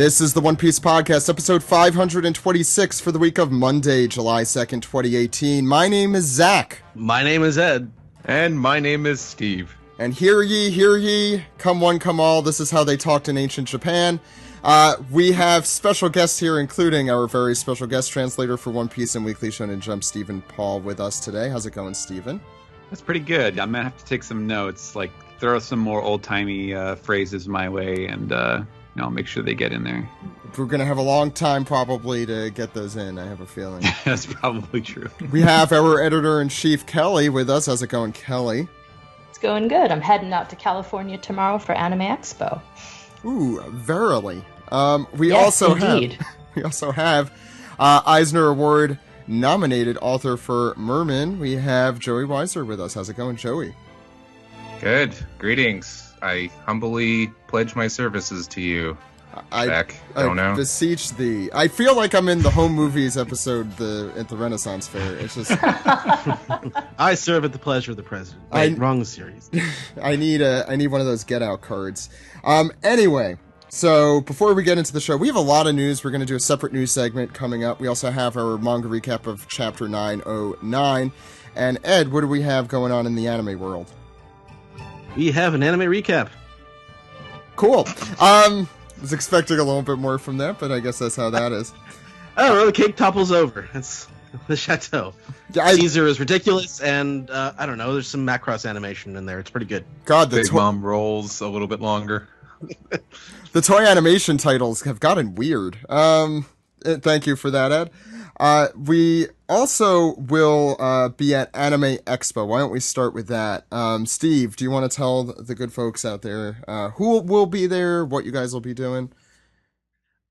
This is the One Piece Podcast, episode 526 for the week of Monday, July 2nd, 2018. My name is Zach. My name is Ed. And my name is Steve. And hear ye, come one, come all. This is how they talked in ancient Japan. We have special guests here, including our very special guest translator for One Piece and Weekly Shonen Jump, Stephen Paul, with us today. How's it going, Stephen? That's pretty good. I'm gonna have to take some notes, like throw some more old-timey phrases my way, and make sure they get in there. We're gonna have a long time probably to get those in, I have a feeling. That's probably true. We have our editor-in-chief, Kelly, with us. How's it going, Kelly? It's going good. I'm heading out to California tomorrow for Anime Expo. Ooh, verily. We Yes, also indeed. have Eisner Award nominated author for Merman. We have Joey Weiser with us. How's it going, Joey? Good. Greetings. I humbly pledge my services to you. I don't know. Beseech thee. I feel like I'm in the Home Movies episode at the Renaissance Fair. It's just I serve at the pleasure of the president. Wait, wrong series. I need one of those Get Out cards. Anyway, so before we get into the show, we have a lot of news. We're going to do a separate news segment coming up. We also have our manga recap of Chapter 909. And Ed, what do we have going on in the anime world? We have an anime recap. Cool. I was expecting a little bit more from that, but I guess that's how that is. I don't know, the cake topples over. That's the chateau. Yeah, Caesar is ridiculous, and I don't know, there's some Macross animation in there. It's pretty good. God, the Big Mom rolls a little bit longer. The toy animation titles have gotten weird. Thank you for that, Ed. We also will be at Anime Expo. Why don't we start with that? Steve, do you want to tell the good folks out there who will be there, what you guys will be doing?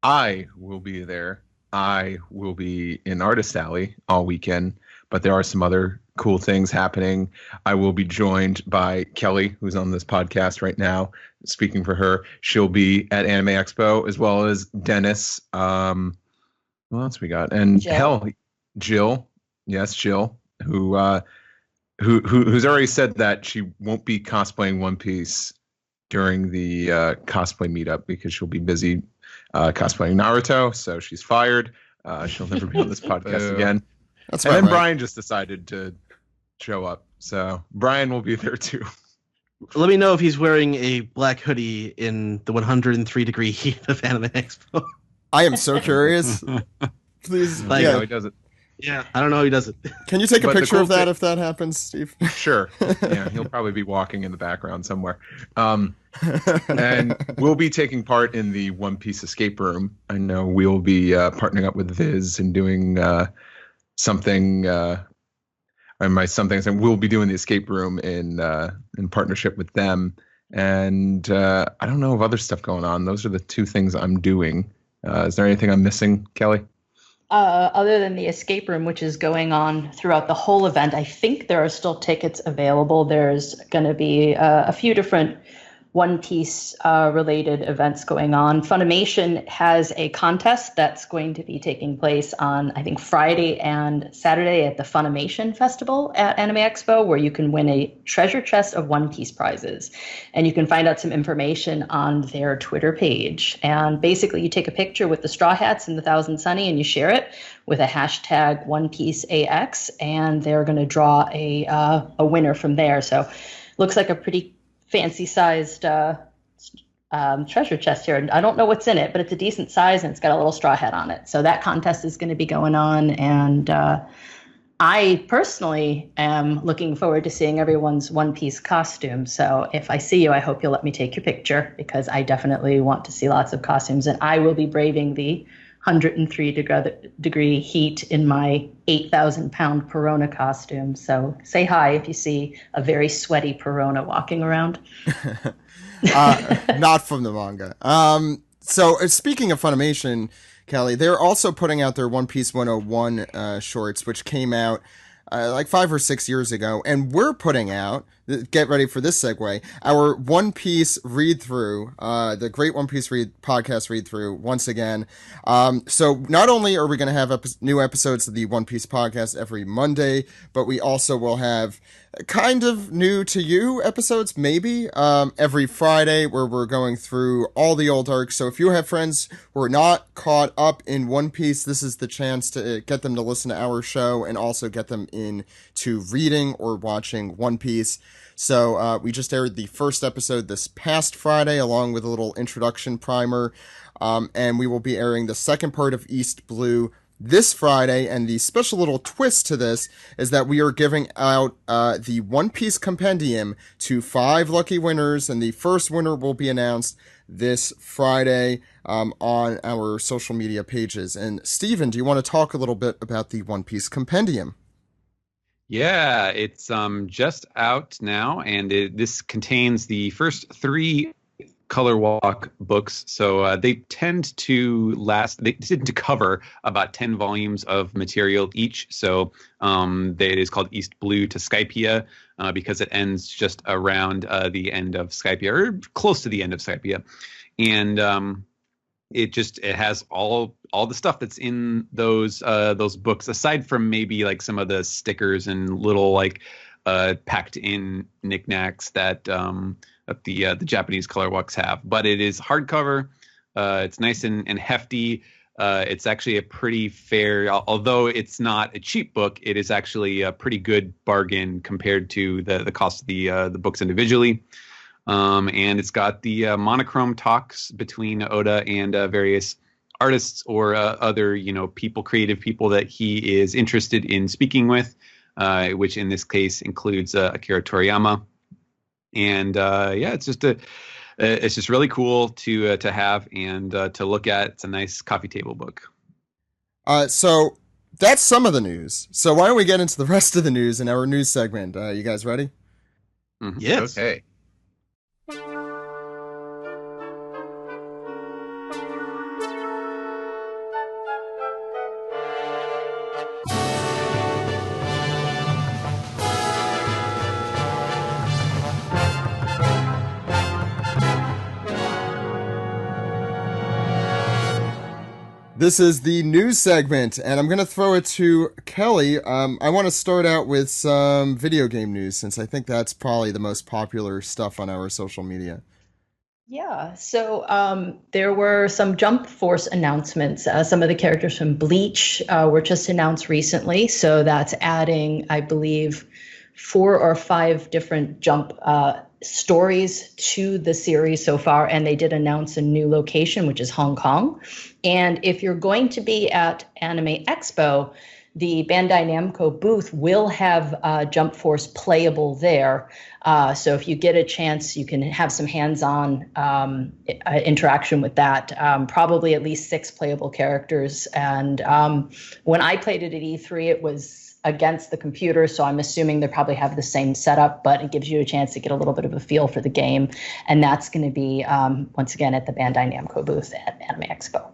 I will be there. I will be in Artist Alley all weekend, but there are some other cool things happening. I will be joined by Kelly, who's on this podcast right now. Speaking for her, she'll be at Anime Expo, as well as Dennis. What else we got? And Jill. Yes, Jill, who's already said that she won't be cosplaying One Piece during the cosplay meetup because she'll be busy cosplaying Naruto, so she's fired. She'll never be on this podcast again. That's and then right. Brian just decided to show up, so Brian will be there too. Let me know if he's wearing a black hoodie in the 103-degree heat of Anime Expo. I am so curious. Please, I know he does it. Yeah, I don't know how he does it. Can you take a But the picture cool of that thing- if that happens, Steve? Sure. Yeah, he'll probably be walking in the background somewhere. And we'll be taking part in the One Piece escape room. I know we'll be partnering up with Viz and doing something. And we'll be doing the escape room in partnership with them. And I don't know of other stuff going on. Those are the two things I'm doing. Is there anything I'm missing, Kelly? Other than the escape room, which is going on throughout the whole event, I think there are still tickets available. There's going to be a few different One Piece related events going on. Funimation has a contest that's going to be taking place on, I think, Friday and Saturday at the Funimation Festival at Anime Expo, where you can win a treasure chest of One Piece prizes. And you can find out some information on their Twitter page. And basically, you take a picture with the Straw Hats and the Thousand Sunny, and you share it with a hashtag OnePieceAX, and they're going to draw a winner from there. So looks like a pretty fancy-sized treasure chest here. I don't know what's in it, but it's a decent size, and it's got a little straw hat on it. So that contest is going to be going on, and I personally am looking forward to seeing everyone's One Piece costume. So if I see you, I hope you'll let me take your picture, because I definitely want to see lots of costumes, and I will be braving the 103-degree heat in my 8,000-pound Perona costume. So say hi if you see a very sweaty Perona walking around. Not from the manga. So speaking of Funimation, Kelly, they're also putting out their One Piece 101 shorts, which came out like 5 or 6 years ago, and we're putting out get ready for this segue. Our One Piece read through, the Great One Piece podcast read through once again. So not only are we going to have new episodes of the One Piece podcast every Monday, but we also will have kind of new to you episodes, maybe, every Friday, where we're going through all the old arcs. So if you have friends who are not caught up in One Piece, this is the chance to get them to listen to our show and also get them into reading or watching One Piece. So we just aired the first episode this past Friday, along with a little introduction primer, and we will be airing the second part of East Blue this Friday, and the special little twist to this is that we are giving out the One Piece Compendium to 5 lucky winners, and the first winner will be announced this Friday on our social media pages. And Steven, do you want to talk a little bit about the One Piece Compendium? Yeah, it's just out now, and this contains the first 3 Color Walk books. So they tend to cover about 10 volumes of material each. So it is called East Blue to Skypia because it ends just around the end of Skypia, or close to the end of Skypia. And it has all the stuff that's in those books, aside from maybe like some of the stickers and little like packed in knickknacks that the Japanese color walks have. But it is hardcover. It's nice and hefty. It's actually a pretty fair, although it's not a cheap book, it is actually a pretty good bargain compared to the cost of the books individually. And it's got the monochrome talks between Oda and various artists or other, creative people that he is interested in speaking with, which in this case includes Akira Toriyama. And it's just really cool to have and to look at. It's a nice coffee table book. So that's some of the news. So why don't we get into the rest of the news in our news segment? You guys ready? Mm-hmm. Yes. Okay. This is the news segment, and I'm going to throw it to Kelly. I want to start out with some video game news, since I think that's probably the most popular stuff on our social media. Yeah, so there were some Jump Force announcements. Some of the characters from Bleach were just announced recently, so that's adding, I believe, 4 or 5 different Jump stories to the series so far, and they did announce a new location, which is Hong Kong. And if you're going to be at Anime Expo, the Bandai Namco booth will have Jump Force playable there. So if you get a chance, you can have some hands-on interaction with that. Probably at least 6 playable characters. And when I played it at E3, it was against the computer, so I'm assuming they probably have the same setup, but it gives you a chance to get a little bit of a feel for the game. And that's going to be, once again, at the Bandai Namco booth at Anime Expo.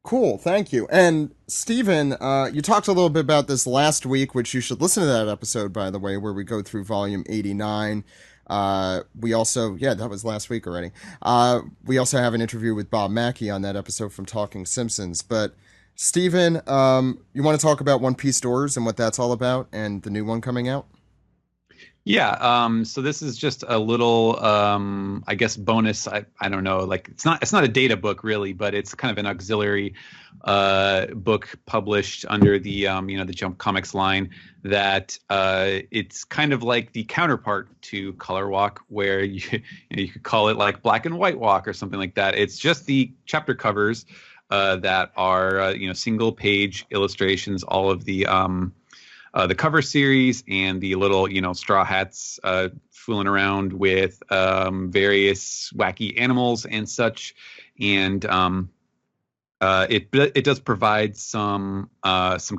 Cool, thank you. And Steven, you talked a little bit about this last week, which you should listen to that episode, by the way, where we go through volume 89. We also, that was last week already. We also have an interview with Bob Mackey on that episode from Talking Simpsons. But Steven, you want to talk about One Piece Doors and what that's all about and the new one coming out? Yeah, so this is just a little, I guess, bonus. I don't know, like it's not a data book really, but it's kind of an auxiliary book published under the the Jump Comics line. That it's kind of like the counterpart to Color Walk, where you could call it like Black and White Walk or something like that. It's just the chapter covers that are single page illustrations, all of the cover series and the little, Straw Hats fooling around with various wacky animals and such. And it does provide some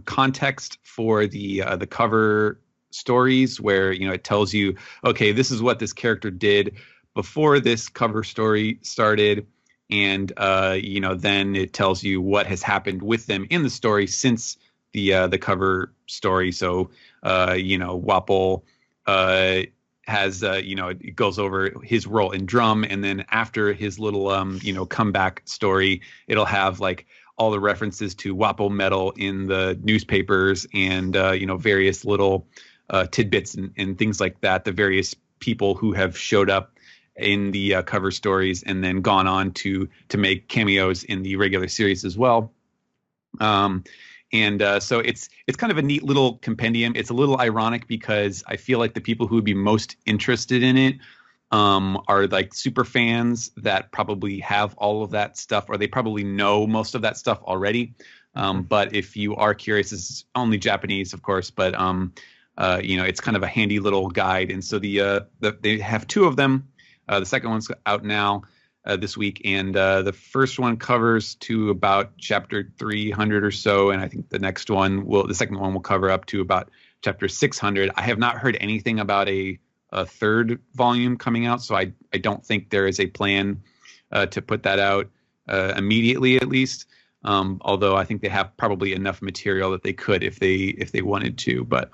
context for the cover stories, where it tells you, okay, this is what this character did before this cover story started. And then it tells you what has happened with them in the story since the cover story. So Wapol has it goes over his role in Drum, and then after his little comeback story, it'll have like all the references to WAPO metal in the newspapers, and various little tidbits and things like that. The various people who have showed up in the cover stories and then gone on to make cameos in the regular series as well. So it's kind of a neat little compendium. It's a little ironic because I feel like the people who would be most interested in it are like super fans that probably have all of that stuff, or they probably know most of that stuff already. But if you are curious, it's only Japanese, of course, but it's kind of a handy little guide. And so they have two of them. The second one's out now this week, and the first one covers to about chapter 300 or so, and I think the second one will cover up to about chapter 600. I have not heard anything about a third volume coming out, so I don't think there is a plan to put that out immediately, at least. Although I think they have probably enough material that they could if they wanted to. But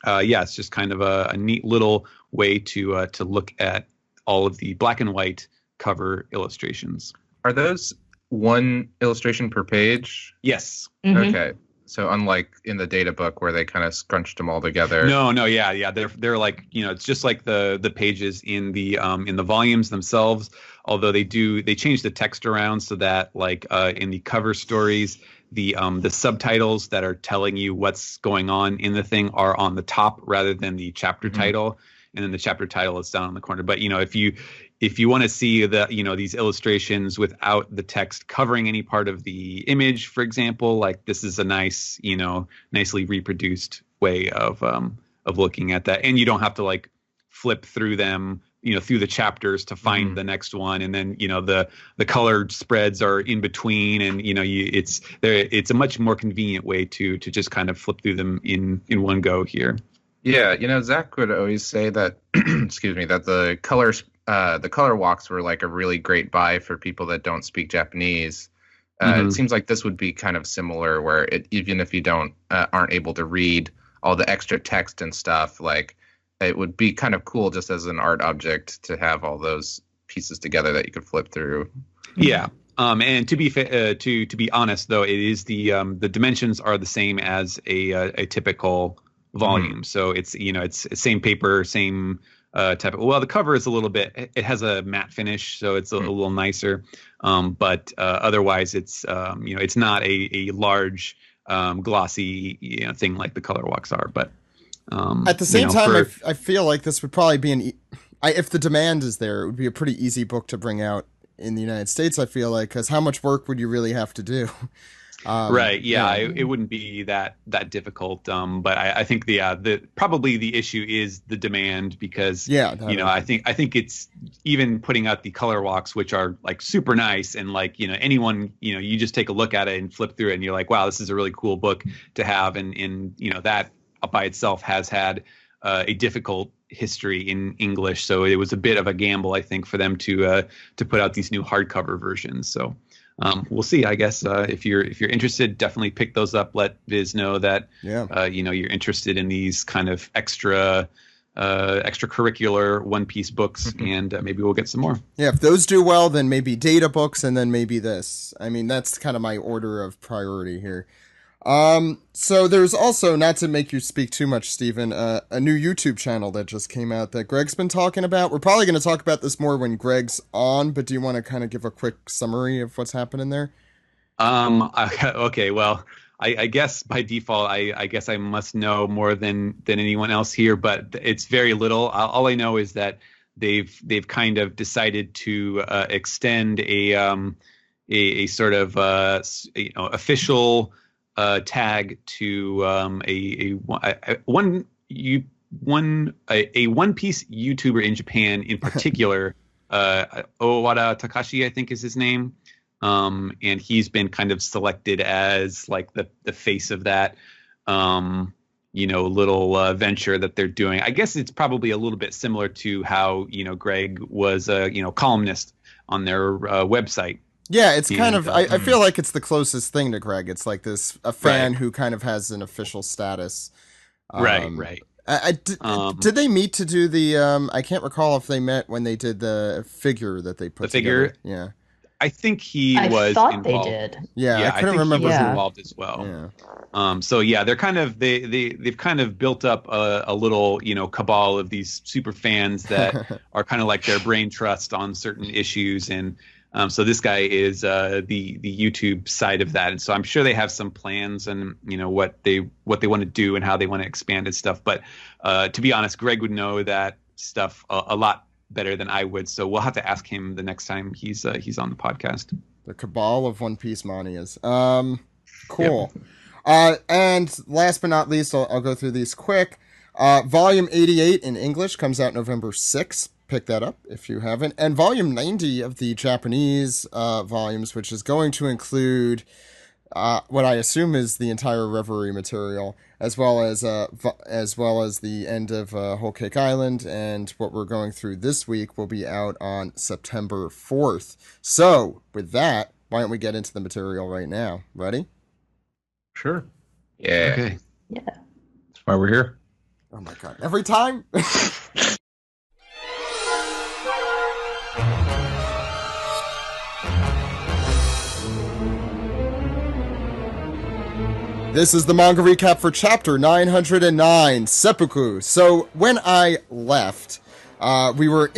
it's just kind of a neat little way to look at all of the black and white cover illustrations. Are those one illustration per page? Yes. Mhm. Okay. So unlike in the data book where they kind of scrunched them all together. No, yeah. They're like, it's just like the pages in the volumes themselves. Although they change the text around so that like in the cover stories, the subtitles that are telling you what's going on in the thing are on the top rather than the chapter title. And then the chapter title is down on the corner. But if you want to see these illustrations without the text covering any part of the image, for example, like this is a nice, nicely reproduced way of looking at that. And you don't have to like flip through them, through the chapters to find the next one. And then, the colored spreads are in between, and, it's a much more convenient way to just kind of flip through them in one go here. Yeah, Zach would always say that, excuse me, that the color walks were like a really great buy for people that don't speak Japanese. It seems like this would be kind of similar, where even if you aren't able to read all the extra text and stuff, like it would be kind of cool just as an art object to have all those pieces together that you could flip through. Yeah. And to be honest, though, it is the dimensions are the same as a typical volume. So it's same paper, same type of, well, the cover is a little bit, it has a matte finish, so it's a little nicer. But otherwise it's it's not a large glossy thing like the color walks are. But at the same time, I feel like this would probably be if the demand is there, it would be a pretty easy book to bring out in the United States, I feel like, because how much work would you really have to do? Right. Yeah. It wouldn't be that difficult. But I think probably the issue is the demand, because I think it's even putting out the color walks, which are like super nice, and like anyone you just take a look at it and flip through it and you're like, wow, this is a really cool book to have, and that by itself has had a difficult history in English, so it was a bit of a gamble, I think, for them to put out these new hardcover versions. So. We'll see. I guess if you're interested, definitely pick those up. Let Viz know that you're interested in these kind of extracurricular One Piece books, and maybe we'll get some more. Yeah, if those do well, then maybe data books, and then maybe this. I mean, that's kind of my order of priority here. So there's also, not to make you speak too much, Stephen, a new YouTube channel that just came out that Greg's been talking about. We're probably going to talk about this more when Greg's on, but do you want to kind of give a quick summary of what's happening there? Okay, well, I guess by default, I guess I must know more than anyone else here, but it's very little. All I know is that they've kind of decided to extend a sort of official tag to a One Piece YouTuber in Japan, in particular, Owada Takashi, I think is his name, and he's been kind of selected as like the face of that little venture that they're doing. I guess it's probably a little bit similar to how Greg was a columnist on their website. Yeah, it's kind of, I feel like it's the closest thing to Greg. It's like a fan who kind of has an official status. Right. Did they meet to do the? I can't recall if they met when they did the figure that they put The figure? together. Yeah. I think he I was thought involved. they did. Yeah, I couldn't think remember. he was Yeah. involved as well. Yeah. So yeah, they're kind of they've kind of built up a little cabal of these super fans that are kind of like their brain trust on certain issues, and so this guy is the YouTube side of that, and so I'm sure they have some plans and what they want to do and how they want to expand his stuff. But to be honest, Greg would know that stuff a lot better than I would, so we'll have to ask him the next time he's on the podcast. The cabal of One Piece manias. Cool. Yep. And last but not least, I'll go through these quick. Volume 88 in English comes out November 6th. Pick that up if you haven't. And volume 90 of the Japanese volumes, which is going to include what I assume is the entire Reverie material, as well as the end of Whole Cake Island, and what we're going through this week will be out on September 4th. So, with that, why don't we get into the material right now? Ready? Sure. Yeah. Okay. Yeah. That's why we're here. Oh my god. Every time? This is the manga recap for chapter 909, Seppuku. So, when I left, we were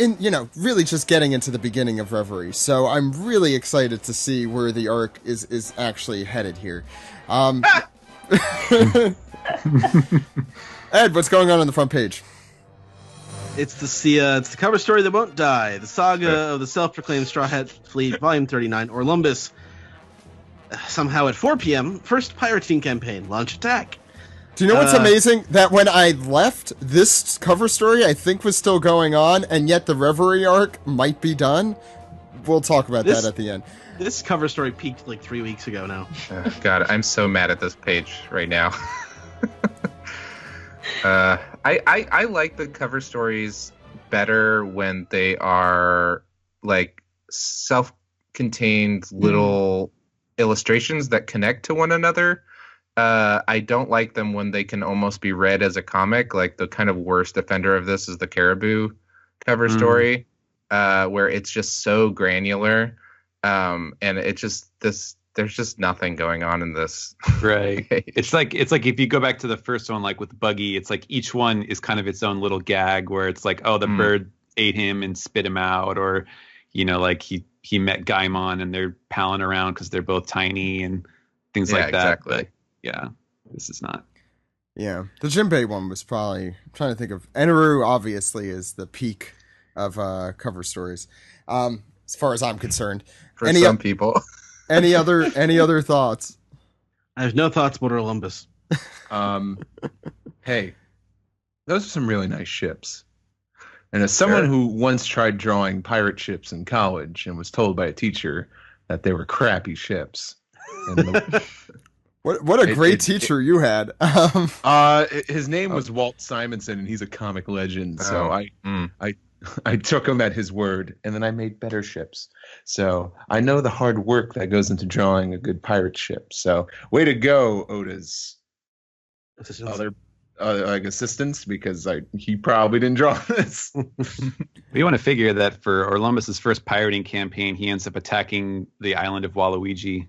really just getting into the beginning of Reverie. So, I'm really excited to see where the arc is actually headed here. Ed, what's going on the front page? It's the cover story that won't die. The saga of the self-proclaimed Straw Hat Fleet, Volume 39, Orlumbus. Somehow at 4 p.m., first pirating campaign, launch attack. Do you know what's amazing? That when I left, this cover story I think was still going on, and yet the Reverie arc might be done. We'll talk about that at the end. This cover story peaked like 3 weeks ago now. God, I'm so mad at this page right now. I like the cover stories better when they are like self-contained little illustrations that connect to one another. I don't like them when they can almost be read as a comic. Like the kind of worst offender of this is the Caribou cover story, where it's just so granular, and there's just nothing going on in this. Right. It's like if you go back to the first one, like with Buggy, it's like each one is kind of its own little gag where it's like, oh, the bird ate him and spit him out, or like he met Gaimon and they're palling around because they're both tiny and things like that. Exactly. But yeah, this is not. Yeah, the Jinbei one was probably, I'm trying to think of, Eneru obviously is the peak of cover stories, as far as I'm concerned. For some people. Any other thoughts? I have no thoughts about Orlumbus. Hey, those are some really nice ships. And as someone who once tried drawing pirate ships in college and was told by a teacher that they were crappy ships. What a great teacher you had. His name was Walt Simonson, and he's a comic legend. So I took him at his word, and then I made better ships. So I know the hard work that goes into drawing a good pirate ship. So way to go, Oda's other assistants, because he probably didn't draw this. We want to figure that for Orlumbus's first pirating campaign, he ends up attacking the island of Waluigi.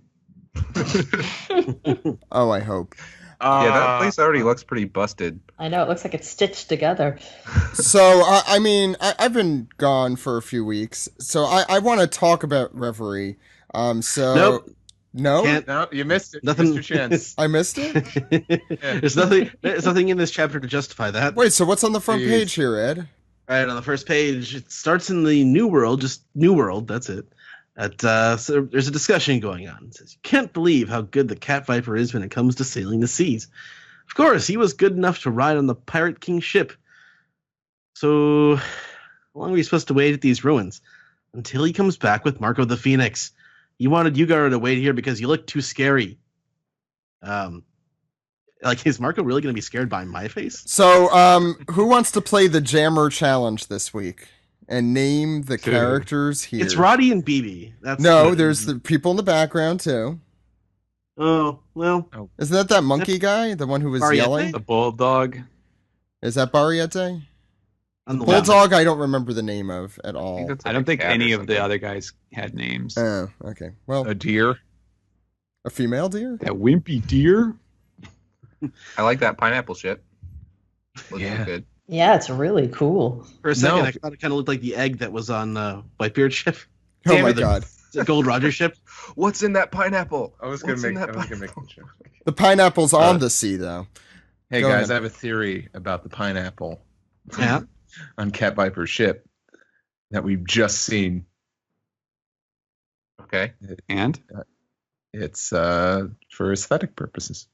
Oh, I hope. Yeah, that place already looks pretty busted. I know, it looks like it's stitched together. So, I mean, I've been gone for a few weeks, so I want to talk about Reverie. Nope. No? No, you missed it. Nothing. You missed your chance. I missed it? There's nothing in this chapter to justify that. Wait, so what's on the front Jeez. page here, Ed? Right, on the first page, it starts in the New World, just New World, that's it. So there's a discussion going on. It says, you can't believe how good the Cat Viper is when it comes to sailing the seas. Of course, he was good enough to ride on the Pirate King's ship. So, how long are we supposed to wait at these ruins? Until he comes back with Marco the Phoenix. You wanted Yugara to wait here because you look too scary. Is Marco really going to be scared by my face? So, who wants to play the Jammer Challenge this week? And name the characters here. It's Roddy and BB. There's the people in the background, too. Oh, well. Isn't that monkey guy? The one who was Ariete? yelling? The bulldog. Is that Bariete? On the Bulldog, I don't remember the name of at all. I don't think any of the other guys had names. Oh, okay. Well, A deer. a female deer? That wimpy deer. I like that pineapple ship. Looks Yeah. good. Yeah, it's really cool. For a second, No. I thought it kind of looked like the egg that was on Whitebeard's ship. Oh Damn my it, the- god. The Gold Roger ship. What's in that pineapple? I was gonna What's in make. that I was gonna make. pineapple? The pineapple's on the sea, though. Hey Go guys, ahead. I have a theory about the pineapple Yeah. on Cat Viper's ship that we've just seen. Okay. And It's for aesthetic purposes.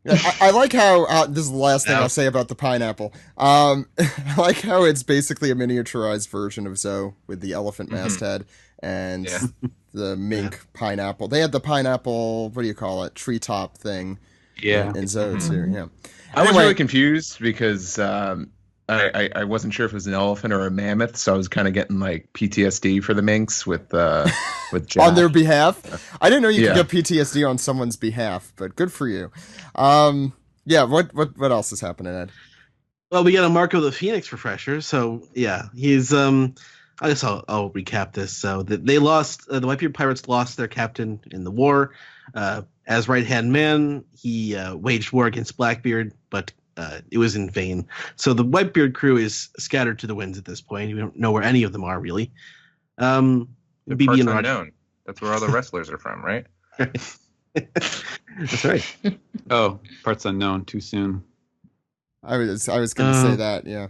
Yeah, I like how this is the last thing Yeah. I'll say about the pineapple. I like how it's basically a miniaturized version of Zoe with the elephant masthead and Yeah. the mink pineapple. They had the pineapple, what do you call it, treetop thing yeah, in Zoe too. Yeah. I was Anyway. really confused because I wasn't sure if it was an elephant or a mammoth, so I was kind of getting like PTSD for the minks with Jack. On their behalf. I didn't know you Yeah. could get PTSD on someone's behalf, but good for you. Yeah. What else is happening, Ed? Well, we got a Marco the Phoenix refresher. So yeah, he's I guess I'll recap this. So they lost the Whitebeard pirates lost their captain in the war. As right hand man, he waged war against Blackbeard, but it was in vain. So the Whitebeard crew is scattered to the winds at this point. We don't know where any of them are really. The BB parts and Roger. unknown. That's where all the wrestlers are from, right? That's right. Oh, parts unknown. Too soon. I was going to say that, yeah.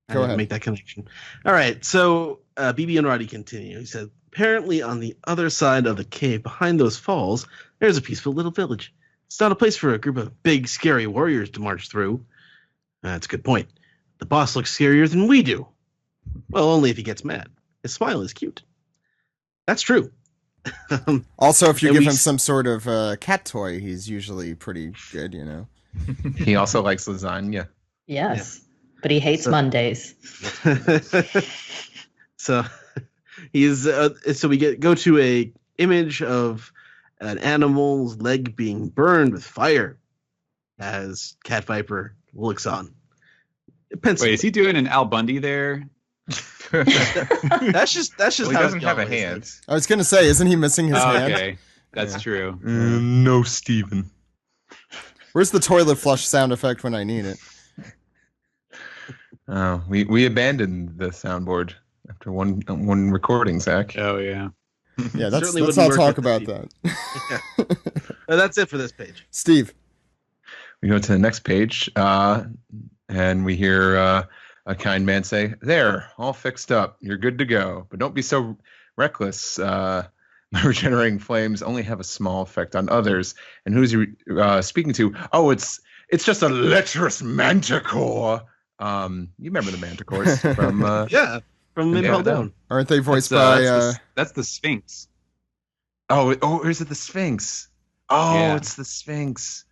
I Go didn't ahead. make that connection. All right, so BB and Roddy continue. He said, apparently on the other side of the cave behind those falls, there's a peaceful little village. It's not a place for a group of big, scary warriors to march through. That's a good point. The boss looks scarier than we do. Well, only if he gets mad. His smile is cute. That's true. Also, if you And give we him s- some sort of cat toy, he's usually pretty good, you know. He also likes lasagna. Yes. But he hates So- Mondays. So he's so we go to a image of an animal's leg being burned with fire as Cat Viper looks on. Pencil. Wait, is he doing an Al Bundy there? That's just Well, he how doesn't it have a always hand. looks. I was going to say, isn't he missing his Oh, hand? okay, that's Yeah. true. No, Steven. Where's the toilet flush sound effect when I need it? Oh, we abandoned the soundboard after one recording, Zach. Oh yeah. Yeah, Certainly let's wouldn't not work talk with about the that. That's it for this page. Steve. We go to the next page, and we hear a kind man say, "There, all fixed up. You're good to go. But don't be so reckless. My regenerating flames only have a small effect on others." And who's he speaking to? Oh, it's just a lecherous manticore. You remember the manticores from? Yeah, from Impel Yeah. Down. Aren't they voiced That's, by... that's the Sphinx. Oh, is it the Sphinx? Oh, Yeah. it's the Sphinx.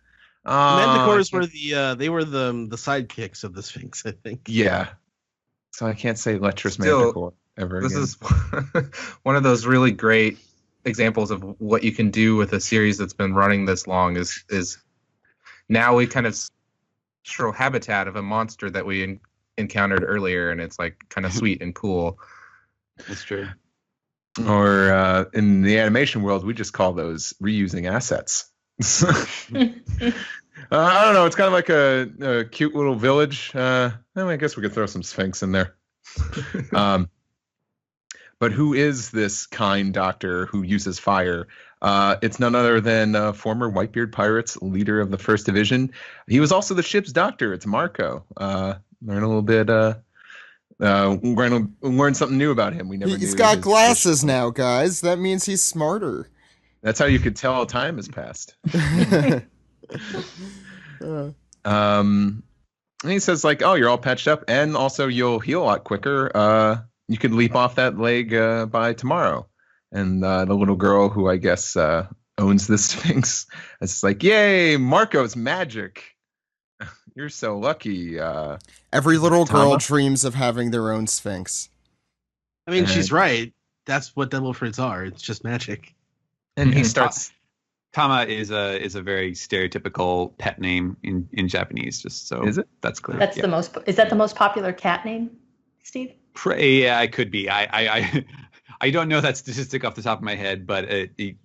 Manticores I were can't- they were the sidekicks of the Sphinx, I think. Yeah. So I can't say lecherous Still, manticore ever This again. is one of those really great examples of what you can do with a series that's been running this long. Is now we kind of show habitat of a monster that we encountered earlier, and it's like kind of sweet and cool. That's true. Or in the animation world, we just call those reusing assets. I don't know. It's kind of like a cute little village. I guess we could throw some Sphinx in there. But who is this kind doctor who uses fire? It's none other than former Whitebeard Pirates leader of the First Division. He was also the ship's doctor. It's Marco. Learn a little bit. We're gonna learn something new about him. We never. He's knew got his- glasses now, guys. That means he's smarter. That's how you could tell time has passed. And he says like, "Oh, you're all patched up, and also you'll heal a lot quicker. You could leap off that leg by tomorrow." And the little girl who I guess owns the Sphinx is like, "Yay, Marco's magic! You're so lucky." Every little girl Tama? dreams of having their own Sphinx. I mean, And- she's right. That's what devil fruits are. It's just magic. And he Mhm. starts Tama is a very stereotypical pet name in Japanese. Just so Is it? That's clear. That's yeah. the most. Is that the most popular cat name, Steve? Yeah, it could be. I don't know that statistic off the top of my head, but it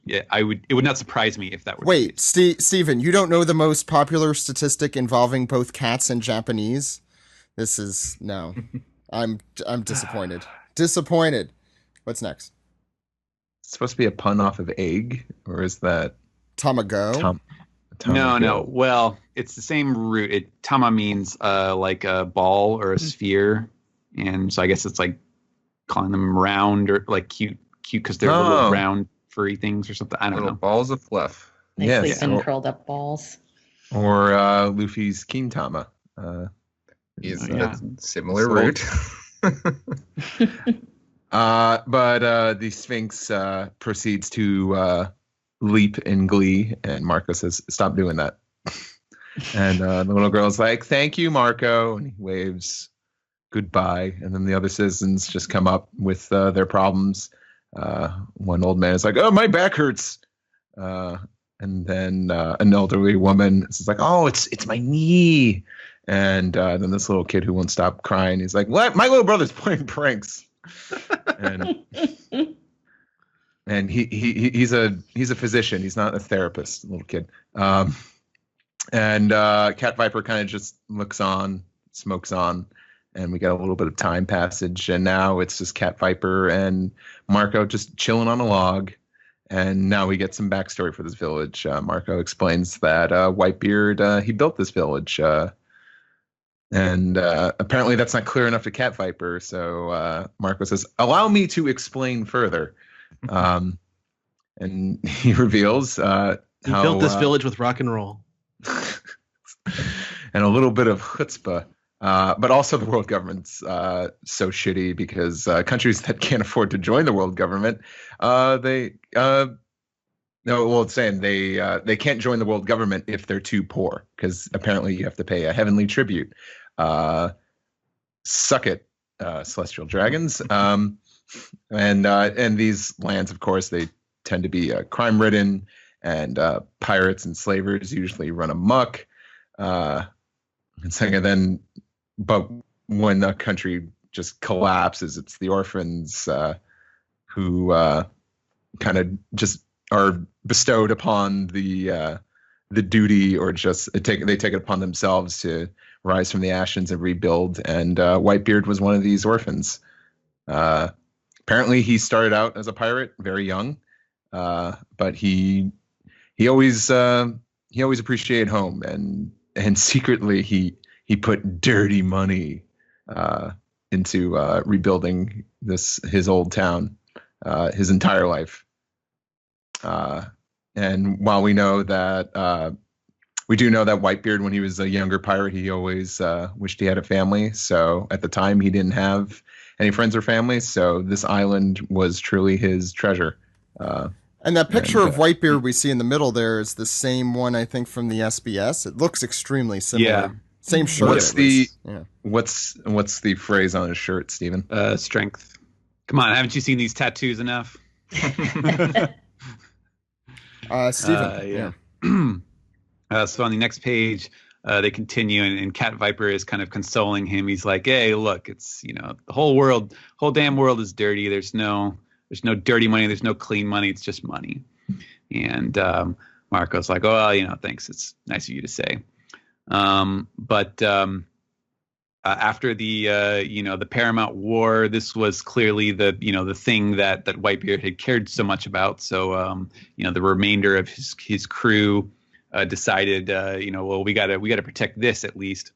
would not surprise me if that were. Wait, Steven, you don't know the most popular statistic involving both cats and Japanese? This is no. I'm disappointed. Disappointed. What's next? It's supposed to be a pun off of egg, or is that Tamago? No. Well, it's the same root. Tama means like a ball or a sphere, and so I guess it's like calling them round or like cute because they're little round furry things or something. I don't know. Balls of fluff. They Yes. sleep in curled up balls. Or Luffy's Kintama. He's yeah. a similar root. But the Sphinx proceeds to leap in glee, and Marco says, "Stop doing that." And the little girl's like, "Thank you, Marco," and he waves goodbye. And then the other citizens just come up with their problems. One old man is like, "Oh, my back hurts," and then an elderly woman is like, "Oh, it's my knee." And then this little kid who won't stop crying, he's like, "What? My little brother's playing pranks." And he's a physician. He's not a therapist, little kid. And Cat Viper kind of just looks on, smokes on, and we get a little bit of time passage. And now it's just Cat Viper and Marco just chilling on a log. And now we get some backstory for this village. Marco explains that Whitebeard, he built this village. And apparently that's not clear enough to Cat Viper. So Marco says, "Allow me to explain further." And he reveals He built this village with rock and roll. and a little bit of chutzpah. But also the world government's so shitty because countries that can't afford to join the world government, they can't join the world government if they're too poor, because apparently you have to pay a heavenly tribute. Suck it, celestial dragons. And these lands, of course, they tend to be crime-ridden, and pirates and slavers usually run amok. But when the country just collapses, it's the orphans who kind of just are bestowed upon the duty, or just they take it upon themselves to rise from the ashes and rebuild. And Whitebeard was one of these orphans. Apparently, he started out as a pirate very young, but he always appreciated home, and secretly he put dirty money into rebuilding his old town his entire life. And while we know that we do know that Whitebeard, when he was a younger pirate, he always wished he had a family. So at the time, he didn't have any friends or family. So this island was truly his treasure. And that picture of Whitebeard we see in the middle there is the same one, I think, from the SBS. It looks extremely similar. Yeah. Same shirt. What's what's the phrase on his shirt, Steven? Strength. Come on, haven't you seen these tattoos enough? Steven. So on the next page, they continue, and Cat Viper is kind of consoling him. He's like, "Hey, look, it's the whole damn world is dirty. There's no dirty money. There's no clean money. It's just money." And Marco's like, "Oh, well, thanks. It's nice of you to say." But after the Paramount War, this was clearly the thing that Whitebeard had cared so much about. So the remainder of his crew decided, well, we gotta protect this at least,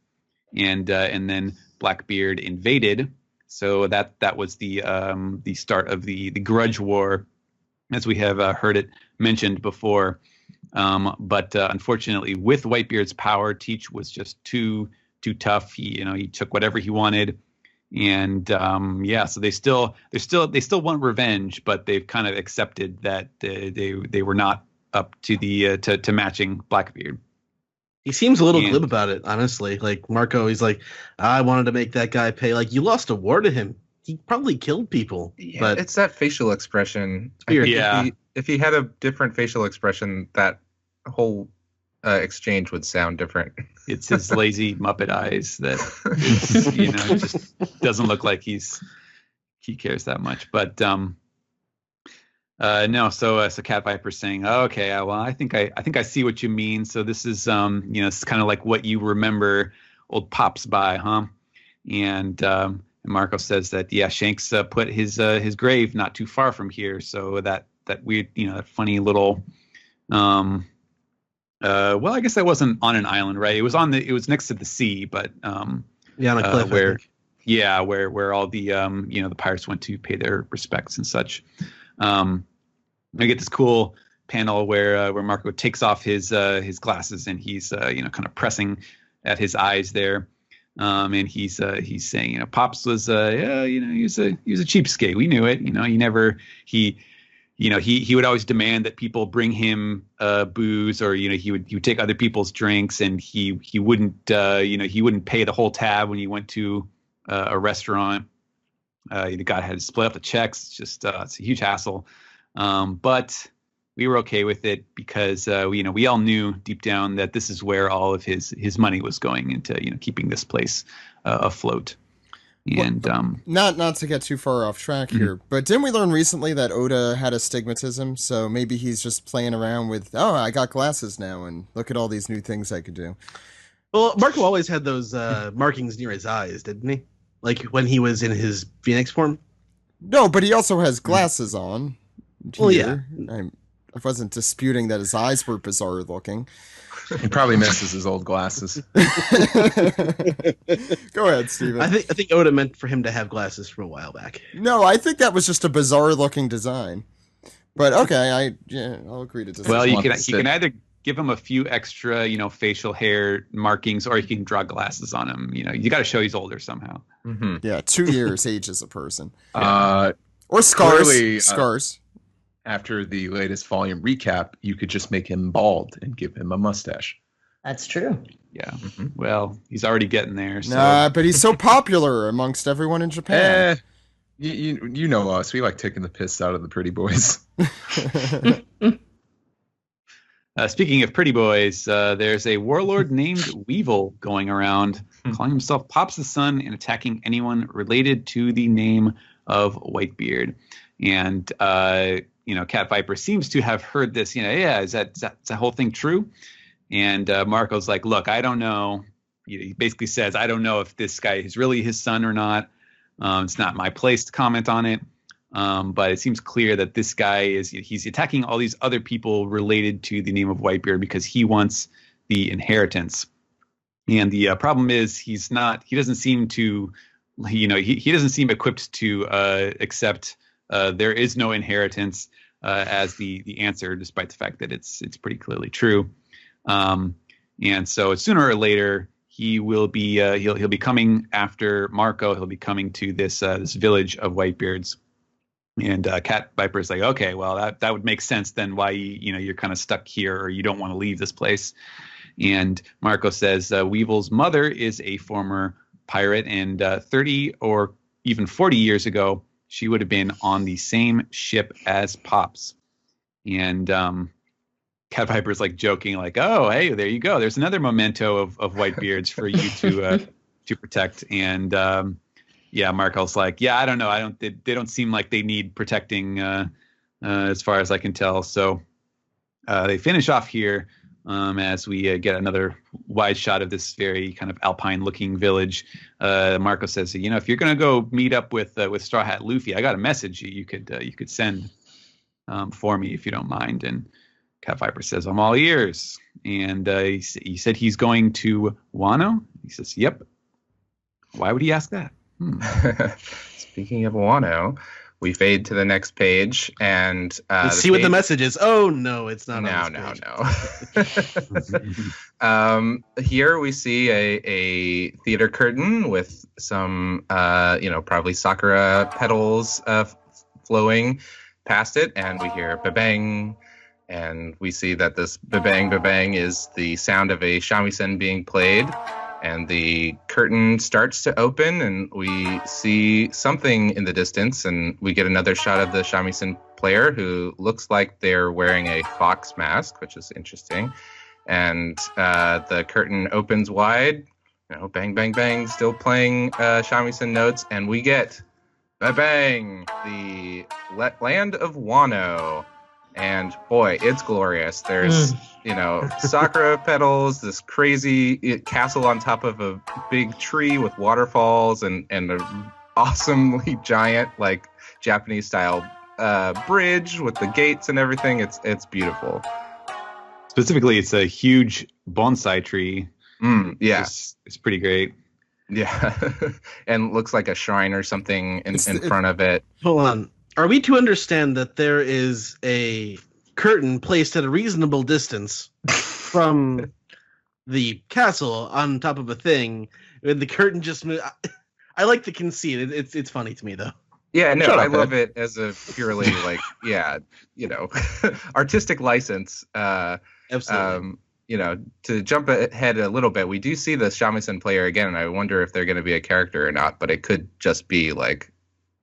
and then Blackbeard invaded. So that was the start of the Grudge War, as we have heard it mentioned before. But unfortunately, with Whitebeard's power, Teach was just too tough. He took whatever he wanted, and so they still want revenge, but they've kind of accepted that they were not up to the to matching Blackbeard. He seems a little glib about it, honestly. Like Marco, he's like, "I wanted to make that guy pay." Like, you lost a war to him. He probably killed people. Yeah, but it's that facial expression. Weird. I think if he had a different facial expression, that whole exchange would sound different. It's his lazy Muppet eyes that is, just doesn't look like he cares that much. But no, so Cat Viper's saying, oh, okay, well, I think I see what you mean. So this is it's kind of like what you remember old Pops by, huh? And Marco says that Shanks put his grave not too far from here, so that weird, that funny little well, I guess that wasn't on an island, right? It was next to the sea, but on a cliff, where all the the pirates went to pay their respects and such. I get this cool panel where Marco takes off his glasses and he's kind of pressing at his eyes there, and he's saying, Pops was he was a cheapskate. We knew it. He would always demand that people bring him booze, or he would take other people's drinks, and he wouldn't pay the whole tab when he went to a restaurant. The guy had to split up the checks. It's a huge hassle. But we were okay with it because we all knew deep down that this is where all of his money was going into keeping this place afloat. And not to get too far off track here, but didn't we learn recently that Oda had astigmatism? So maybe he's just playing around with, I got glasses now, and look at all these new things I could do. Well, Marco always had those markings near his eyes, didn't he? Like when he was in his Phoenix form? No, but he also has glasses on. Well, yeah. I wasn't disputing that his eyes were bizarre looking. He probably misses his old glasses. Go ahead, Steven. I think Oda meant for him to have glasses from a while back. No, I think that was just a bizarre looking design. But okay, I'll agree to disagree. Well, you can either give him a few extra, facial hair markings, or you can draw glasses on him. You got to show he's older somehow. Mm-hmm. Yeah, 2 years ages a person. Or scars. Clearly, scars. After the latest volume recap, you could just make him bald and give him a mustache. That's true. Yeah. Mm-hmm. Well, he's already getting there. So. Nah, but he's so popular amongst everyone in Japan. You know us. We like taking the piss out of the pretty boys. Speaking of pretty boys, there's a warlord named Weevil going around, calling himself Pops the Sun and attacking anyone related to the name of Whitebeard. And Cat Viper seems to have heard this. Is that whole thing true? And Marco's like, look, I don't know. He basically says, I don't know if this guy is really his son or not. It's not my place to comment on it. But it seems clear that this guy he's attacking all these other people related to the name of Whitebeard because he wants the inheritance. And the problem is he doesn't seem to, he doesn't seem equipped to accept there is no inheritance as the answer, despite the fact that it's pretty clearly true. And so sooner or later he will be he'll be coming after Marco. He'll be coming to this village of Whitebeards. And Cat Viper is like, okay, well that would make sense then why you're kind of stuck here or you don't want to leave this place. And Marco says Weevil's mother is a former pirate, and 30 or even 40 years ago she would have been on the same ship as Pops. And Cat Viper's like joking, like, oh, hey, there you go. There's another memento of Whitebeards for you to protect. And Marco's like, yeah, I don't know. They don't seem like they need protecting as far as I can tell. So they finish off here as we get another wide shot of this very kind of alpine looking village. Marco says, if you're going to go meet up with Straw Hat Luffy, I got a message you could send for me if you don't mind. And Cat Viper says, I'm all ears. And he said he's going to Wano. He says, yep. Why would he ask that? Speaking of Wano, we fade to the next page and let's see what the message is. Oh no, it's not. No. Here we see a theater curtain with some probably sakura petals flowing past it, and we hear ba-bang, and we see that this ba-bang is the sound of a shamisen being played. And the curtain starts to open, and we see something in the distance, and we get another shot of the shamisen player who looks like they're wearing a fox mask, which is interesting. And the curtain opens wide. Bang, bang, bang, still playing shamisen notes, and we get bang, the land of Wano. And boy, it's glorious. There's, sakura petals, this crazy castle on top of a big tree with waterfalls, and an awesomely giant, like Japanese style bridge with the gates and everything. It's beautiful. Specifically, it's a huge bonsai tree. Yeah, it's pretty great. Yeah, and looks like a shrine or something in front of it. Hold on. Are we to understand that there is a curtain placed at a reasonable distance from the castle on top of a thing, and the curtain just moved? I like the conceit. It's funny to me, though. Yeah, no, I love it as a purely artistic license. Absolutely. To jump ahead a little bit, we do see the shamisen player again, and I wonder if they're going to be a character or not, but it could just be like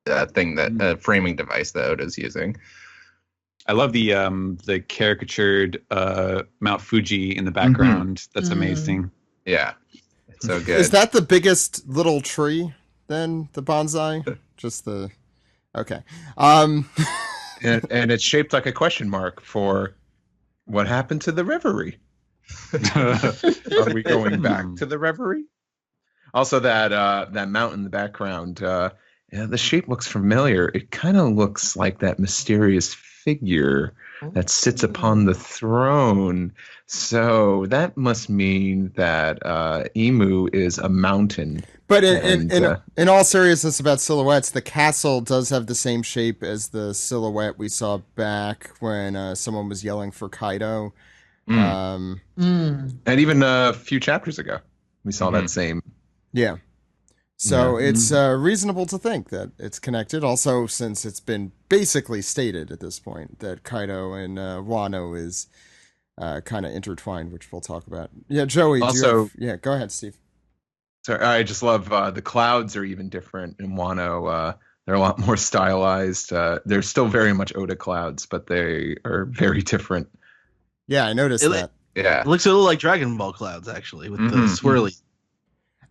a thing a framing device that Oda's using. I love the caricatured Mount Fuji in the background. Mm-hmm. That's amazing. Yeah, it's so good. Is that the biggest little tree then, the bonsai? Okay. And it's shaped like a question mark for what happened to the reverie. Are we going back to the reverie? Also, that mountain in the background, the shape looks familiar. It kind of looks like that mysterious figure that sits upon the throne. So that must mean that Imu is a mountain. But in all seriousness about silhouettes, the castle does have the same shape as the silhouette we saw back when someone was yelling for Kaido. And even a few chapters ago, we saw that same. Yeah. So it's reasonable to think that it's connected. Also, since it's been basically stated at this point that Kaido and Wano is kind of intertwined, which we'll talk about. Yeah, Joey. Also, go ahead, Steve. Sorry, I just love the clouds are even different in Wano. They're a lot more stylized. They're still very much Oda clouds, but they are very different. Yeah, I noticed that. Yeah, it looks a little like Dragon Ball clouds, actually, with the swirly.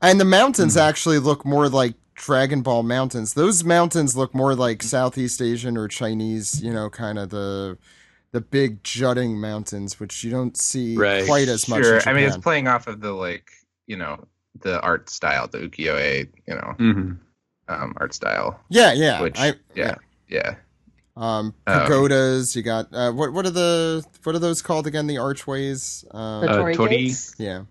And the mountains actually look more like Dragon Ball mountains. Those mountains look more like Southeast Asian or Chinese, kind of the big jutting mountains, which you don't see quite as much. Sure, I mean, it's playing off of the the art style, the ukiyo-e, art style. Yeah. Which, yeah. Pagodas. You got what are those called again? The archways. The Torii gates? Yeah.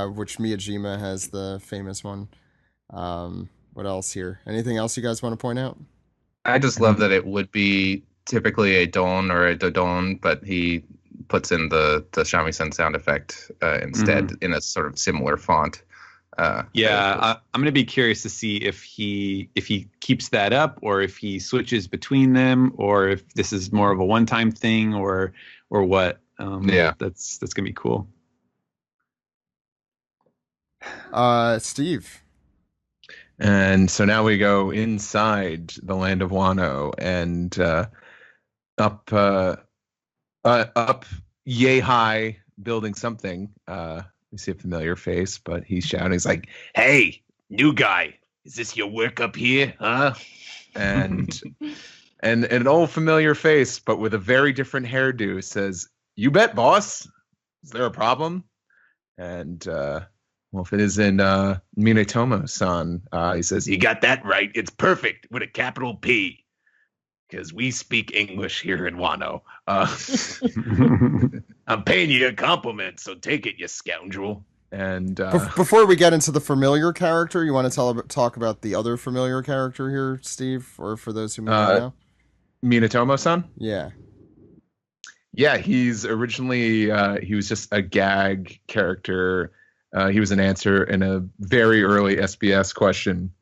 Which Miyajima has the famous one. What else here? Anything else you guys want to point out? I just love that it would be typically a don or a dodon, but he puts in the shamisen sound effect instead in a sort of similar font. I'm going to be curious to see if he keeps that up, or if he switches between them, or if this is more of a one-time thing, or what. That's going to be cool. Steve. And so now we go inside the land of Wano and up yay high, building something. We see a familiar face, but he's shouting. He's like, "Hey, new guy, is this your work up here, huh?" And an old familiar face, but with a very different hairdo, says, "You bet, boss. Is there a problem?" And well, if it is in Minatomo-san, he says, "You got that right. It's perfect with a capital P, because we speak English here in Wano. I'm paying you a compliment, so take it, you scoundrel." And before we get into the familiar character, you want to talk about the other familiar character here, Steve, or for those who may not know? Minatomo-san? Yeah. Yeah, he's originally he was just a gag character. He was an answer in a very early SBS question.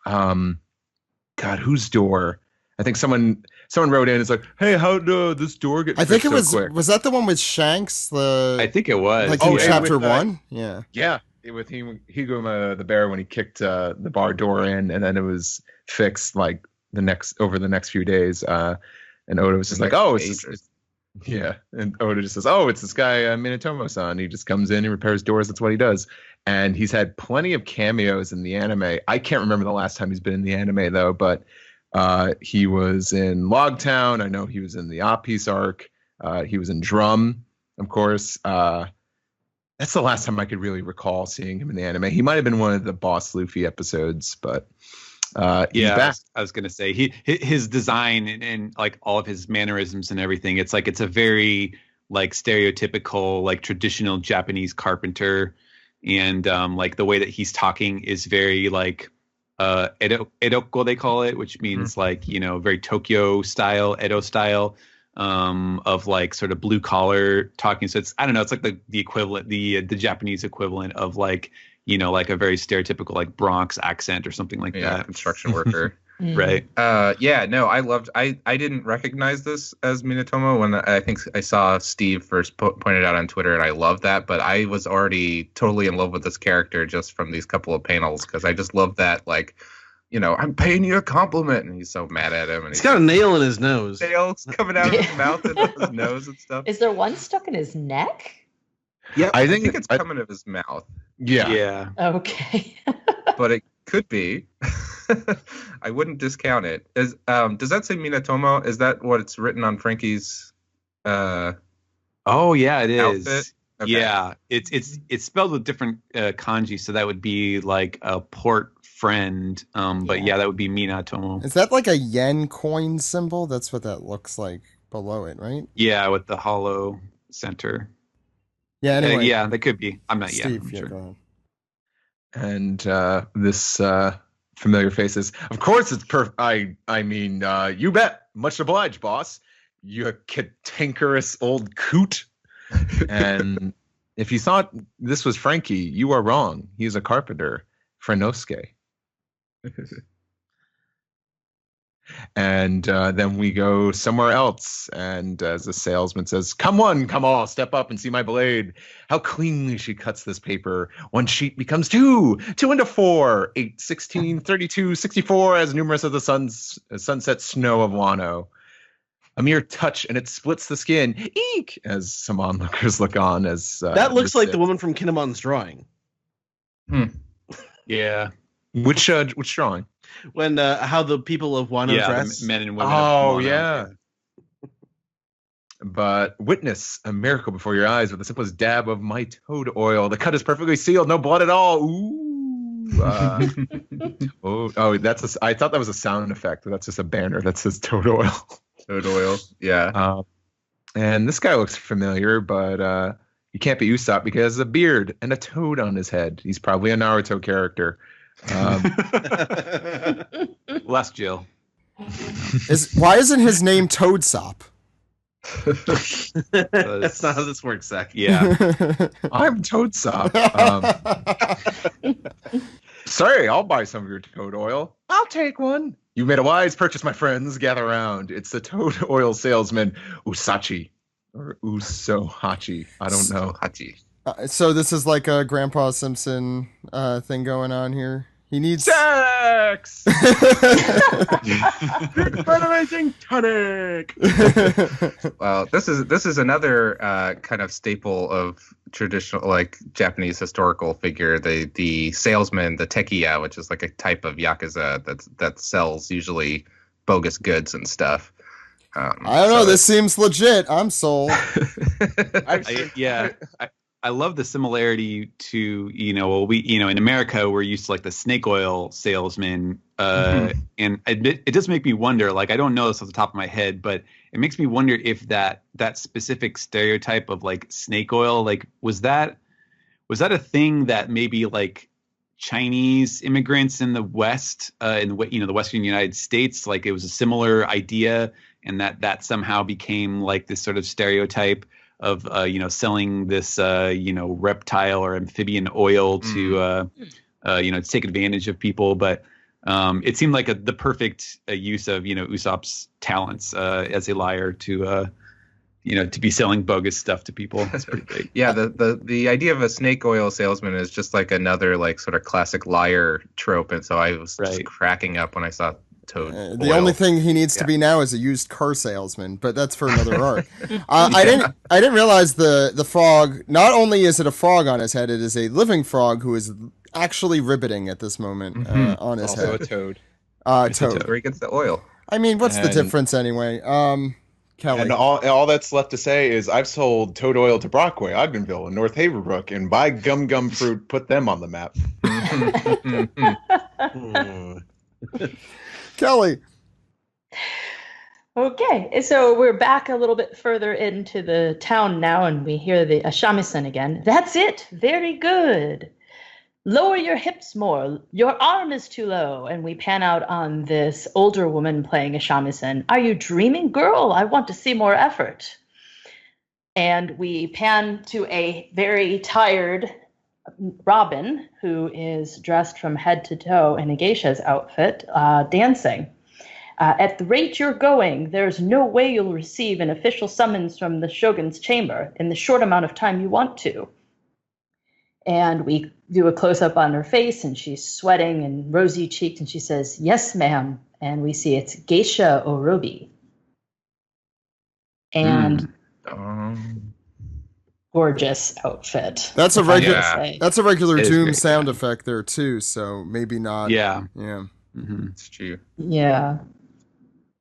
God, whose door? I think someone wrote in. It's like, "Hey, how did this door get?" I think it so was. quick? Was that the one with Shanks? I think it was. Like in chapter 1. Yeah. Yeah, with Higuma the bear when he kicked the bar door in, and then it was fixed like over the next few days. And Oda was just like, Next oh, page. yeah. And Oda just says, oh, it's this guy, Minatomo-san. He just comes in, he repairs doors. That's what he does. And he's had plenty of cameos in the anime. I can't remember the last time he's been in the anime, though, but he was in Logtown. I know he was in the Op-Piece arc. He was in Drum, of course. That's the last time I could really recall seeing him in the anime. He might have been one of the Boss Luffy episodes, but he's back. I was gonna say his design and like all of his mannerisms and everything. It's a very like stereotypical like traditional Japanese carpenter, and like the way that he's talking is very like edoko they call it, which means like very Tokyo style, Edo style. Of like sort of blue collar talking. So it's, I don't know, it's like the equivalent, the Japanese equivalent of like, like a very stereotypical like Bronx accent or something like that. Construction worker. Right. I didn't recognize this as Minatomo when I think I saw Steve first pointed out on Twitter, and I love that, but I was already totally in love with this character just from these couple of panels, because I just love that, like, I'm paying you a compliment, and he's so mad at him. And he's got a nail in his nose. Nails coming out of his mouth and his nose and stuff. Is there one stuck in his neck? Yeah, I think it's coming out of his mouth. Yeah. Okay. But it could be. I wouldn't discount it. Does that say Minatomo? Is that what it's written on Frankie's? Oh yeah, it is. Outfit? Okay. Yeah, it's spelled with different kanji, so that would be like a port friend. But yeah, that would be Minatomo. Is that like a yen coin symbol? That's what that looks like below it, right? Yeah, with the hollow center. Yeah, anyway. Yeah, that could be. I'm not Steve, I'm sure. Go And this familiar faces. Of course, it's perfect. I mean, you bet. Much obliged, boss. You cantankerous old coot. And if you thought this was Frankie, you are wrong. He's a carpenter, Frenosuke. And then we go somewhere else, and as the salesman says, come one, come all, step up and see my blade. How cleanly she cuts this paper. One sheet becomes two into 4, 8, 16, 32, 64, as numerous as the sunset snow of Wano. A mere touch, and it splits the skin. Eek! As some onlookers look on as... that looks like the woman from Kinemon's drawing. Yeah. Which drawing? When how the people of Wano dress. Men and women. Oh, yeah. But witness a miracle before your eyes with the simplest dab of my toad oil. The cut is perfectly sealed, no blood at all. Ooh. I thought that was a sound effect, but that's just a banner that says toad oil. Toad oil, yeah. And this guy looks familiar, but he can't be Usopp because he has a beard and a toad on his head. He's probably a Naruto character. Less Jill. Why isn't his name Toadsopp? That's not how this works, Zach. Yeah. I'm Toadsopp. Sorry, I'll buy some of your toad oil. I'll take one. You made a wise purchase, my friends. Gather round. It's the toad oil salesman, Usachi. Or Usohachi. I don't know. Hachi. So this is like a Grandpa Simpson thing going on here. He needs sex. Renovating tonic. Well, this is another kind of staple of traditional, like, Japanese historical figure. The salesman, the tekiya, which is like a type of yakuza that sells usually bogus goods and stuff. I don't know. This seems legit. I'm sold. I love the similarity to, we, in America, we're used to like the snake oil salesman. And it does make me wonder, like, I don't know this off the top of my head, but it makes me wonder if that specific stereotype of like snake oil, like, was that a thing that maybe like Chinese immigrants in the West, in the Western United States, like it was a similar idea, and that somehow became like this sort of stereotype of selling this reptile or amphibian oil to to take advantage of people. But it seemed like the perfect use of Usopp's talents as a liar to be selling bogus stuff to people. That's pretty great. Yeah, the idea of a snake oil salesman is just like another like sort of classic liar trope, and so I was just cracking up when I saw Toad. The only thing he needs to be now is a used car salesman, but that's for another arc. I didn't realize the frog. Not only is it a frog on his head, it is a living frog who is actually ribbiting at this moment on his Also head. a toad. Toad. Where he gets the oil. I mean, what's the And- difference anyway? Kelly. And all that's left to say is I've sold toad oil to Brockway, Ogdenville, and North Haverbrook, and by gum gum fruit, put them on the map. Kelly. Okay, so we're back a little bit further into the town now, and we hear the shamisen again. That's it. Very good. Lower your hips more. Your arm is too low. And we pan out on this older woman playing a shamisen. Are you dreaming, girl? I want to see more effort. And we pan to a very tired Robin, who is dressed from head to toe in a geisha's outfit, dancing. At the rate you're going, there's no way you'll receive an official summons from the Shogun's chamber in the short amount of time you want to. And we do a close-up on her face, and she's sweating and rosy-cheeked, and she says, "Yes, ma'am." And we see it's Geisha Orobi. And gorgeous outfit. That's a if I regular. may say. That's a regular It is Doom great, sound yeah. effect there too. So maybe not. Yeah. Yeah. Mm-hmm. It's true. Yeah.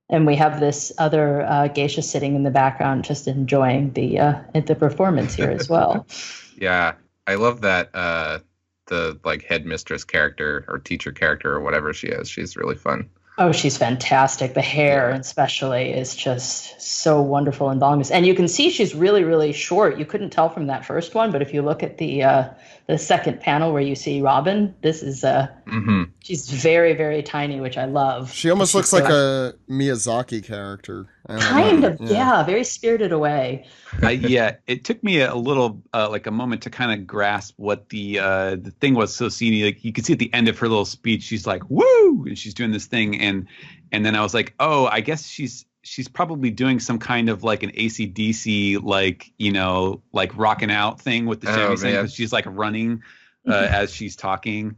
And we have this other geisha sitting in the background, just enjoying the performance here as well. Yeah, I love that the like headmistress character or teacher character or whatever she is. She's really fun. Oh, she's fantastic. The hair, especially, is just so wonderful and voluminous. And you can see she's really, really short. You couldn't tell from that first one, but if you look at the second panel where you see Robin, this is she's very, very tiny, which I love. She almost looks like a Miyazaki character. I don't know. Kind of, yeah, very spirited away. Yeah, it took me a little like a moment to kind of grasp what the thing was. So seeing, like, you could see at the end of her little speech, she's like, "Woo!" and she's doing this thing, and then I was like, "Oh, I guess she's probably doing some kind of like an AC/DC, like, like rocking out thing with the shamisen, because she's like running as she's talking."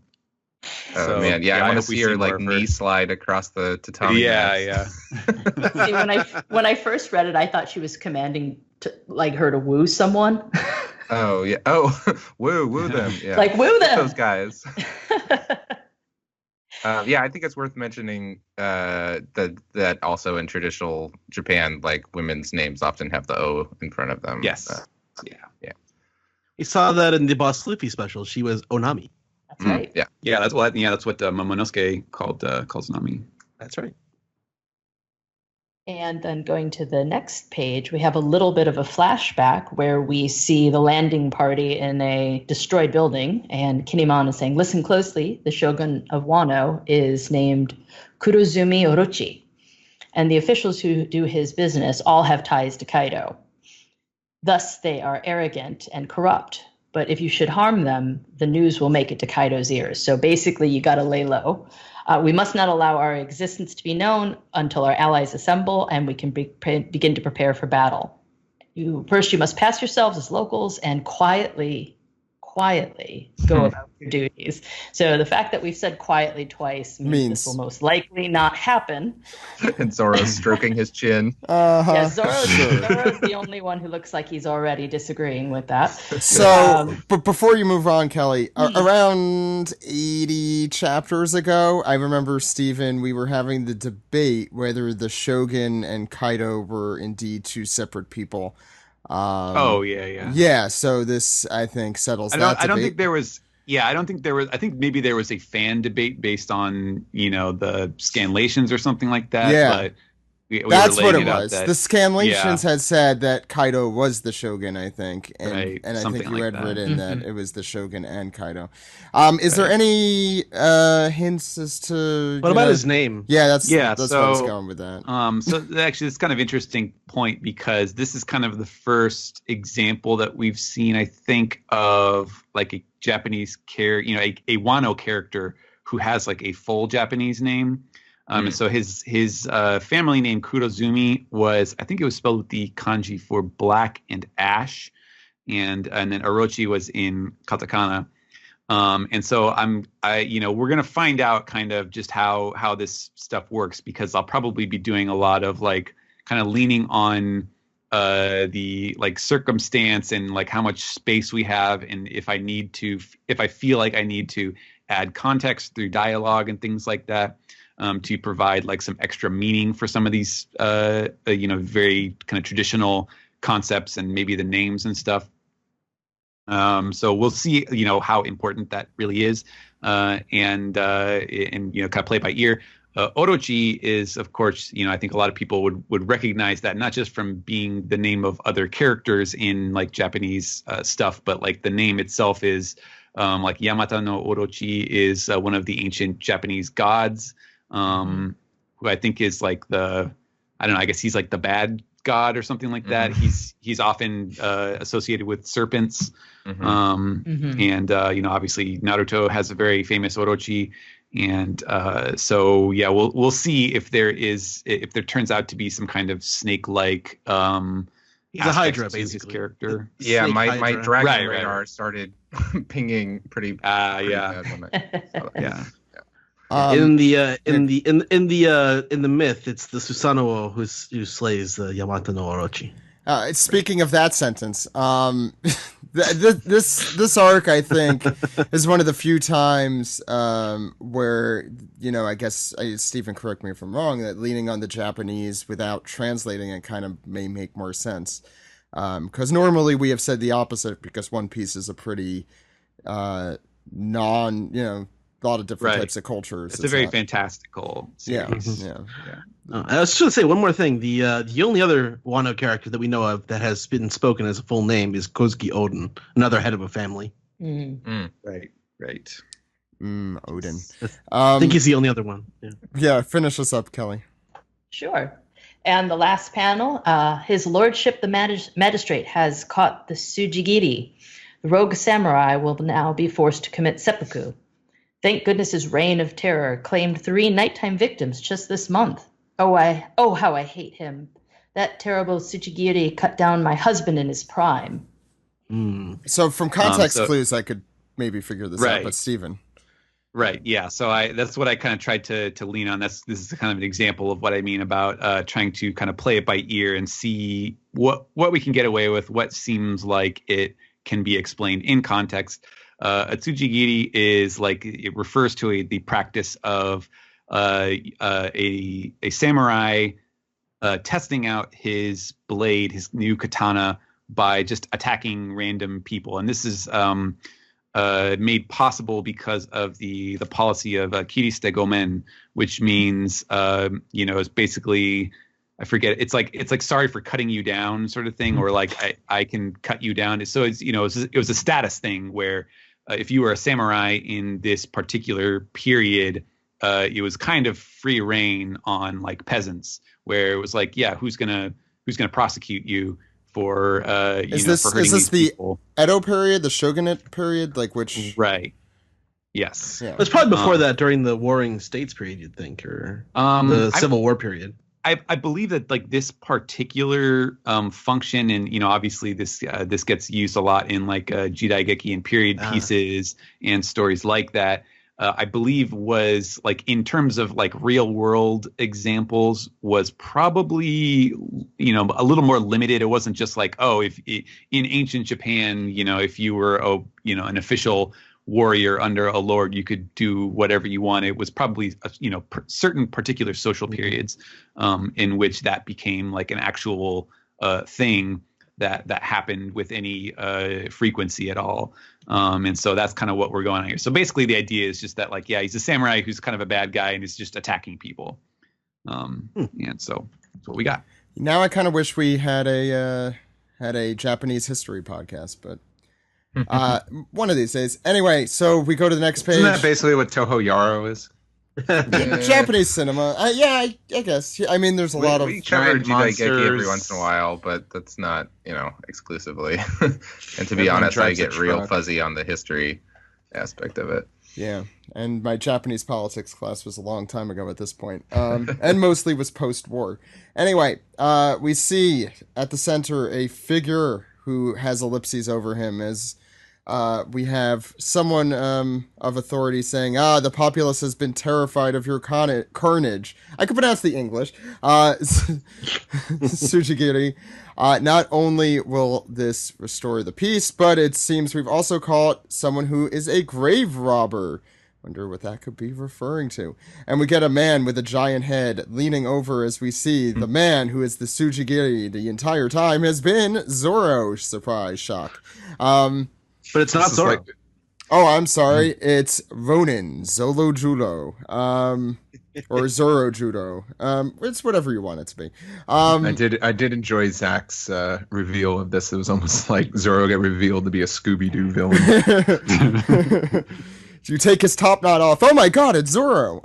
Oh So, man, yeah, I want to hope we see her more like of knee slide across the tatami. Yeah. See, when I first read it, I thought she was commanding her to woo someone. Oh yeah. Oh, woo them. Yeah. Like, woo them. Those guys. Yeah, I think it's worth mentioning that also in traditional Japan, like women's names often have the O in front of them. Yes. Yeah. We saw that in the Boss Luffy special. She was Onami. That's right. Yeah. Yeah, that's what Momonosuke calls Nami. That's right. And then going to the next page, we have a little bit of a flashback where we see the landing party in a destroyed building, and Kinemon is saying, "Listen closely, the shogun of Wano is named Kurozumi Orochi, and the officials who do his business all have ties to Kaido. Thus, they are arrogant and corrupt. But if you should harm them, the news will make it to Kaido's ears. So basically, you got to lay low. We must not allow our existence to be known until our allies assemble and we can begin to prepare for battle. First, you must pass yourselves as locals and quietly go about your duties." So the fact that we've said quietly twice means this will most likely not happen. And Zoro's stroking his chin. Yeah, Zoro's the only one who looks like he's already disagreeing with that. So, but before you move on, Kelly, around 80 chapters ago, I remember, Stephen, we were having the debate whether the Shogun and Kaido were indeed two separate people. Yeah, so this, I think, settles that debate. I don't think there was. Yeah, I don't think there was. I think maybe there was a fan debate based on the scanlations or something like that. Yeah. But we That's were what laying it out was. that- The scanlations Yeah. had said that Kaido was the Shogun, I think, and Right, I think something you like had that. written that it was the Shogun and Kaido. Is there any hints as to What about his name? Yeah, that's Yeah, what I was so, going with that. So actually, it's kind of interesting point because this is kind of the first example that we've seen, I think, of like a Japanese character, a Wano character who has like a full Japanese name. And so his family name Kurozumi was, I think it was spelled with the kanji for black and ash, and then Orochi was in katakana. And so we're going to find out kind of just how this stuff works, because I'll probably be doing a lot of like kind of leaning on the like circumstance and like how much space we have, and if I feel like I need to add context through dialogue and things like that, to provide like some extra meaning for some of these very kind of traditional concepts and maybe the names and stuff. So we'll see, how important that really is, and kind of play it by ear. Orochi is, of course, I think a lot of people would recognize that, not just from being the name of other characters in like Japanese stuff, but like the name itself is like Yamata no Orochi is one of the ancient Japanese gods, who I think is like I guess he's like the bad god or something like that. He's often associated with serpents. And obviously Naruto has a very famous Orochi, and so yeah, we'll see if there turns out to be some kind of snake-like he's a Hydra, basically. Character. Yeah, my Dragon Right. radar started pinging pretty yeah. bad when I saw that. Yeah. In the myth, it's the Susanoo who slays the Yamata no Orochi. Speaking of that sentence, this arc, I think, is one of the few times where, I guess, Stephen, correct me if I'm wrong, that leaning on the Japanese without translating it kind of may make more sense. Because normally we have said the opposite, because One Piece is a pretty a lot of different types of cultures. It's a very fantastical series. Yeah. I was just going to say one more thing. The only other Wano character that we know of that has been spoken as a full name is Kozuki Oden, another head of a family. Right. Odin. I think he's the only other one. Yeah, finish us up, Kelly. Sure. And the last panel, His Lordship the Magistrate has caught the Tsujigiri. The rogue samurai will now be forced to commit seppuku. Thank goodness his reign of terror claimed 3 nighttime victims just this month. Oh, how I hate him. That terrible Tsujigiri cut down my husband in his prime. So from context clues, I could maybe figure this out, but Stephen. Right. Yeah. So that's what I kind of tried to lean on. This is kind of an example of what I mean about trying to kind of play it by ear and see what we can get away with, what seems like it can be explained in context. A tsujigiri is like, it refers to the practice of a samurai testing out his blade, his new katana, by just attacking random people, and this is made possible because of the policy of kiriste gomen, which means it's basically, I forget. It's like sorry for cutting you down, sort of thing, or like I can cut you down. So it's it was a status thing where if you were a samurai in this particular period, it was kind of free reign on like peasants, where it was like, yeah, who's gonna prosecute you for for hurting is this the people? Edo period, the shogunate period, like which? Right. Yes. Yeah. It was probably before that, during the Warring States period, you'd think, or the Civil War period. I believe that like this particular function, and obviously this gets used a lot in like jidaigeki and period pieces and stories like that. I believe was like, in terms of like real world examples, was probably a little more limited. It wasn't just like, in ancient Japan, if you were an official warrior under a lord, you could do whatever you want. It was probably certain particular social periods in which that became like an actual thing that happened with any frequency at all. And so that's kind of what we're going on here. So basically the idea is just that, like, yeah, he's a samurai who's kind of a bad guy and is just attacking people. And so that's what we got. Now I kind of wish we had a Japanese history podcast, but one of these days. Anyway, so we go to the next page. Isn't that basically what Toho Yaro is? Japanese cinema. I guess. I mean, there's a lot of we cover giant jidaigeki every monsters. once in a while, but that's not exclusively. And to be honest, I get real fuzzy on the history aspect of it. Yeah, and my Japanese politics class was a long time ago at this point, and mostly was post-war. Anyway, we see at the center a figure who has ellipses over him as We have someone of authority saying, the populace has been terrified of your carnage. I can pronounce the English. Tsujigiri. Not only will this restore the peace, but it seems we've also caught someone who is a grave robber. Wonder what that could be referring to. And we get a man with a giant head leaning over as we see the man who is the Tsujigiri the entire time has been Zoro. Surprise, shock. But it's not Zoro. Oh, I'm sorry. It's Ronin, Zolo Judo, or Zoro Judo. It's whatever you want it to be. I did enjoy Zach's reveal of this. It was almost like Zoro got revealed to be a Scooby-Doo villain. You take his top knot off. Oh my God, it's Zoro.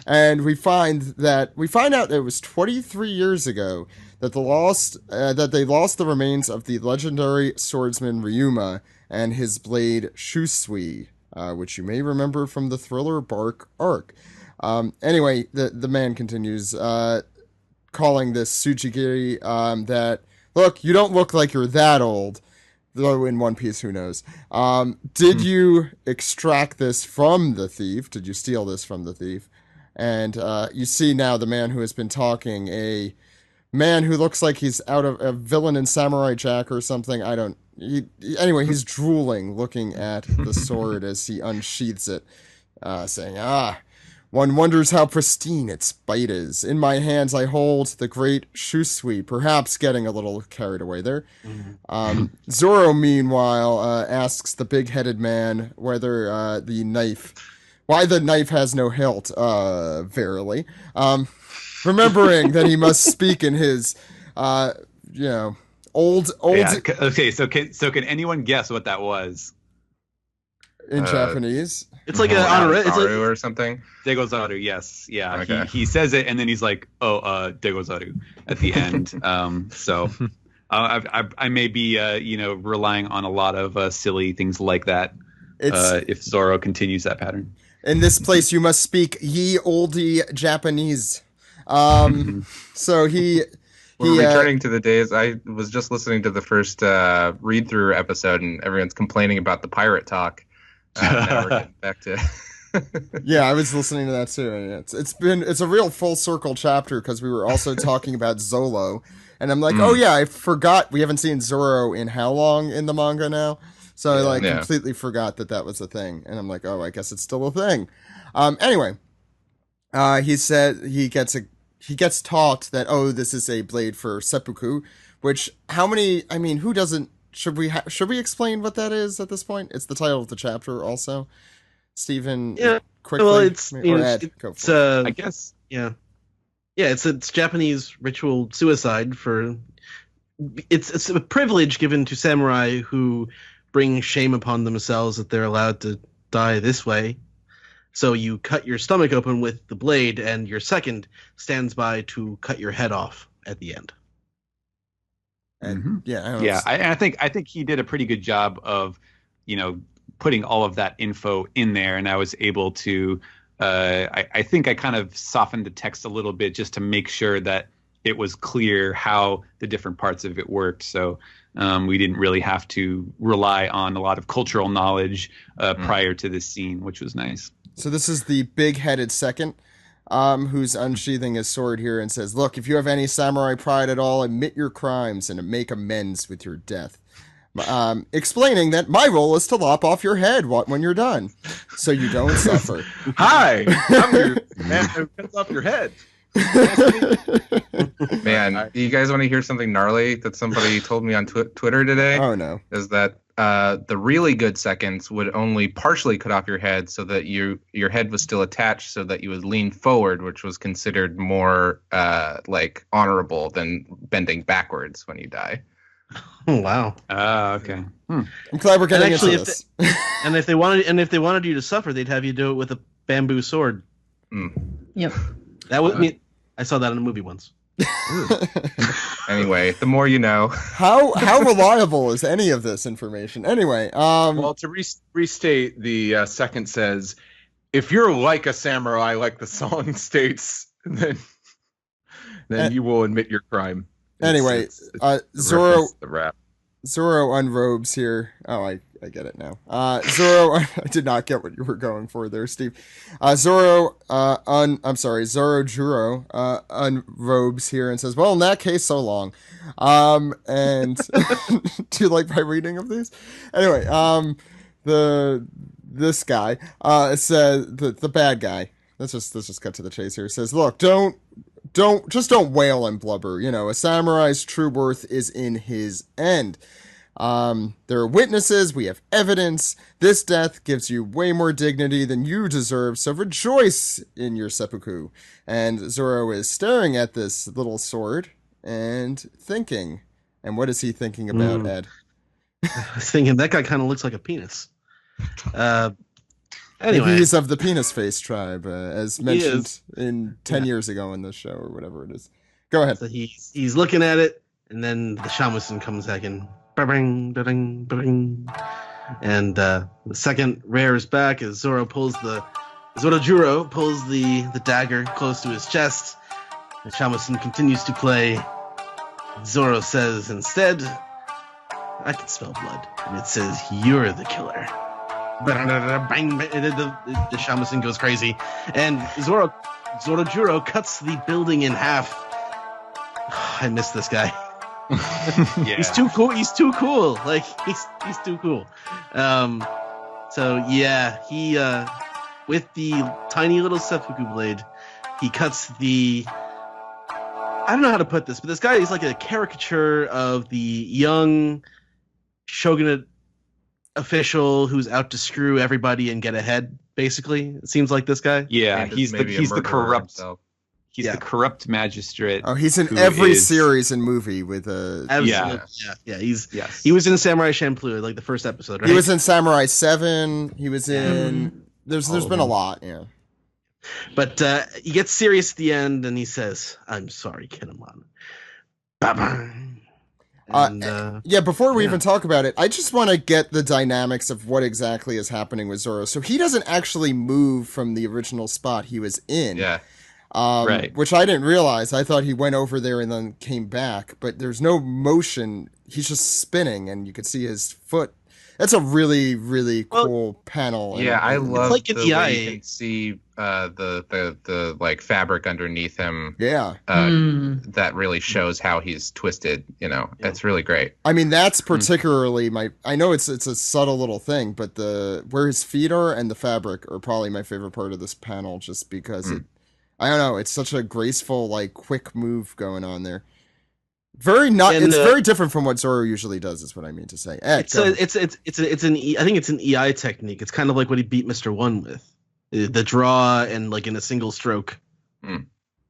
And we find out that it was 23 years ago that they lost the remains of the legendary swordsman Ryuma and his blade Shusui, which you may remember from the Thriller Bark arc. Anyway, the man continues, calling this Tsujigiri that, look, you don't look like you're that old. Though in One Piece, who knows? Did you extract this from the thief? Did you steal this from the thief? And you see now the man who has been talking, a man who looks like he's out of a villain in Samurai Jack or something. Anyway, he's drooling, looking at the sword as he unsheaths it, saying, one wonders how pristine its bite is. In my hands I hold the great Shusui, perhaps getting a little carried away there. Zoro, meanwhile, asks the big-headed man whether why the knife has no hilt, verily. Remembering that he must speak in his, old. Yeah, okay, so can anyone guess what that was? In Japanese? It's like an honor. It's like, or something. Degozaru, yes. Yeah, Okay. he says it, and then he's like, Degozaru at the end. So I may be, relying on a lot of silly things like that if Zoro continues that pattern. In this place, you must speak ye oldie Japanese. So We're returning to the days. I was just listening to the first read-through episode, and everyone's complaining about the pirate talk. Now we're getting back to. Yeah, I was listening to that too. And it's a real full circle chapter because we were also talking about Zolo, and I'm like, oh yeah, I forgot we haven't seen Zoro in how long in the manga now. So I completely forgot that was a thing, and I'm like, oh, I guess it's still a thing. Anyway, he said he gets taught that, oh, this is a blade for seppuku, which who doesn't? Should we explain what that is at this point? It's the title of the chapter also. Stephen, quickly. Well, I guess. Yeah. Yeah, it's Japanese ritual suicide for. It's a privilege given to samurai who bring shame upon themselves that they're allowed to die this way. So you cut your stomach open with the blade, and your second stands by to cut your head off at the end. And I think he did a pretty good job of, putting all of that info in there, and I was able to. I think I kind of softened the text a little bit just to make sure that it was clear how the different parts of it worked. So we didn't really have to rely on a lot of cultural knowledge prior to this scene, which was nice. So this is the big-headed second, who's unsheathing his sword here and says, look, if you have any samurai pride at all, admit your crimes and make amends with your death. Explaining that my role is to lop off your head when you're done, so you don't suffer. Hi, I'm your man who cuts off your head. Man, do you guys want to hear something gnarly that somebody told me on Twitter today? Oh, no. Is that the really good seconds would only partially cut off your head so that your head was still attached so that you would lean forward, which was considered more honorable than bending backwards when you die. Oh, wow. Okay. I'm glad we're getting into this. And if they wanted you to suffer, they'd have you do it with a bamboo sword. Yep. That would mean I saw that in a movie once. Anyway, the more you know. How reliable is any of this information? Anyway, well, to restate, the second says, if you're like a samurai, like the song states, then you will admit your crime. Anyway, Zoro. The rap. Zoro unrobes here. Oh, I get it now. Zoro, I did not get what you were going for there, Steve. Zoro, I'm sorry, Zoro Juro, unrobes here and says, well, in that case, so long. And do you like my reading of these? Anyway, this guy, says, the bad guy, let's just cut to the chase here, says, look, don't wail and blubber. You know, a samurai's true worth is in his end. There are witnesses, we have evidence. This death gives you way more dignity than you deserve, so rejoice in your seppuku. And Zoro is staring at this little sword and thinking. And what is he thinking about, Ed? I was thinking that guy kind of looks like a penis. Anyway, He's of the penis face tribe, as mentioned in 10 years ago in this show or whatever it is. Go ahead. so he's looking at it, and then the shamisen comes back in. Ba-bing, da-ding, ba-ding. And the second rare is back as Zoro Juro pulls the dagger close to his chest. The shamisen continues to play. Zoro says instead, I can smell blood. And it says, you're the killer. Bang, bang, and the shamisen goes crazy. And Zoro Juro cuts the building in half. I miss this guy. Yeah. He's too cool. Like he's too cool. So yeah, he with the tiny little seppuku blade, he cuts the. I don't know how to put this, but this guy is like a caricature of the young shogunate official who's out to screw everybody and get ahead. Basically, it seems like this guy. Yeah, And he's maybe a the murderer corrupt. himself. He's Yeah. the corrupt magistrate. Oh, he's in who every is- series and movie with a. Absolutely. Yeah. Yes. He was in Samurai Champloo, like the first episode, right? He was in Samurai 7. He was in. There's All of been a them. lot, yeah. But he gets serious at the end, and he says, "I'm sorry, Kinemon." Ba-bang. And Yeah, before we Yeah. even talk about it, I just want to get the dynamics of what exactly is happening with Zoro. So he doesn't actually move from the original spot he was in. Yeah. Right. Which I didn't realize. I thought he went over there and then came back, but there's no motion. He's just spinning, and you could see his foot. That's a really, really cool panel. and- Yeah, I love like an the way EI. you can see the like fabric underneath him. Yeah. That really shows how he's twisted. You know, it's really great. I mean, that's particularly I know it's a subtle little thing, but where his feet are and the fabric are probably my favorite part of this panel, just because I don't know, it's such a graceful, like, quick move going on there. It's very different from what Zoro usually does, is what I mean to say. Ed, it's go. an I think it's an EI technique. It's kind of like what he beat Mr. One with, the draw and like in a single stroke,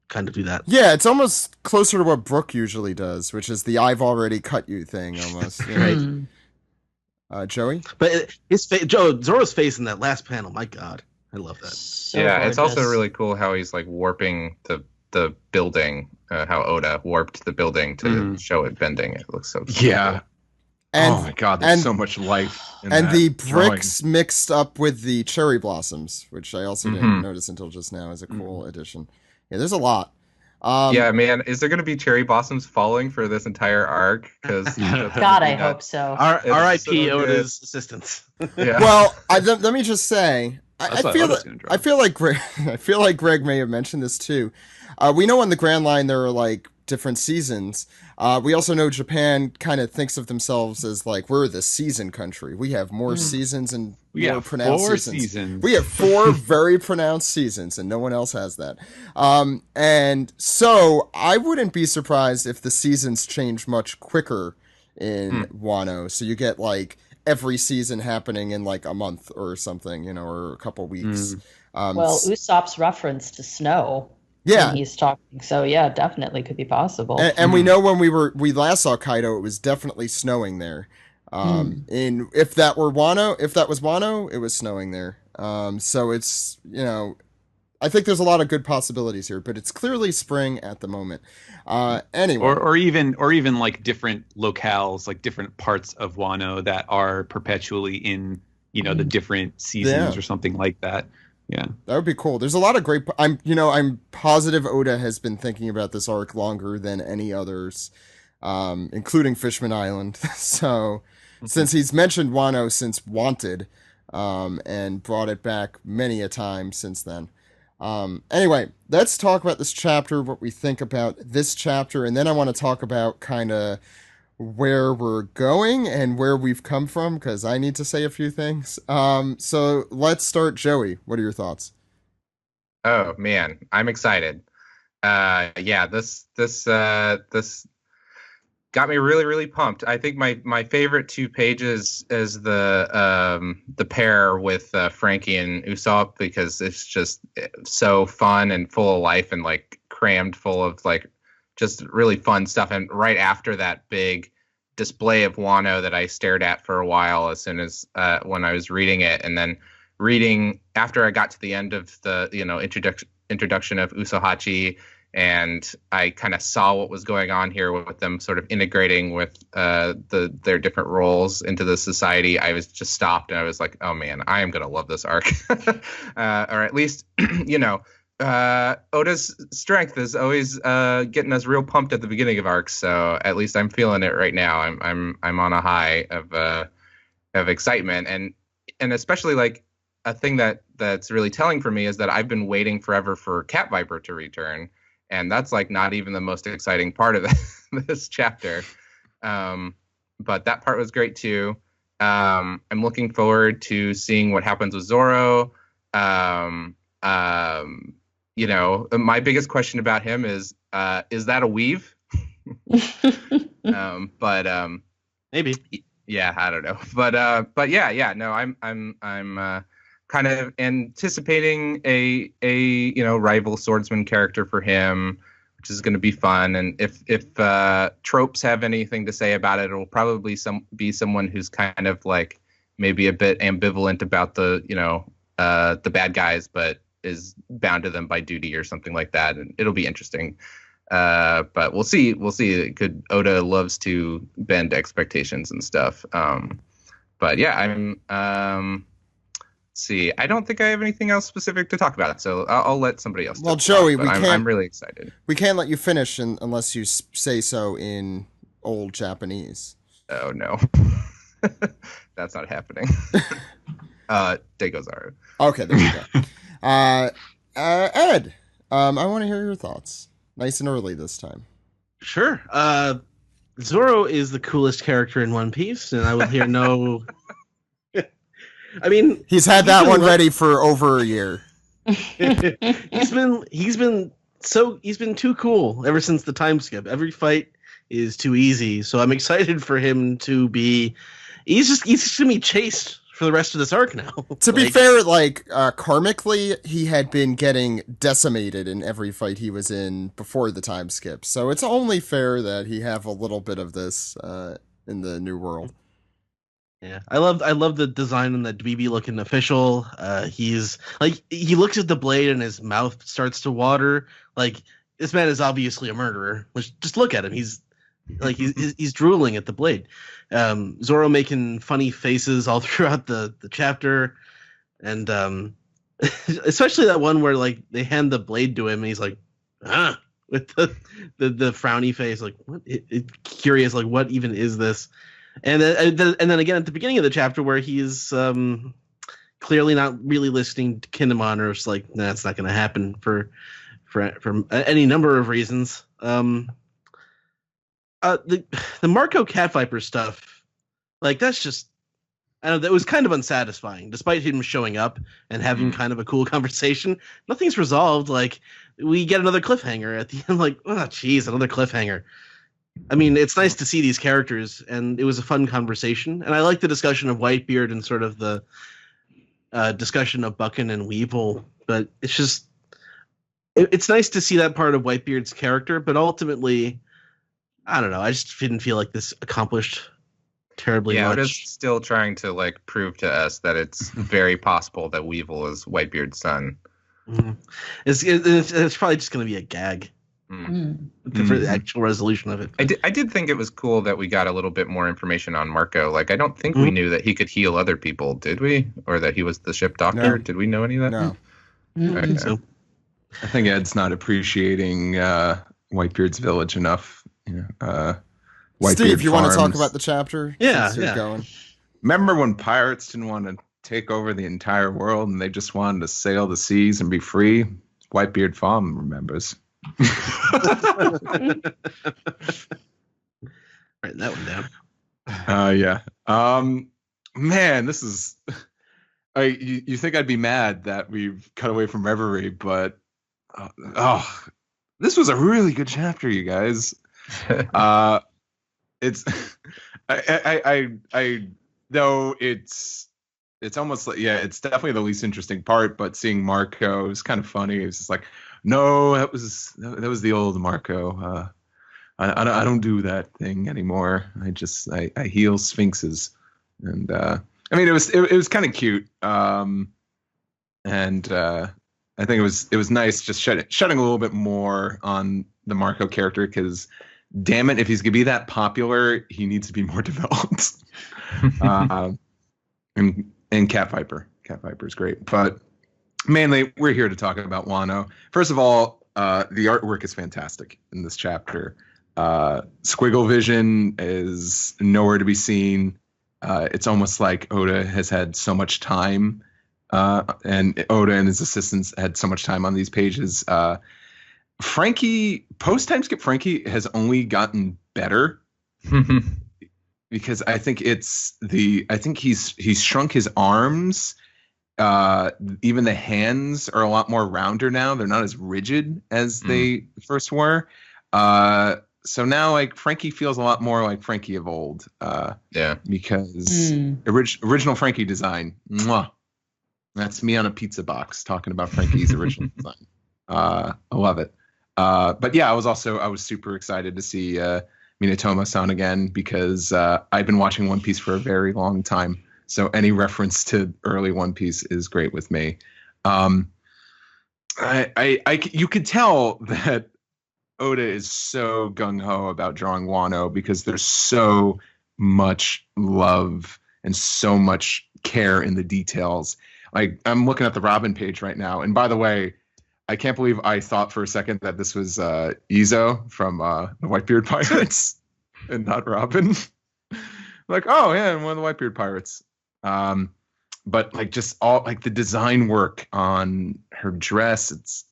kind of do that. Yeah, it's almost closer to what Brooke usually does, which is the "I've already cut you" thing, almost. you know? Right. Joey? But Zoro's face in that last panel, my God, I love that. So yeah, it's also gorgeous. really cool how he's like warping the building. How Oda warped the building to show it bending. It looks so cool. Yeah. And, Oh my God, there's and- so much life. In and that the drawing. bricks mixed up with the cherry blossoms, which I also didn't notice until just now, is a cool addition. Yeah, there's a lot. Yeah, man. Is there going to be cherry blossoms falling for this entire arc? Because God, I hope so. R.I.P. so good. Oda's assistants. Yeah. Well, let me just say, That's I what feel Oda's gonna drop. I feel like Greg, I feel like Greg may have mentioned this too. We know on the Grand Line there are like different seasons. We also know Japan kind of thinks of themselves as like, we're the season country. We have more seasons and We more have pronounced 4 seasons. seasons. We have 4 very pronounced seasons, and no one else has that. And so I wouldn't be surprised if the seasons change much quicker in Wano. So you get like every season happening in like a month or something, you know, or a couple weeks. Well, Usopp's reference to snow. yeah. When he's talking. So yeah, definitely could be possible. And we know when we last saw Kaido, it was definitely snowing there. If that was Wano, it was snowing there. So it's, you know, I think there's a lot of good possibilities here, but it's clearly spring at the moment. Anyway, or even like different locales, like different parts of Wano that are perpetually in, you know, the different seasons Yeah. or something like that. Yeah. that would be cool. There's a lot of great. I'm positive Oda has been thinking about this arc longer than any others. including Fishman Island. So, since he's mentioned Wano since Wanted, and brought it back many a time since then. Anyway, let's talk about this chapter, what we think about this chapter, and then I want to talk about kind of where we're going and where we've come from, because I need to say a few things. So let's start, Joey. What are your thoughts? Oh man, I'm excited. Yeah, this got me really, really pumped. I think my favorite 2 pages is the pair with Frankie and Usopp, because it's just so fun and full of life and like crammed full of like just really fun stuff. And right after that big display of Wano that I stared at for a while as soon as when I was reading it, and then reading after I got to the end of the introduction of Usohachi, and I kind of saw what was going on here with them sort of integrating with their different roles into the society. I was just stopped and I was like, oh man, I am going to love this arc. Or at least, Oda's strength is always getting us real pumped at the beginning of arcs. So at least I'm feeling it right now. I'm on a high of excitement, and especially like a thing that's really telling for me is that I've been waiting forever for Cat Viper to return. And that's like not even the most exciting part of this chapter. But that part was great too. I'm looking forward to seeing what happens with Zoro. My biggest question about him is that a weave? Maybe. Yeah, I don't know. But yeah, no, I'm kind of anticipating a rival swordsman character for him, which is going to be fun. And if tropes have anything to say about it, it'll probably be someone who's kind of like maybe a bit ambivalent about the bad guys, but is bound to them by duty or something like that. And it'll be interesting. But we'll see. Oda loves to bend expectations and stuff. But yeah, I'm. See, I don't think I have anything else specific to talk about, so I'll let somebody else. Well, Joey, I'm really excited. We can't let you finish unless you say so in old Japanese. Oh no, that's not happening. Degozaro. Okay, there you go. Ed, I want to hear your thoughts. Nice and early this time. Sure. Zoro is the coolest character in One Piece, and I will hear no. I mean, he's had that one ready for over a year. He's been too cool ever since the time skip. Every fight is too easy, so I'm excited for him to be. He's just gonna be chased for the rest of this arc now. To be fair, karmically, he had been getting decimated in every fight he was in before the time skip, so it's only fair that he have a little bit of this in the new world. Yeah, I love the design on that dweeby looking official. He's like, he looks at the blade and his mouth starts to water. Like, this man is obviously a murderer. Just look at him. He's drooling at the blade. Zoro making funny faces all throughout the chapter, and especially that one where like they hand the blade to him and he's like, with the frowny face, like what? Curious, like what even is this? And then again at the beginning of the chapter where he's clearly not really listening to Kinemon, or it's like, nah, it's not going to happen for any number of reasons. The Marco Cat Viper stuff, like that's just, I don't know, that was kind of unsatisfying. Despite him showing up and having kind of a cool conversation, nothing's resolved. Like, we get another cliffhanger at the end. Like, oh, jeez, another cliffhanger. I mean, it's nice to see these characters, and it was a fun conversation. And I like the discussion of Whitebeard and sort of the discussion of Buchan and Weevil. But it's just, it's nice to see that part of Whitebeard's character. But ultimately, I don't know. I just didn't feel like this accomplished terribly much. Yeah, it is still trying to like prove to us that it's very possible that Weevil is Whitebeard's son. Mm-hmm. It's probably just going to be a gag. For the actual resolution of it. I did think it was cool that we got a little bit more information on Marco. Like, I don't think we knew that he could heal other people, did we? Or that he was the ship doctor? No. Did we know any of that? No. Okay. So, I think Ed's not appreciating Whitebeard's village enough. Steve, you want to talk Farms. about the chapter? Yeah, Since you're yeah. going. Remember when pirates didn't want to take over the entire world and they just wanted to sail the seas and be free? Whitebeard Farm remembers. Writing that one down. Yeah. Man, this is. You think I'd be mad that we've cut away from Reverie, but this was a really good chapter, you guys. It's I though it's almost like, yeah, it's definitely the least interesting part, but seeing Marco is kind of funny. It's just like, no, that was the old Marco. I don't do that thing anymore. I heal sphinxes, and I mean it was kind of cute. And I think it was nice just shedding a little bit more on the Marco character, because damn it, if he's gonna be that popular, he needs to be more developed. And Cat Viper is great, but mainly we're here to talk about Wano. First of all, the artwork is fantastic in this chapter. Squiggle Vision is nowhere to be seen. It's almost like Oda has had so much time, and Oda and his assistants had so much time on these pages. Frankie, post time skip Frankie has only gotten better. Because I think he's shrunk his arms. Even the hands are a lot more rounder now. They're not as rigid as they first were. So now, like, Frankie feels a lot more like Frankie of old. Yeah. Because original Frankie design, mwah. That's me on a pizza box talking about Frankie's original design. I love it. But yeah, I was super excited to see Minatomo-san again, because I've been watching One Piece for a very long time. So any reference to early One Piece is great with me. You could tell that Oda is so gung-ho about drawing Wano, because there's so much love and so much care in the details. Like, I'm looking at the Robin page right now, and by the way, I can't believe I thought for a second that this was Izo from the Whitebeard Pirates and not Robin. Like, oh yeah, one of the Whitebeard Pirates. But like, just all like the design work on her dress, it's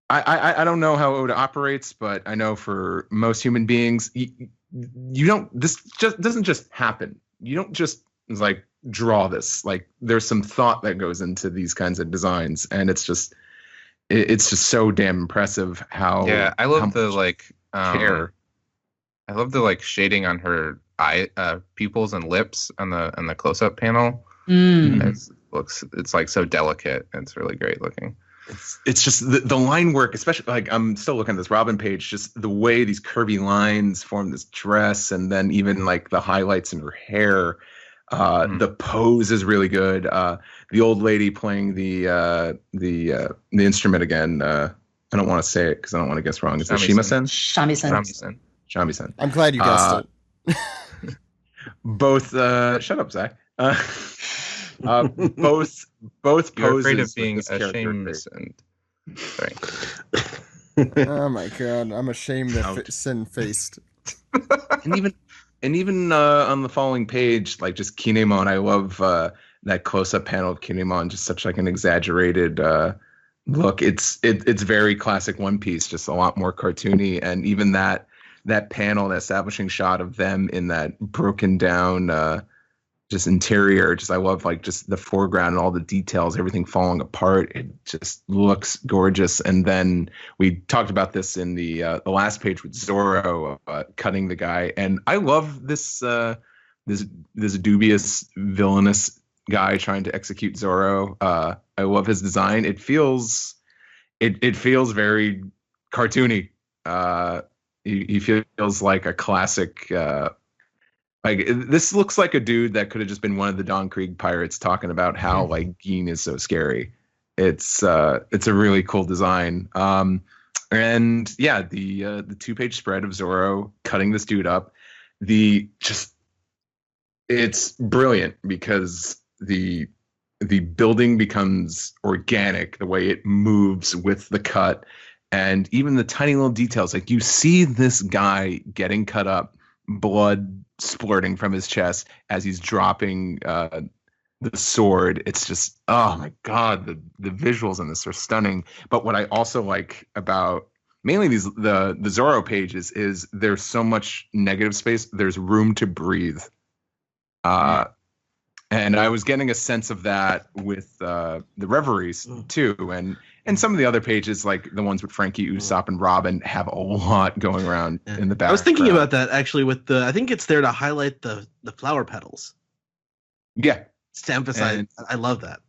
I don't know how Oda operates, but I know for most human beings, you don't, this just doesn't just happen. You don't just like draw this. Like, there's some thought that goes into these kinds of designs, and it's just so damn impressive how. Yeah, I love the like care. I love the like shading on her eye, pupils and lips on the close up panel. It's like so delicate. It's really great looking. It's just the line work, especially, like, I'm still looking at this Robin page, just the way these curvy lines form this dress, and then even like the highlights in her hair. The pose is really good. The old lady playing the instrument again. I don't want to say it because I don't want to guess wrong. Is it Shima-sen? Shamisen. Shamisen. I'm glad you guessed it. Both. Shut up, Zach. Both poses. You're afraid of being with this character. ashamed. Sorry. Oh my god, I'm ashamed of sin-faced. And even on the following page, like, just Kinemon, I love that close-up panel of Kinemon, just such like an exaggerated look. It's very classic One Piece, just a lot more cartoony, and even that panel, that establishing shot of them in that broken down just interior, just I love, like, just the foreground and all the details, everything falling apart. It just looks gorgeous. And then we talked about this in the last page with Zoro cutting the guy, and I love this this dubious villainous guy trying to execute Zoro. I love his design. It feels very cartoony. He feels like a classic. Like, this looks like a dude that could have just been one of the Don Krieg pirates talking about how, like, Geen is so scary. It's a really cool design. And yeah, the 2-page spread of Zoro cutting this dude up. It's brilliant because the building becomes organic, the way it moves with the cut, and even the tiny little details. Like, you see this guy getting cut up blood splurting from his chest as he's dropping the sword. It's just, oh my god, the visuals in this are stunning. But what I also like about mainly the Zoro pages is there's so much negative space. There's room to breathe. And I was getting a sense of that with the Reveries too, and some of the other pages, like the ones with Frankie, Usopp, and Robin, have a lot going around in the background. I was thinking about that actually. I think it's there to highlight the flower petals. Yeah, it's to emphasize. And I love that.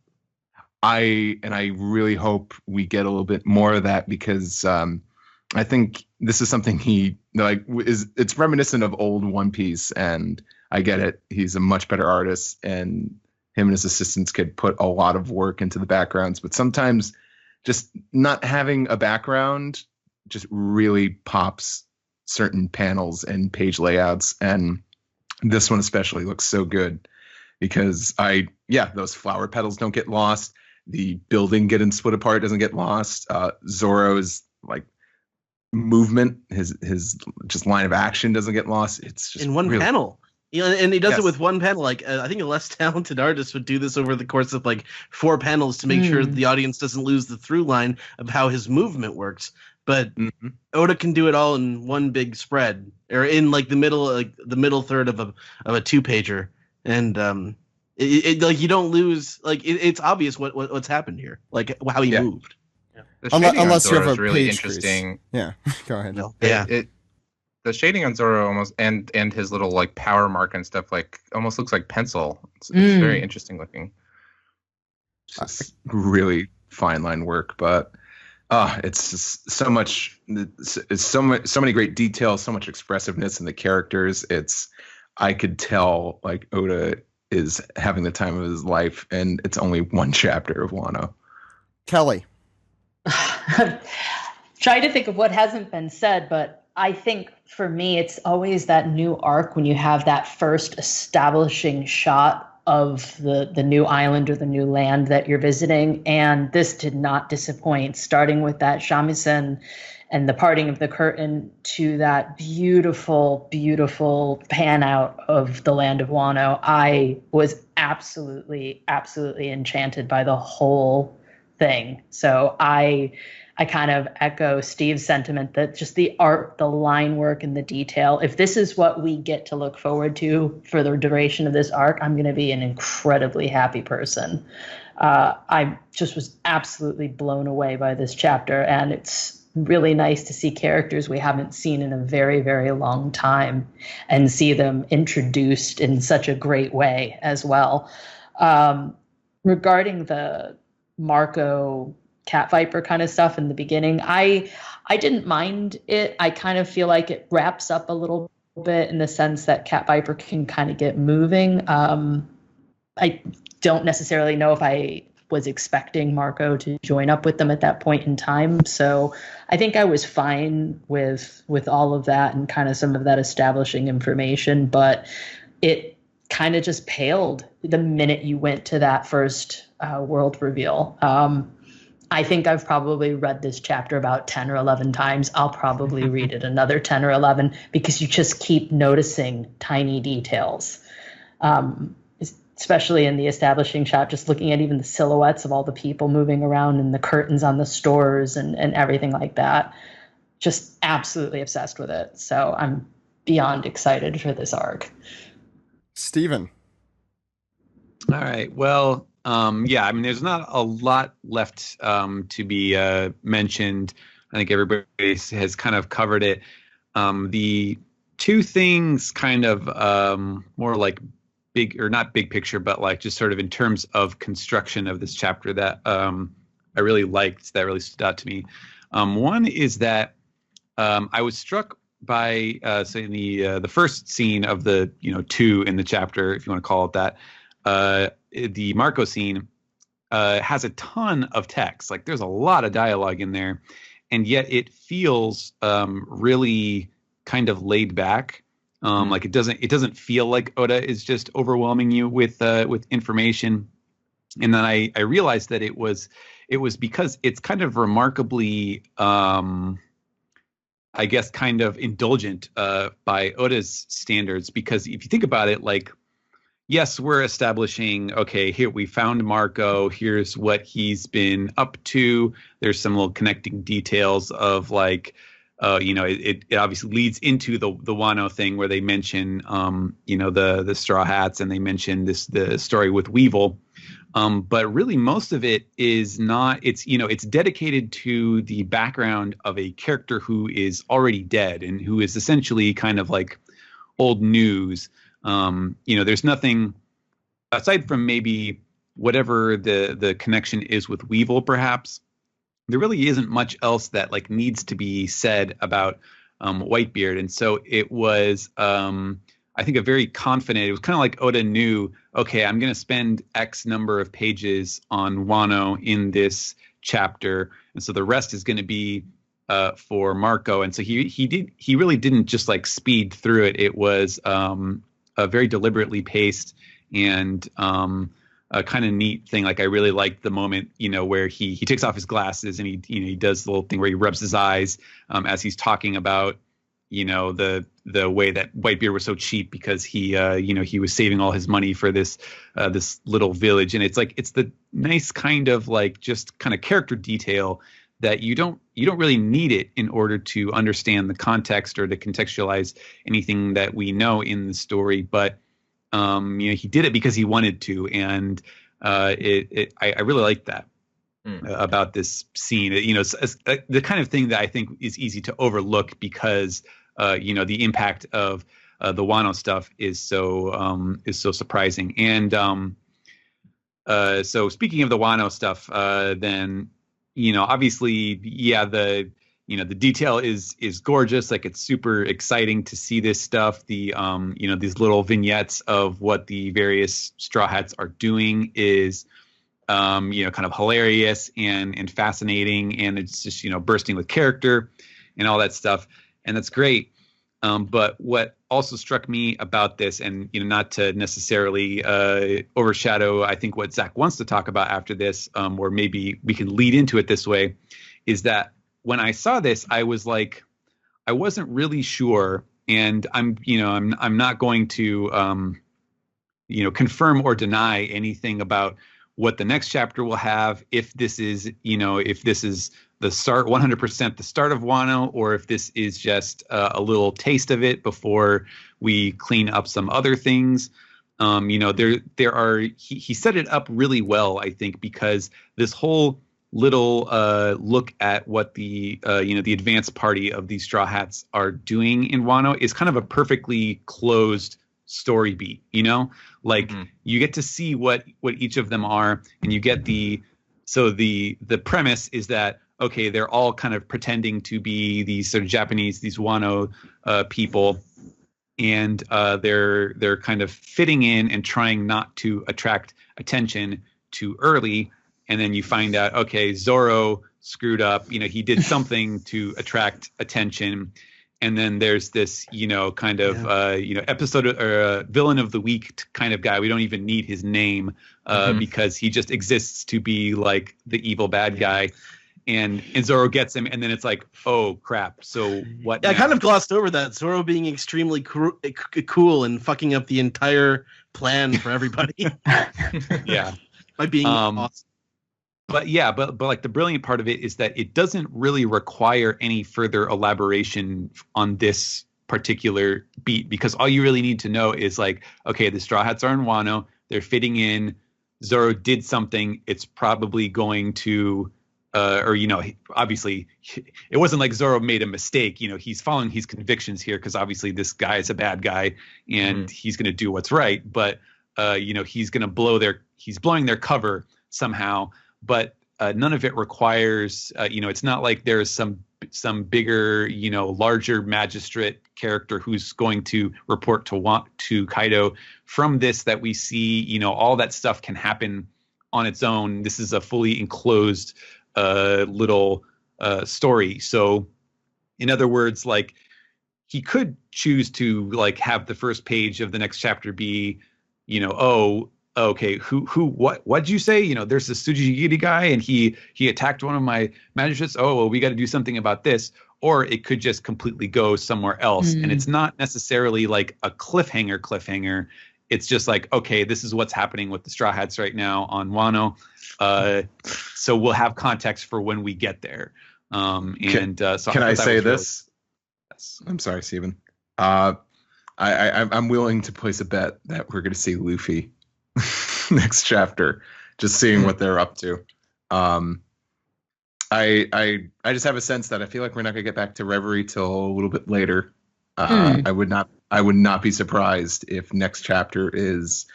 I really hope we get a little bit more of that, because I think this is something it's reminiscent of old One Piece, and I get it. He's a much better artist, and him and his assistants could put a lot of work into the backgrounds. But sometimes just not having a background just really pops certain panels and page layouts. And this one especially looks so good because those flower petals don't get lost. The building getting split apart doesn't get lost. Zoro's like movement, his just line of action doesn't get lost. It's just in one really panel. And he does it with one panel. Like I think a less talented artist would do this over the course of like 4 panels to make sure the audience doesn't lose the through line of how his movement works. But Oda can do it all in one big spread, or in like the middle third of a 2-pager, and like you don't lose. Like it's obvious what's happened here, like how he moved. Yeah. Unless you have a really page interesting. Crease. Yeah, go ahead. No. The shading on Zoro almost and his little like power mark and stuff like almost looks like pencil. It's very interesting looking. Just really fine line work, but it's just so much. It's so many great details, so much expressiveness in the characters. I could tell like Oda is having the time of his life, and it's only one chapter of Wano. Kelly. Try to think of what hasn't been said, but I think for me, it's always that new arc when you have that first establishing shot of the new island or the new land that you're visiting. And this did not disappoint, starting with that shamisen and the parting of the curtain to that beautiful, beautiful pan out of the land of Wano. I was absolutely, absolutely enchanted by the whole thing. So I kind of echo Steve's sentiment that just the art, the line work, and the detail, if this is what we get to look forward to for the duration of this arc, I'm going to be an incredibly happy person. I just was absolutely blown away by this chapter, and it's really nice to see characters we haven't seen in a very, very long time and see them introduced in such a great way as well. Regarding the Marco Cat Viper kind of stuff in the beginning, I didn't mind it. I kind of feel like it wraps up a little bit in the sense that Cat Viper can kind of get moving. I don't necessarily know if I was expecting Marco to join up with them at that point in time. So I think I was fine with all of that and kind of some of that establishing information, but it kind of just paled the minute you went to that first world reveal. I think I've probably read this chapter about 10 or 11 times. I'll probably read it another 10 or 11 because you just keep noticing tiny details, especially in the establishing shot, just looking at even the silhouettes of all the people moving around and the curtains on the stores and everything like that. Just absolutely obsessed with it. So I'm beyond excited for this arc. Steven. All right. Well, there's not a lot left to be mentioned. I think everybody has kind of covered it. The two things kind of more like big, or not big picture, but like just sort of in terms of construction of this chapter that I really liked, that really stood out to me. One is that I was struck by so in the first scene of the 2 in the chapter, if you want to call it that, the Marco scene has a ton of text. Like there's a lot of dialogue in there, and yet it feels really kind of laid back. Like it doesn't feel like Oda is just overwhelming you with information. And then I realized that it was because it's kind of remarkably I guess, kind of indulgent by Oda's standards, because if you think about it, like, yes, we're establishing, okay, here we found Marco, here's what he's been up to. There's some little connecting details of like, it obviously leads into the Wano thing where they mention, the Straw Hats, and they mention the story with Weevil. But really, most of it is not. It's dedicated to the background of a character who is already dead and who is essentially kind of like old news. There's nothing aside from maybe whatever the connection is with Weevil, perhaps. There really isn't much else that like needs to be said about Whitebeard, and so it was. I think a very confident. It was kind of like Oda knew, okay, I'm going to spend X number of pages on Wano in this chapter, and so the rest is going to be for Marco. And so he really didn't just like speed through it. It was a very deliberately paced and a kind of neat thing. Like I really liked the moment, where he takes off his glasses and he does the little thing where he rubs his eyes as he's talking about the way that Whitebeard was so cheap because he was saving all his money for this little village. And it's like, it's the nice kind of like just kind of character detail that you don't really need it in order to understand the context or to contextualize anything that we know in the story. But he did it because he wanted to, and I really like that about this scene. It's the kind of thing that I think is easy to overlook because the impact of the Wano stuff is so surprising. And so speaking of the Wano stuff, then obviously, yeah, the detail is gorgeous. Like it's super exciting to see this stuff. The these little vignettes of what the various Straw Hats are doing is kind of hilarious and fascinating, and it's just bursting with character and all that stuff, and that's great. But what also struck me about this, and not to necessarily overshadow, I think what Zach wants to talk about after this, or maybe we can lead into it this way, is that when I saw this, I was like, I wasn't really sure, and I'm not going to confirm or deny anything about what the next chapter will have, if this is the start, 100% the start of Wano, or if this is just a little taste of it before we clean up some other things. There are, he set it up really well, I think, because this whole little look at what the advanced party of these Straw Hats are doing in Wano is kind of a perfectly closed story beat. You get to see what each of them are, and you get the premise is that, okay, they're all kind of pretending to be these sort of Japanese, these Wano people, and they're kind of fitting in and trying not to attract attention too early. And then you find out, okay, Zoro screwed up. He did something to attract attention. And then there's this, kind of, episode or villain of the week kind of guy. We don't even need his name because he just exists to be like the evil bad guy. And Zoro gets him, and then it's like, oh crap! So what? Yeah, now? I kind of glossed over that. Zoro being extremely cool and fucking up the entire plan for everybody. Yeah, by being awesome. But like the brilliant part of it is that it doesn't really require any further elaboration on this particular beat, because all you really need to know is like, okay, the Straw Hats are in Wano, they're fitting in. Zoro did something. It's probably going to. Obviously, it wasn't like Zoro made a mistake. He's following his convictions here because obviously this guy is a bad guy and he's going to do what's right. But he's going to he's blowing their cover somehow. But none of it requires. It's not like there's some bigger, larger magistrate character who's going to report to Kaido from this that we see. All that stuff can happen on its own. This is a fully enclosed little story. So in other words, like he could choose to like have the first page of the next chapter be, oh, okay, what'd you say? There's this Tsujigiri guy and he attacked one of my magistrates. Oh, well, we got to do something about this. or it could just completely go somewhere else. And it's not necessarily like a cliffhanger. It's just like, okay, this is what's happening with the Straw Hats right now on Wano. So we'll have context for when we get there. So can I say this? Yes. I'm sorry, Steven. I'm willing to place a bet that we're going to see Luffy next chapter. Just seeing what they're up to. I just have a sense that I feel like we're not going to get back to Reverie till a little bit later. I would not be surprised if next chapter is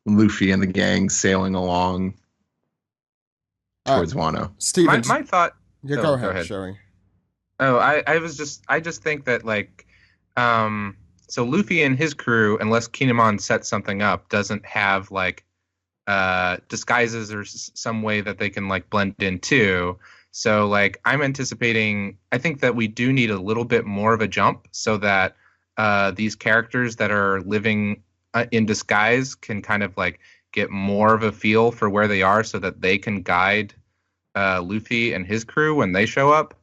Luffy and the gang sailing along towards Wano. Steven, My thought. yeah, go ahead, Sherry. Oh, I just think that like, so Luffy and his crew, unless Kinemon sets something up, doesn't have like disguises or some way that they can like blend in too. So like I'm anticipating, I think that we do need a little bit more of a jump so that these characters that are living in disguise can kind of like get more of a feel for where they are so that they can guide Luffy and his crew when they show up.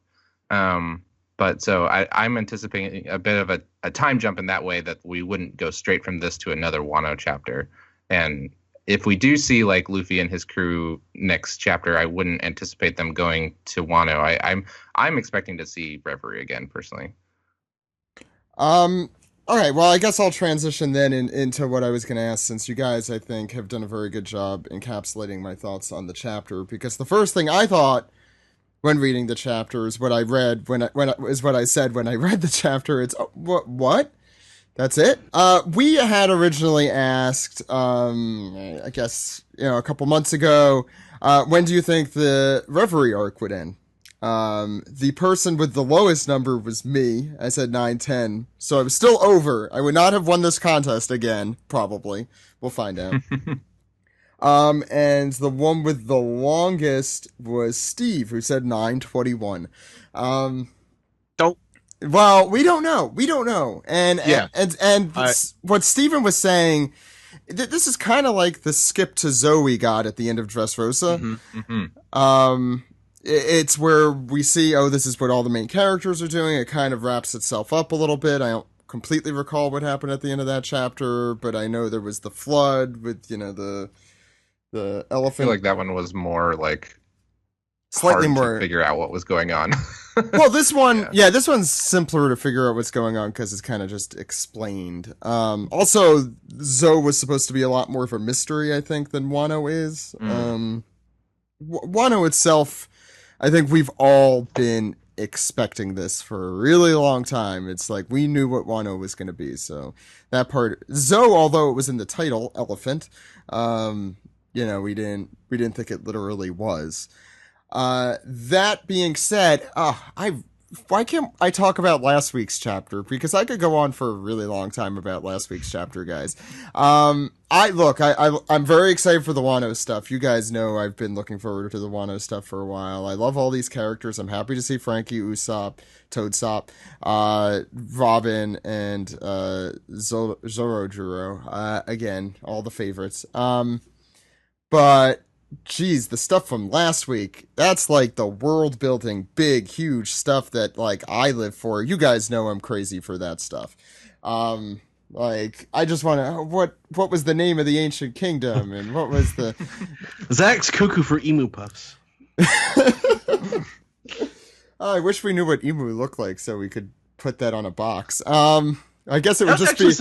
But so I'm anticipating a bit of a time jump in that way, that we wouldn't go straight from this to another Wano chapter. And if we do see like Luffy and his crew next chapter, I wouldn't anticipate them going to Wano. I'm expecting to see Reverie again personally. All right, well, I guess I'll transition then into what I was going to ask, since you guys, I think, have done a very good job encapsulating my thoughts on the chapter. Because the first thing I thought when reading the chapter is what I read what I said when I read the chapter. It's what? That's it. We had originally asked, I guess, a couple months ago, when do you think the Reverie arc would end? The person with the lowest number was me. I said 9-10, so I was still over. I would not have won this contest again, probably. We'll find out. And the one with the longest was Steve, who said 9:21. Well, we don't know. And Yeah. and what Steven was saying, this is kind of like the skip to Zoe got at the end of Dressrosa. It's where we see, this is what all the main characters are doing. It kind of wraps itself up a little bit. I don't completely recall what happened at the end of that chapter, but I know there was the flood with, the elephant. I feel like that one was more like slightly hard more to figure out what was going on. Well, this one, this one's simpler to figure out what's going on because it's kind of just explained. Also, Zoe was supposed to be a lot more of a mystery, I think, than Wano is. Wano itself, I think we've all been expecting this for a really long time. It's like we knew what Wano was going to be, so that part. Zoe, although it was in the title, elephant, we didn't think it literally was. That being said, why can't I talk about last week's chapter? Because I could go on for a really long time about last week's chapter, guys. I'm very excited for the Wano stuff. You guys know I've been looking forward to the Wano stuff for a while. I love all these characters. I'm happy to see Frankie, Usopp, Toadsopp, Robin, and Zorojuro. Again, all the favorites. But geez, the stuff from last week, that's like the world building, big, huge stuff that like I live for. You guys know I'm crazy for that stuff. Like I just want to, what was the name of the ancient kingdom, and what was the Zach's cuckoo for emu puffs. I wish we knew what emu looked like so we could put that on a box. I guess it would just be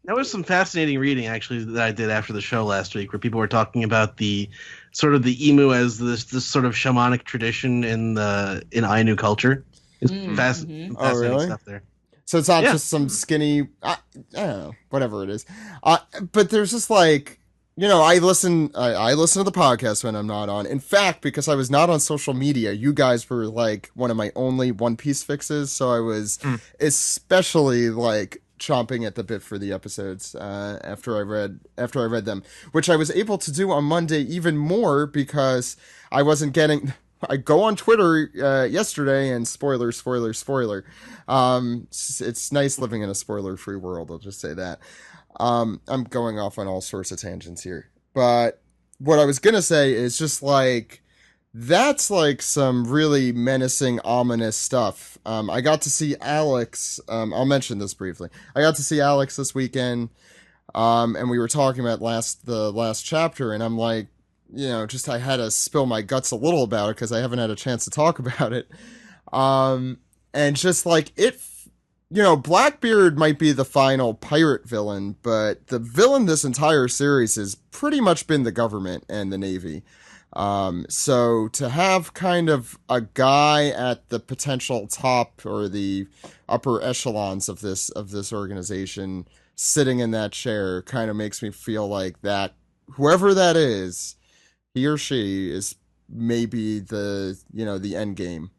that was some fascinating reading, actually, that I did after the show last week, where people were talking about the sort of the emu as this sort of shamanic tradition in Ainu culture. It's fascinating really? Stuff there. So it's not just some skinny, I don't know, whatever it is. But there's just like, I listen to the podcast when I'm not on. In fact, because I was not on social media, you guys were like one of my only One Piece fixes. So I was especially like chomping at the bit for the episodes after I read them, which I was able to do on Monday even more because I wasn't getting. I go on Twitter yesterday and spoiler. It's nice living in a spoiler-free world. I'll just say that. I'm going off on all sorts of tangents here, but what I was gonna say is just like that's like some really menacing, ominous stuff. I got to see Alex. I'll mention this briefly. I got to see Alex this weekend, and we were talking about the last chapter, and I'm like, just I had to spill my guts a little about it because I haven't had a chance to talk about it. And just like Blackbeard might be the final pirate villain, but the villain this entire series has pretty much been the government and the Navy. So to have kind of a guy at the potential top or the upper echelons of this organization sitting in that chair kind of makes me feel like that whoever that is, he or she is maybe the end game.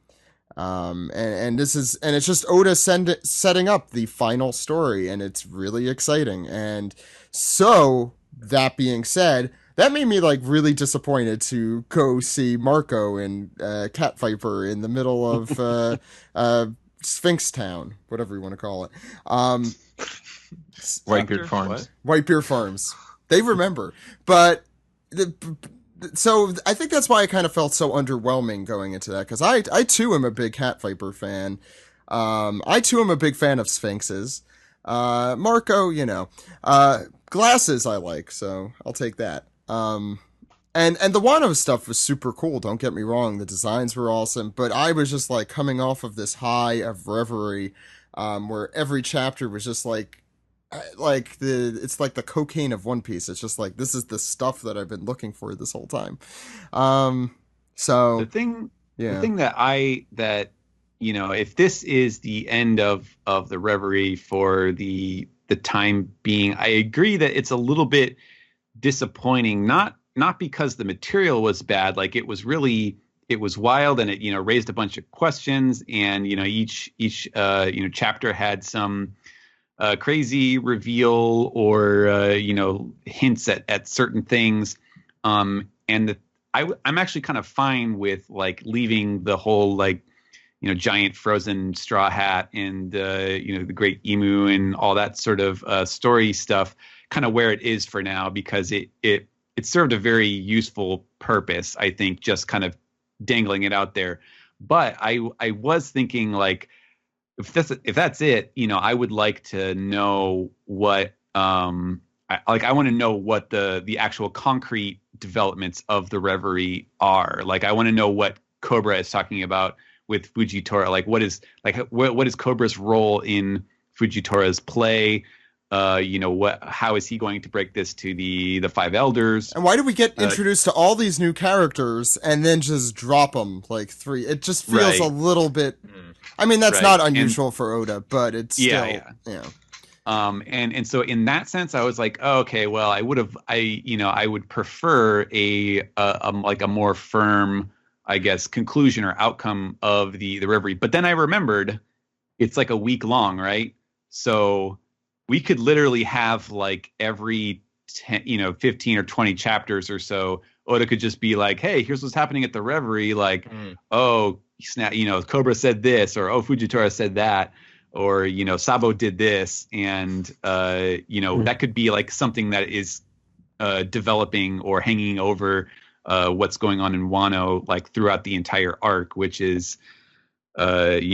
And it's just Oda setting up the final story, and it's really exciting. And so that being said, that made me like really disappointed to go see Marco and Cat Viper in the middle of Sphinx Town, whatever you want to call it. Whitebeard Farms. Whitebeard Farms. They remember, but so I think that's why I kind of felt so underwhelming going into that, because I too am a big Cat Viper fan. I too am a big fan of Sphinxes. Marco, glasses I like, so I'll take that. And the Wano stuff was super cool, don't get me wrong, the designs were awesome, but I was just like coming off of this high of reverie, where every chapter was just it's like the cocaine of One Piece. It's just like, this is the stuff that I've been looking for this whole time. So the thing that if this is the end of the reverie for the time being, I agree that it's a little bit disappointing, not because the material was bad, like it was wild, and it raised a bunch of questions, and each chapter had some crazy reveal or hints at certain things, and I'm actually kind of fine with like leaving the whole giant frozen straw hat and the great emu and all that sort of story stuff kind of where it is for now, because it served a very useful purpose, I think, just kind of dangling it out there. But I was thinking, like, if that's it, I would like to know what I want to know what the actual concrete developments of the reverie are. Like, I want to know what Cobra is talking about with Fujitora. Like, what is Cobra's role in Fujitora's play? How is he going to break this to the Five Elders? And why do we get introduced to all these new characters and then just drop them like three? It just feels a little bit. I mean, that's not unusual for Oda, but it's still, and so in that sense, I was like, oh, okay, well, I would prefer a more firm, I guess, conclusion or outcome of the reverie. But then I remembered it's like a week long, right? So we could literally have like every 15 or 20 chapters or so, Oda could just be like, hey, here's what's happening at the reverie. Like, oh, snap, Cobra said this, or oh, Fujitora said that, or Sabo did this, and that could be like something that is developing or hanging over what's going on in Wano, like throughout the entire arc, which is kind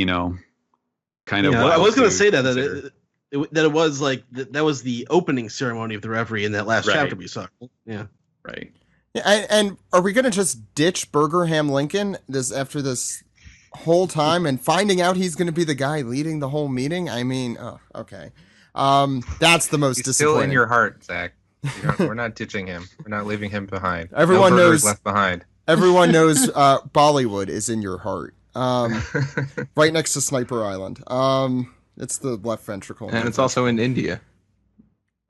of. I was going to say that it was like that was the opening ceremony of the reverie in that last chapter we saw. Yeah, right. Yeah, and are we going to just ditch Burgerham Lincoln after this whole time and finding out he's going to be the guy leading the whole meeting? I mean, okay. That's the most He's disappointing. still in your heart, Zach. We're not ditching him. We're not leaving him behind. Everyone knows left behind. Everyone knows Bollywood is in your heart. Right next to Sniper Island. It's the left ventricle. And it's also in India.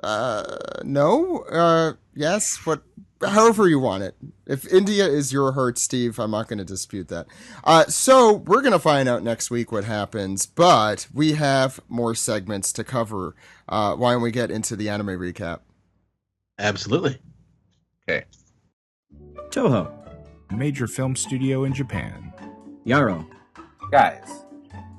No. Yes. However you want it. If India is your heart, Steve, I'm not going to dispute that. So we're going to find out next week what happens, but we have more segments to cover. Why don't we get into the anime recap? Absolutely. Okay. Toho. Major film studio in Japan. Yaro. Guys.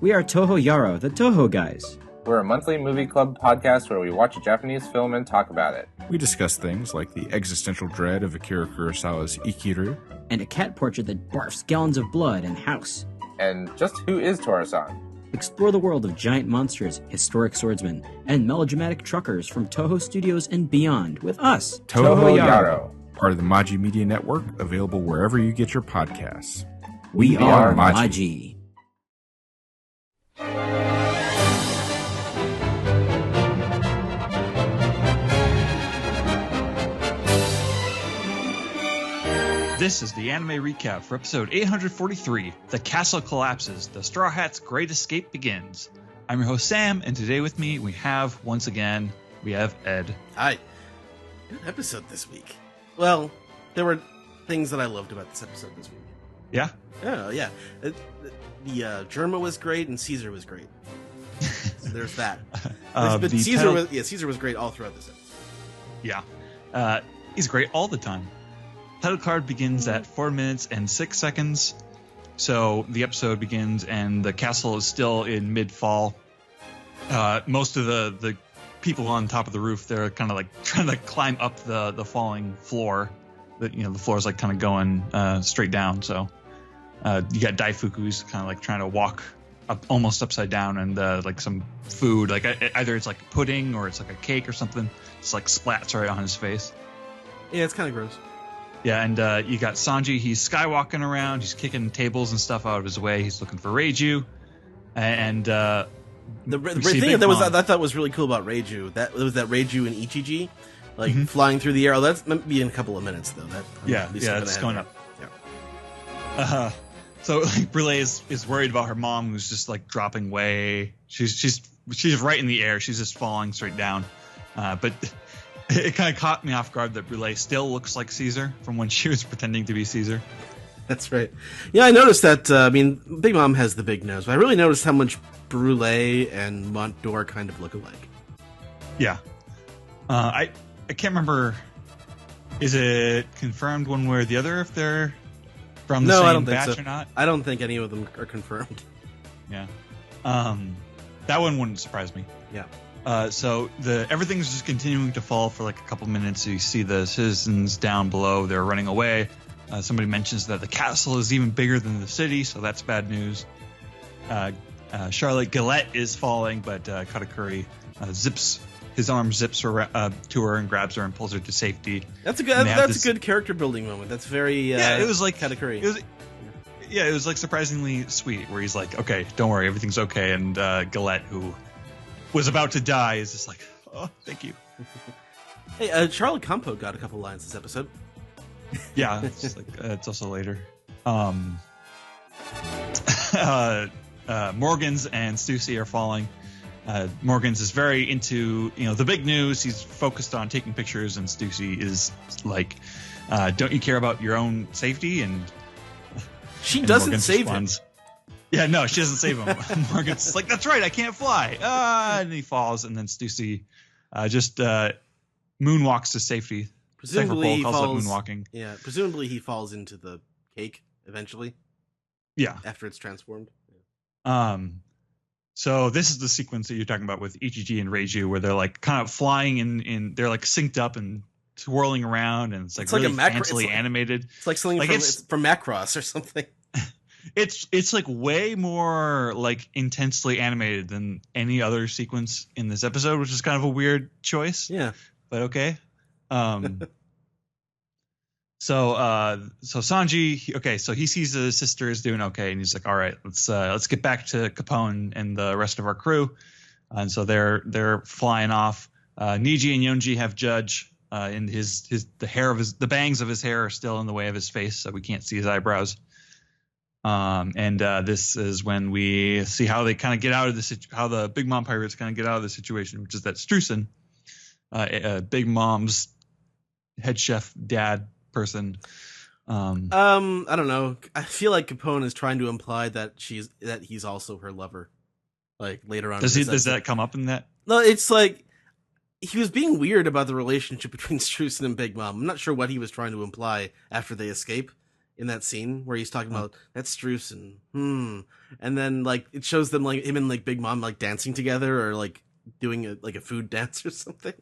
We are Toho Yaro, the Toho guys. We're a monthly movie club podcast where we watch a Japanese film and talk about it. We discuss things like the existential dread of Akira Kurosawa's Ikiru, and a cat portrait that barfs gallons of blood and house. And just who is Tora-san? Explore the world of giant monsters, historic swordsmen, and melodramatic truckers from Toho Studios and beyond with us, Toho Yaro, part of the Maji Media Network, available wherever you get your podcasts. We are Maji. This is the anime recap for episode 843, The Castle Collapses, The Straw Hat's Great Escape Begins. I'm your host Sam, and today with me we have, once again, Ed. Hi. Good episode this week. Well, there were things that I loved about this episode this week. Yeah? Oh, yeah. The Germa was great and Caesar was great. So there's that. But Caesar was great all throughout this episode. Yeah. He's great all the time. Title card begins at 4 minutes and 6 seconds. So the episode begins and the castle is still in mid-fall. Most of the people on top of the roof, they're kind of like trying to climb up the falling floor. The floor is like kind of going straight down. So you got Daifuku's kind of like trying to walk up almost upside down, and like some food, like either it's like pudding or it's like a cake or something, just like splats right on his face. Yeah, it's kind of gross. Yeah, and you got Sanji. He's skywalking around. He's kicking tables and stuff out of his way. He's looking for Reiju. And the thing that I thought was really cool about Reiju, that was that Reiju and Ichiji, like flying through the air. Oh, that's might be in a couple of minutes though. It's going up. Yeah. So like Brule is worried about her mom, who's just like dropping way. She's right in the air. She's just falling straight down. But it kind of caught me off guard that Brule still looks like Caesar from when she was pretending to be Caesar. That's right. Yeah, I noticed that. Big Mom has the big nose, but I really noticed how much Brule and Montdor kind of look alike. Yeah. I can't remember. Is it confirmed one way or the other if they're from the same batch or not? I don't think any of them are confirmed. Yeah. That one wouldn't surprise me. Yeah. So everything's just continuing to fall for like a couple minutes. You see the citizens down below; they're running away. Somebody mentions that the castle is even bigger than the city, so that's bad news. Charlotte Gillette is falling, but Katakuri zips to her and grabs her and pulls her to safety. That's a good character building moment. That's very it was like Katakuri. It was like surprisingly sweet, where he's like, "Okay, don't worry, everything's okay," and Gillette, who was about to die, is just like, "Oh, thank you." Hey, Charlotte Compo got a couple lines this episode. Yeah, it's like it's also later. Morgans and Stussy are falling. Morgans is very into the big news. He's focused on taking pictures, and Stussy is like, "Don't you care about your own safety?" And she doesn't save him. Yeah, no, she doesn't save him. Morgan's like, "That's right, I can't fly." And he falls, and then Stussy just moonwalks to safety. Presumably he falls. Moonwalking. Yeah, presumably he falls into the cake eventually. Yeah, after it's transformed. So this is the sequence that you're talking about with Ichiji and Reiju, where they're like kind of flying in they're like synced up and swirling around, and it's really fancily animated. It's like something from Macross or something. It's like way more like intensely animated than any other sequence in this episode, which is kind of a weird choice. Yeah, but okay. So Sanji, so he sees his sister is doing okay, and he's like, "All right, let's get back to Capone and the rest of our crew." And so they're flying off. Niji and Yonji have Judge, and the bangs of his hair are still in the way of his face, so we can't see his eyebrows. And this is when we see how they kind of get out of how the Big Mom pirates kind of get out of the situation, which is that Streusen, Big Mom's head chef dad person. I don't know. I feel like Capone is trying to imply that he's also her lover. Like later on, does that come up in that? No, it's like he was being weird about the relationship between Streusen and Big Mom. I'm not sure what he was trying to imply after they escape. in that scene where he's talking about that's Streusen. And then like it shows them like him and like Big Mom like dancing together or like doing a food dance or something.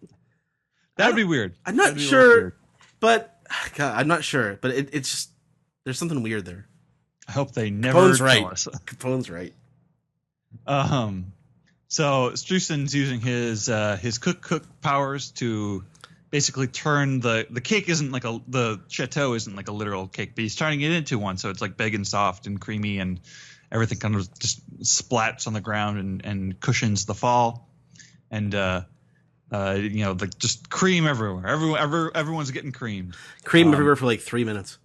That'd be weird. I'm not sure, but God, I'm not sure. But it's just there's something weird there. I hope they never Capone's tell right. us. Capone's right. So Streusen's using his cook powers to basically turn the cake isn't like the chateau isn't like a literal cake, but he's turning it into one. So it's like big and soft and creamy, and everything kind of just splats on the ground and cushions the fall. And like just cream everywhere. Everyone's getting creamed. Cream everywhere for like 3 minutes.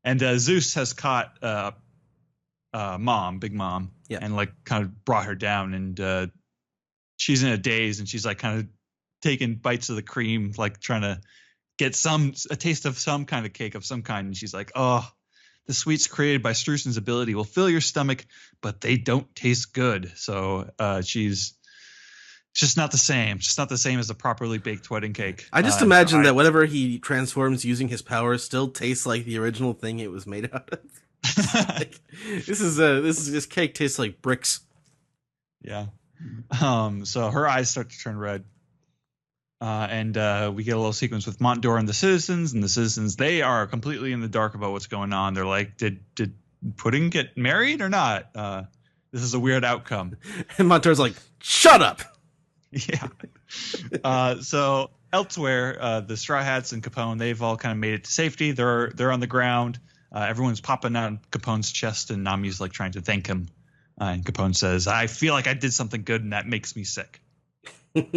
And Zeus has caught Big Mom, and like kind of brought her down, and she's in a daze, and she's like kind of taking bites of the cream, like trying to get a taste of some kind of cake of some kind. And she's like, "Oh, the sweets created by Streusen's ability will fill your stomach, but they don't taste good." So it's just not the same. It's just not the same as a properly baked wedding cake. I just imagine that whatever he transforms using his powers still tastes like the original thing it was made out of. Like, this cake tastes like bricks. Yeah. So her eyes start to turn red. And we get a little sequence with Montdor and the citizens, they are completely in the dark about what's going on. They're like, did Pudding get married or not? This is a weird outcome. And Montdor's like, shut up. Yeah. So elsewhere, the Straw Hats and Capone, they've all kind of made it to safety. They're on the ground. Everyone's popping out Capone's chest, and Nami's like trying to thank him. And Capone says, "I feel like I did something good, and that makes me sick." There's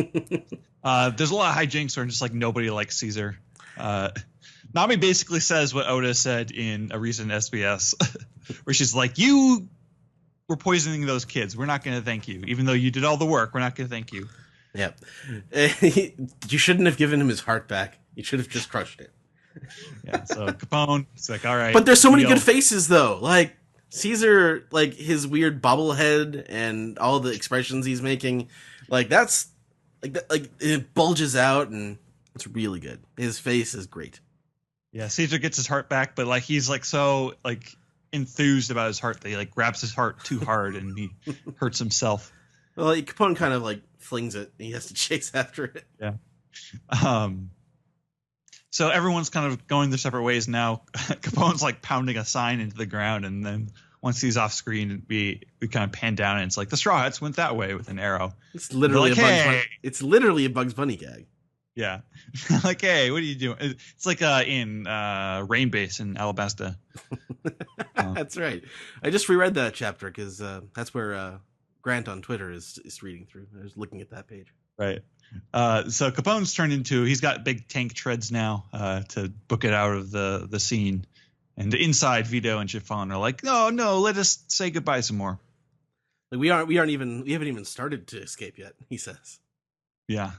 a lot of hijinks where just like nobody likes Caesar. Nami basically says what Oda said in a recent SBS, where she's like, "You were poisoning those kids. We're not going to thank you, even though you did all the work. We're not going to thank you." Yeah, you shouldn't have given him his heart back. You should have just crushed it. Yeah. So Capone, it's like, all right. But there's so many good faces though. Like Caesar, like his weird bobblehead and all the expressions he's making, like that's like it bulges out and it's really good. His face is great. Yeah, Caesar gets his heart back, but like he's like so like enthused about his heart that he like grabs his heart too hard and he hurts himself. Well, like, Capone kind of like flings it and he has to chase after it. Yeah. So everyone's kind of going their separate ways now. Capone's like pounding a sign into the ground, and then once he's off screen, we kind of pan down, and it's like the Straw Hats went that way with an arrow. It's literally it's literally a Bugs Bunny gag. Yeah. Like, hey, what are you doing? It's like in Rain Base in Alabasta. That's right. I just reread that chapter because that's where Grant on Twitter is reading through. I was looking at that page. Right. So Capone's turned into, he's got big tank treads now to book it out of the scene. And inside, Vito and Chiffon are like, no, let us say goodbye some more. Like we haven't even started to escape yet, he says. Yeah.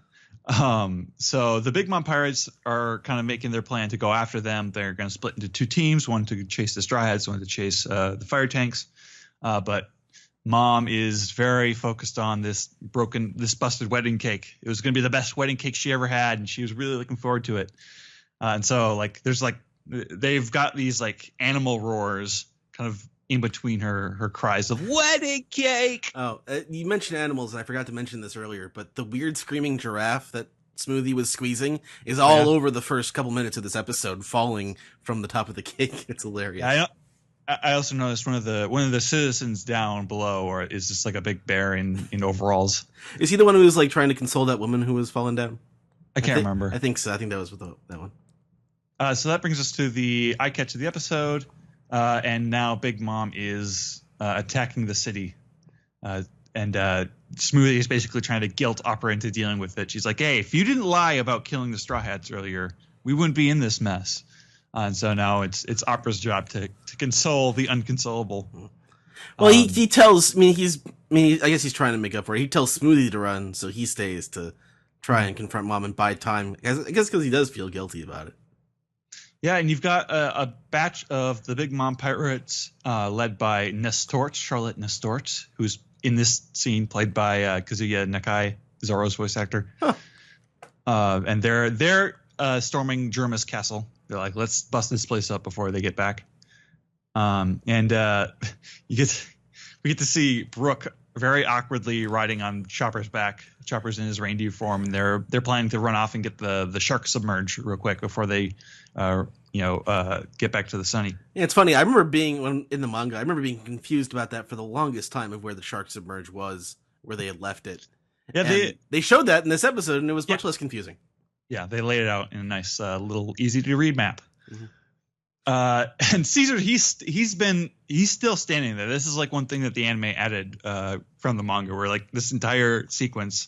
So the Big Mom Pirates are kind of making their plan to go after them. They're going to split into two teams, one to chase the Straw Hats, one to chase the fire tanks. But Mom is very focused on this busted wedding cake. It was going to be the best wedding cake she ever had, and she was really looking forward to it. And so like there's like they've got these like animal roars kind of in between her cries of wedding cake. Oh, you mentioned animals, and I forgot to mention this earlier, but the weird screaming giraffe that Smoothie was squeezing is all over the first couple minutes of this episode, falling from the top of the cake. It's hilarious. Yeah, I also noticed one of the citizens down below, or is just like a big bear in overalls. Is he the one who was like trying to console that woman who was falling down? I can't remember. I think so. I think that was with that one. So that brings us to the eye catch of the episode, and now Big Mom is attacking the city, and Smoothie is basically trying to guilt Opera into dealing with it. She's like, "Hey, if you didn't lie about killing the Straw Hats earlier, we wouldn't be in this mess." And so now it's Opera's job to console the unconsolable. Well, he tells. I guess he's trying to make up for it. He tells Smoothie to run, so he stays to try and confront Mom and buy time. I guess because he does feel guilty about it. Yeah, and you've got a batch of the Big Mom Pirates led by Charlotte Nestorts, who's in this scene played by Kazuya Nakai, Zoro's voice actor. Huh. And they're storming Germa's castle. They're like, let's bust this place up before they get back. And we get to see Brooke very awkwardly riding on Chopper's back. Chopper's in his reindeer form, and they're planning to run off and get the shark submerged real quick before they get back to the Sunny. Yeah, it's funny. I remember being in the manga. I remember being confused about that for the longest time of where the shark submerge was, where they had left it. Yeah, and they showed that in this episode, and it was much less confusing. Yeah, they laid it out in a nice little easy to read map. Mm-hmm. And Caesar, he's still standing there. This is like one thing that the anime added from the manga, where like this entire sequence,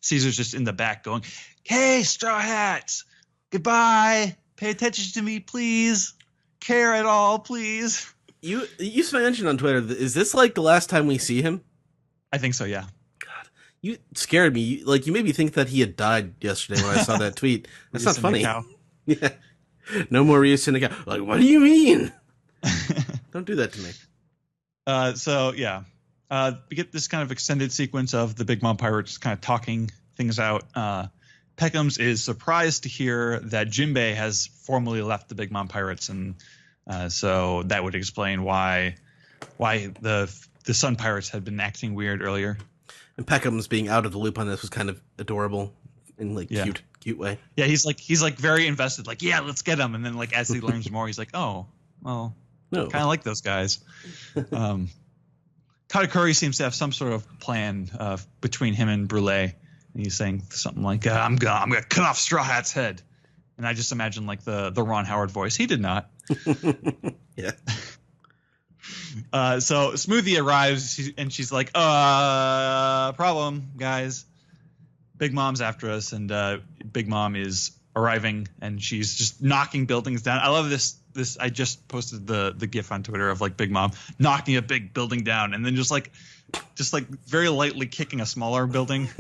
Caesar's just in the back going, "Hey, Straw Hats, goodbye. Pay attention to me, please. Care at all, please." You mentioned on Twitter, is this like the last time we see him? I think so. Yeah. God, you scared me. You made me think that he had died yesterday when I saw that tweet. That's not funny. Yeah. No more Ryu Seneca. Like, what do you mean? Don't do that to me. So yeah, we get this kind of extended sequence of the Big Mom Pirates kind of talking things out. Peckham's is surprised to hear that Jinbei has formally left the Big Mom Pirates, and so that would explain why the Sun Pirates had been acting weird earlier. And Peckham's being out of the loop on this was kind of adorable in cute way. Yeah, he's like very invested. Like, yeah, let's get him. And then like as he learns more, he's like, oh, well, no, kind of like those guys. Katakuri seems to have some sort of plan between him and Brule. And he's saying something like, I'm gonna cut off Straw Hat's head. And I just imagine like the Ron Howard voice. He did not. Yeah. So Smoothie arrives and she's like, problem, guys. Big Mom's after us, and Big Mom is arriving, and she's just knocking buildings down. I love this. I just posted the GIF on Twitter of like Big Mom knocking a big building down, and then just like very lightly kicking a smaller building.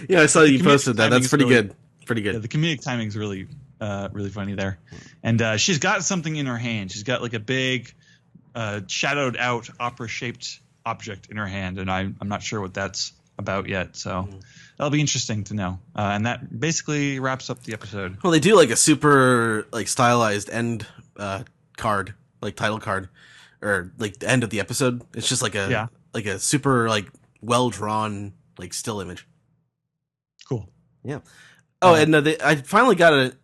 Yeah, I saw you posted that. That's pretty good. Pretty good. Yeah, the comedic timing is really funny there. And she's got something in her hand. She's got like a big shadowed out opera shaped object in her hand, and I'm not sure what that's about yet. So. That'll be interesting to know. And that basically wraps up the episode. Well, they do like a super like stylized end card, like title card, or like the end of the episode. It's just like a super like well drawn like still image. Cool. Yeah. Oh, and I finally got an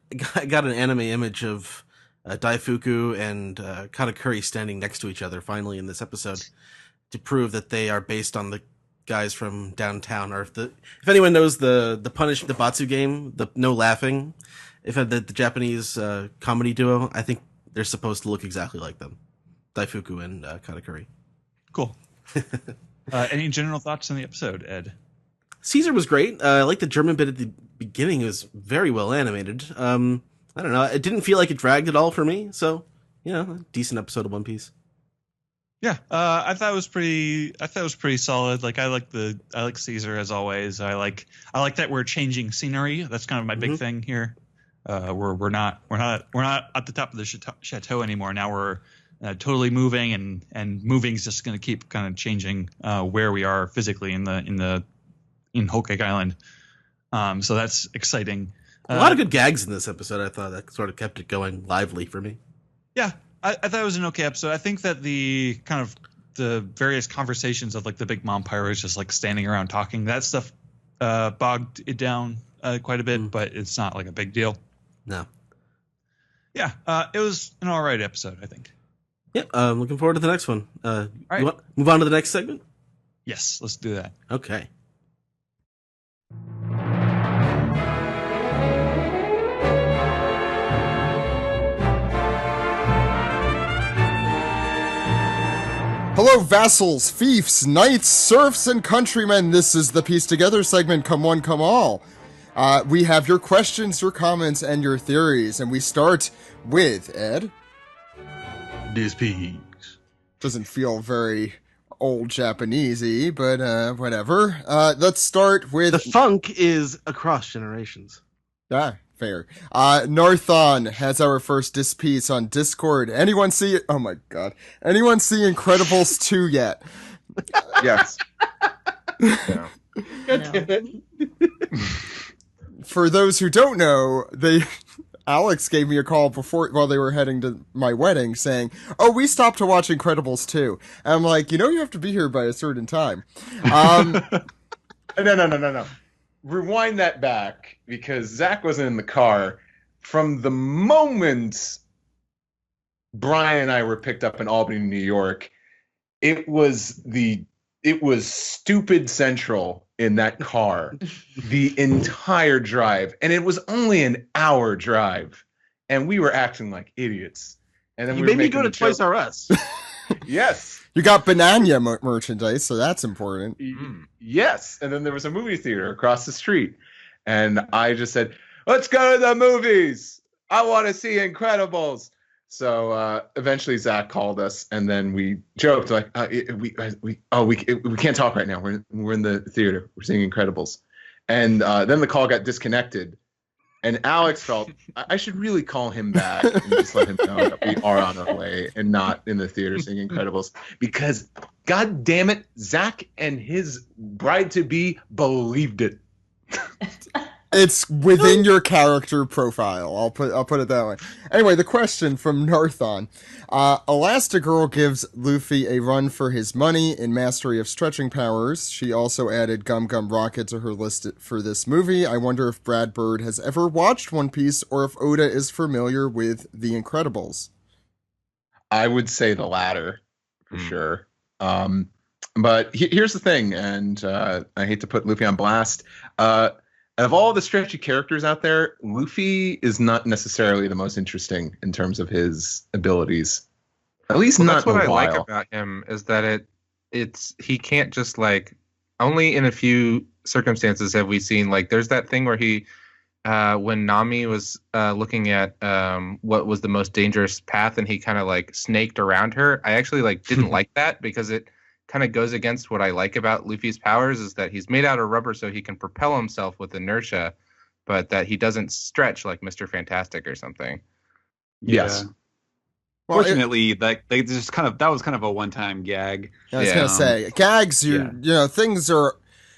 anime image of Daifuku and Katakuri standing next to each other finally in this episode to prove that they are based on the guys from downtown, or if anyone knows the Batsu game, the No Laughing, if the Japanese comedy duo, I think they're supposed to look exactly like them, Daifuku and Katakuri. Cool. Any general thoughts on the episode, Ed? Caesar was great. I like the German bit at the beginning. It was very well animated. I don't know. It didn't feel like it dragged at all for me. So, a decent episode of One Piece. Yeah, I thought it was pretty solid. Like I like Caesar as always. I like that we're changing scenery. That's kind of my big thing here. We're not at the top of the chateau anymore. Now we're totally moving, and moving is just going to keep kind of changing where we are physically in Whole-Cake Island. So that's exciting. A lot of good gags in this episode. I thought that sort of kept it going lively for me. Yeah. I thought it was an okay episode. I think that the various conversations of like the Big Mom Pirates just like standing around talking, that stuff bogged it down quite a bit, but it's not like a big deal. No. Yeah, it was an all right episode, I think. Yeah, I'm looking forward to the next one. All right. Move on to the next segment? Yes, let's do that. Okay. Hello, vassals, fiefs, knights, serfs, and countrymen. This is the Piece Together segment, Come One, Come All. We have your questions, your comments, and your theories, and we start with Ed. This piece. Doesn't feel very old Japanese-y, but whatever. Let's start with... The funk is across generations. Fair. Narthon has our first disc piece on Discord. Anyone see it? Oh my god. Anyone see Incredibles 2 yet? Yes. God damn it. For those who don't know, Alex gave me a call while they were heading to my wedding saying, "Oh, we stopped to watch Incredibles 2." And I'm like, you have to be here by a certain time. No. Rewind that back, because Zach wasn't in the car. From the moment Brian and I were picked up in Albany, New York, it was stupid central in that car the entire drive. And it was only an hour drive. And we were acting like idiots. And then You we were made me making go to the joke- Toys R Us. Yes. You got Banana merchandise, so that's important. Yes. And then there was a movie theater across the street. And I just said, let's go to the movies. I want to see Incredibles. So eventually Zach called us, and then we joked like, we can't talk right now. We're in the theater. We're seeing Incredibles. And then the call got disconnected. And Alex felt I should really call him back and just let him know that we are on our way and not in the theater seeing Incredibles. Because, God damn it, Zach and his bride-to-be believed it. It's within your character profile. I'll put it that way. Anyway, the question from Narthon. Elastigirl gives Luffy a run for his money in Mastery of Stretching Powers. She also added Gum Gum Rocket to her list for this movie. I wonder if Brad Bird has ever watched One Piece or if Oda is familiar with The Incredibles. I would say the latter, for sure. But here's the thing, and I hate to put Luffy on blast. Of all the stretchy characters out there, Luffy is not necessarily the most interesting in terms of his abilities. At least not that's what in I a while. like about him, is that he can't just like, only in a few circumstances have we seen, like, there's that thing where he when Nami was looking at what was the most dangerous path, and he kind of like snaked around her. I actually like didn't like that, because it kind of goes against what I like about Luffy's powers, is that he's made out of rubber so he can propel himself with inertia, but that he doesn't stretch like Mr. Fantastic or something. Yes. Well, Fortunately, that was kind of a one-time gag. I was gonna say gags. Things are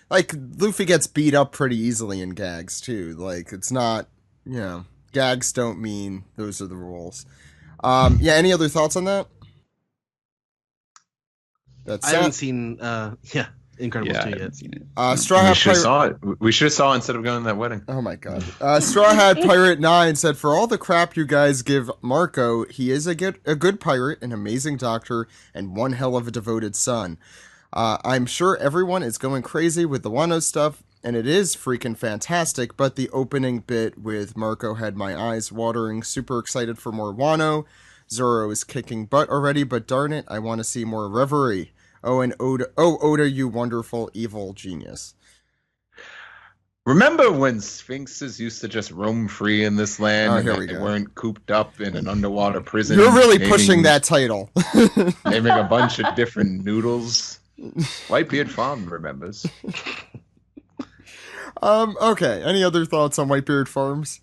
like Luffy gets beat up pretty easily in gags too. Like it's not, gags don't mean those are the rules. Any other thoughts on that? I haven't seen Incredibles 2 yet. Seen it. We Straw Hat should have Pirate. saw it. We should have saw it instead of going to that wedding. Oh my god. Straw Hat Pirate 9 said, "For all the crap you guys give Marco, he is a good pirate, an amazing doctor, and one hell of a devoted son. I'm sure everyone is going crazy with the Wano stuff, and it is freaking fantastic, but the opening bit with Marco had my eyes watering. Super excited for more Wano. Zoro is kicking butt already, but darn it, I want to see more Reverie. Oh, and Oda, you wonderful evil genius." Remember when sphinxes used to just roam free in this land, and here that we they go. weren't cooped up in an underwater prison? You're really pushing that title. Naming a bunch of different noodles. Whitebeard Farm remembers. Okay. Any other thoughts on Whitebeard Farms?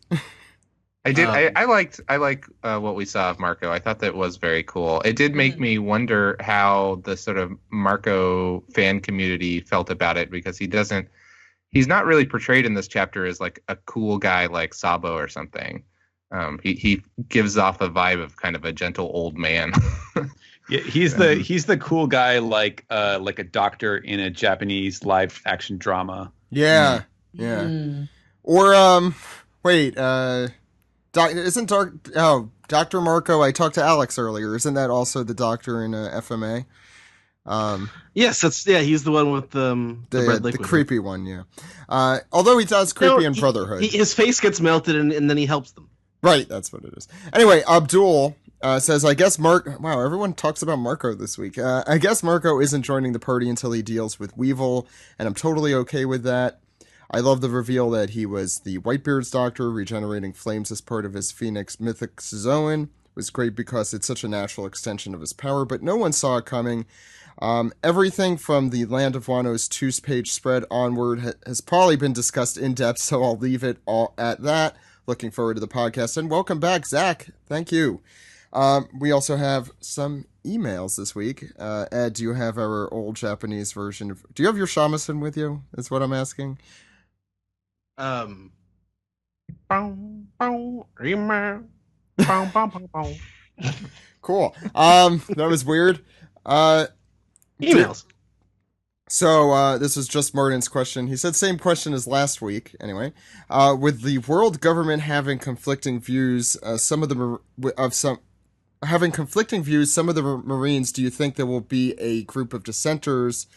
I did. I liked what we saw of Marco. I thought that was very cool. It did make me wonder how the sort of Marco fan community felt about it, because he's not really portrayed in this chapter as like a cool guy like Sabo or something. He gives off a vibe of kind of a gentle old man. Yeah, he's the cool guy, like a doctor in a Japanese live action drama. Yeah. Or Dr. Marco, I talked to Alex earlier. Isn't that also the doctor in FMA? Yes, he's the one with the red liquid. The creepy one, yeah. Although he does creepy in Brotherhood. His face gets melted and then he helps them. Right, that's what it is. Anyway, Abdul says, I guess wow, everyone talks about Marco this week. I guess Marco isn't joining the party until he deals with Weevil, and I'm totally okay with that. I love the reveal that he was the Whitebeard's doctor, regenerating flames as part of his Phoenix Mythic Zoan. It was great because it's such a natural extension of his power, but no one saw it coming. Everything from the Land of Wano's 2-page spread onward has probably been discussed in depth, so I'll leave it all at that. Looking forward to the podcast, and welcome back, Zach. Thank you. We also have some emails this week. Ed, do you have our old Japanese version of... Do you have your shamisen with you, is what I'm asking? Cool. That was weird. Emails. So this was just Martin's question. He said same question as last week. Anyway, with the world government having conflicting views, some of the Marines, do you think there will be a group of dissenters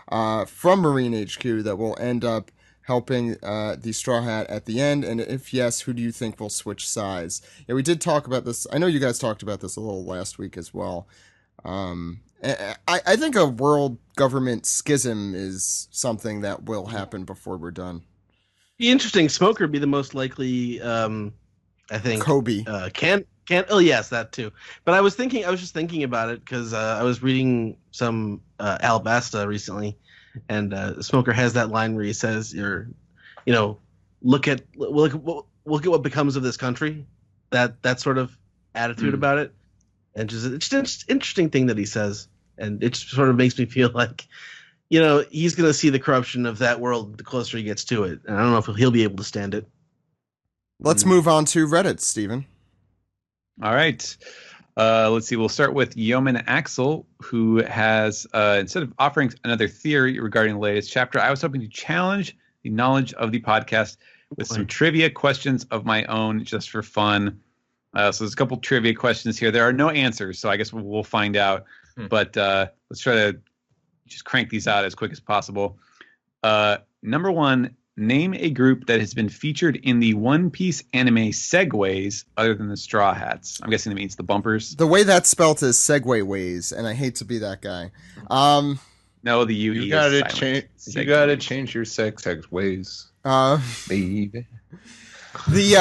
from Marine HQ that will end up helping the Straw Hat at the end? And if yes, who do you think will switch sides? Yeah, we did talk about this. I know you guys talked about this a little last week as well. I think a world government schism is something that will happen before we're done. Be interesting. Smoker would be the most likely. I think Kobe. Can. Oh yes, that too. But I was just thinking about it because I was reading some Alabasta recently, and Smoker has that line where he says, look at what becomes of this country." That sort of attitude about it. And it's just an interesting thing that he says. And it just sort of makes me feel like, he's going to see the corruption of that world the closer he gets to it. And I don't know if he'll be able to stand it. Let's move on to Reddit, Steven. All right. Let's see. We'll start with Yeoman Axel, who has, instead of offering another theory regarding the latest chapter, I was hoping to challenge the knowledge of the podcast with some trivia questions of my own just for fun. So there's a couple trivia questions here. There are no answers, so I guess we'll find out. But let's try to just crank these out as quick as possible. Number one, name a group that has been featured in the One Piece anime segues other than the Straw Hats. I'm guessing it means the bumpers. The way that's spelt is Segway Ways, and I hate to be that guy. No, the UE You gotta is change. silent. You gotta change your sex ways, baby. We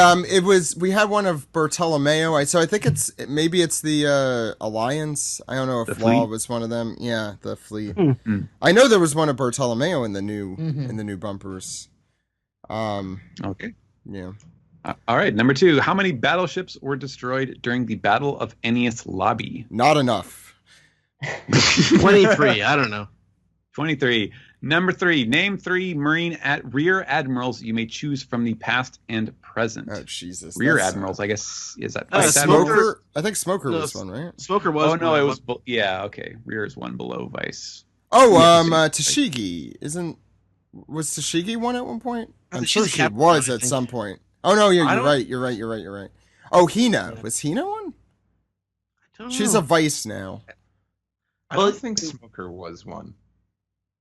had one of Bartolomeo. So I think maybe it's the Alliance. I don't know if The Law fleet? was one of them. Yeah, the fleet. Mm-hmm. I know there was one of Bartolomeo in the new bumpers. Okay. Yeah. All right. Number two, how many battleships were destroyed during the Battle of Ennius Lobby? Not enough. 23. I don't know. 23. Number three, name three rear admirals you may choose from the past and present. Oh Jesus. Rear That's, admirals, I guess, is that Smoker? I think Smoker was one, right? Smoker was. Oh no, it was. Yeah, okay. Rear is one below Vice. Oh, Yeah, Tashigi was Tashigi one at one point? I'm think sure she's a she captain, was I at think. some point. Oh no, yeah, I you're don't- right. Oh, Hina. Was Hina one? I don't She's know. a Vice now. I don't think Smoker was one.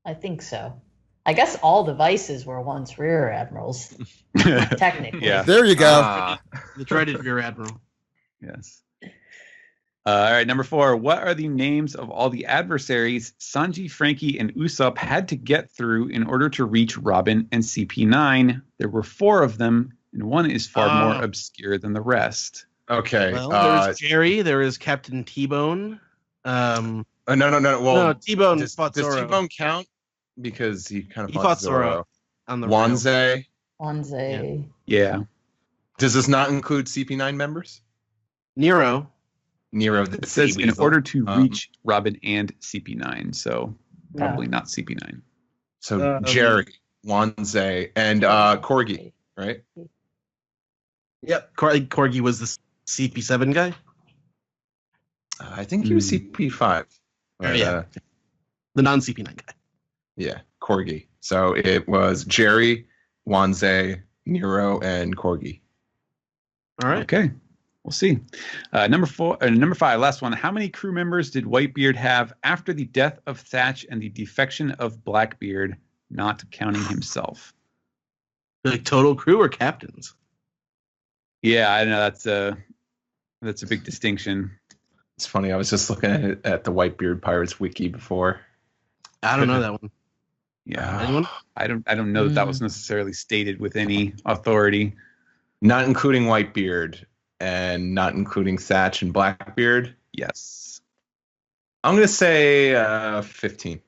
I think so. I guess all the Vices were once rear admirals, technically. Yeah. There you go. Ah, The dreaded rear admiral. Yes. All right, number four. What are the names of all the adversaries Sanji, Frankie, and Usopp had to get through in order to reach Robin and CP9? There were four of them, and one is far more obscure than the rest. okay. Well, there's Jerry. There is Captain T-Bone. No. Well, No, T-Bone does fought Zoro. T-Bone count? Because he kind of He fought Zoro on the rail. Wanze. Wanze. Yeah. Does this not include CP9 members? Nero. Nero. It says in order to reach Robin and CP9, so probably not CP9. So Jerry, Wanze, and Corgi, right? Yep. Corgi was the CP7 guy. I think he was CP5. But, Yeah. The non-CP9 guy. Yeah, Corgi. So it was Jerry, Wanze, Nero, and Corgi. All right. Okay. We'll see. Number five, last one. How many crew members did Whitebeard have after the death of Thatch and the defection of Blackbeard, not counting himself? Like total crew or captains? Yeah, I know that's a big distinction. It's funny. I was just looking at the Whitebeard Pirates wiki before. I don't know that one. Yeah, Anyone? I don't know that was necessarily stated with any authority. Not including Whitebeard and not including Thatch and Blackbeard. Yes. I'm going to say 15.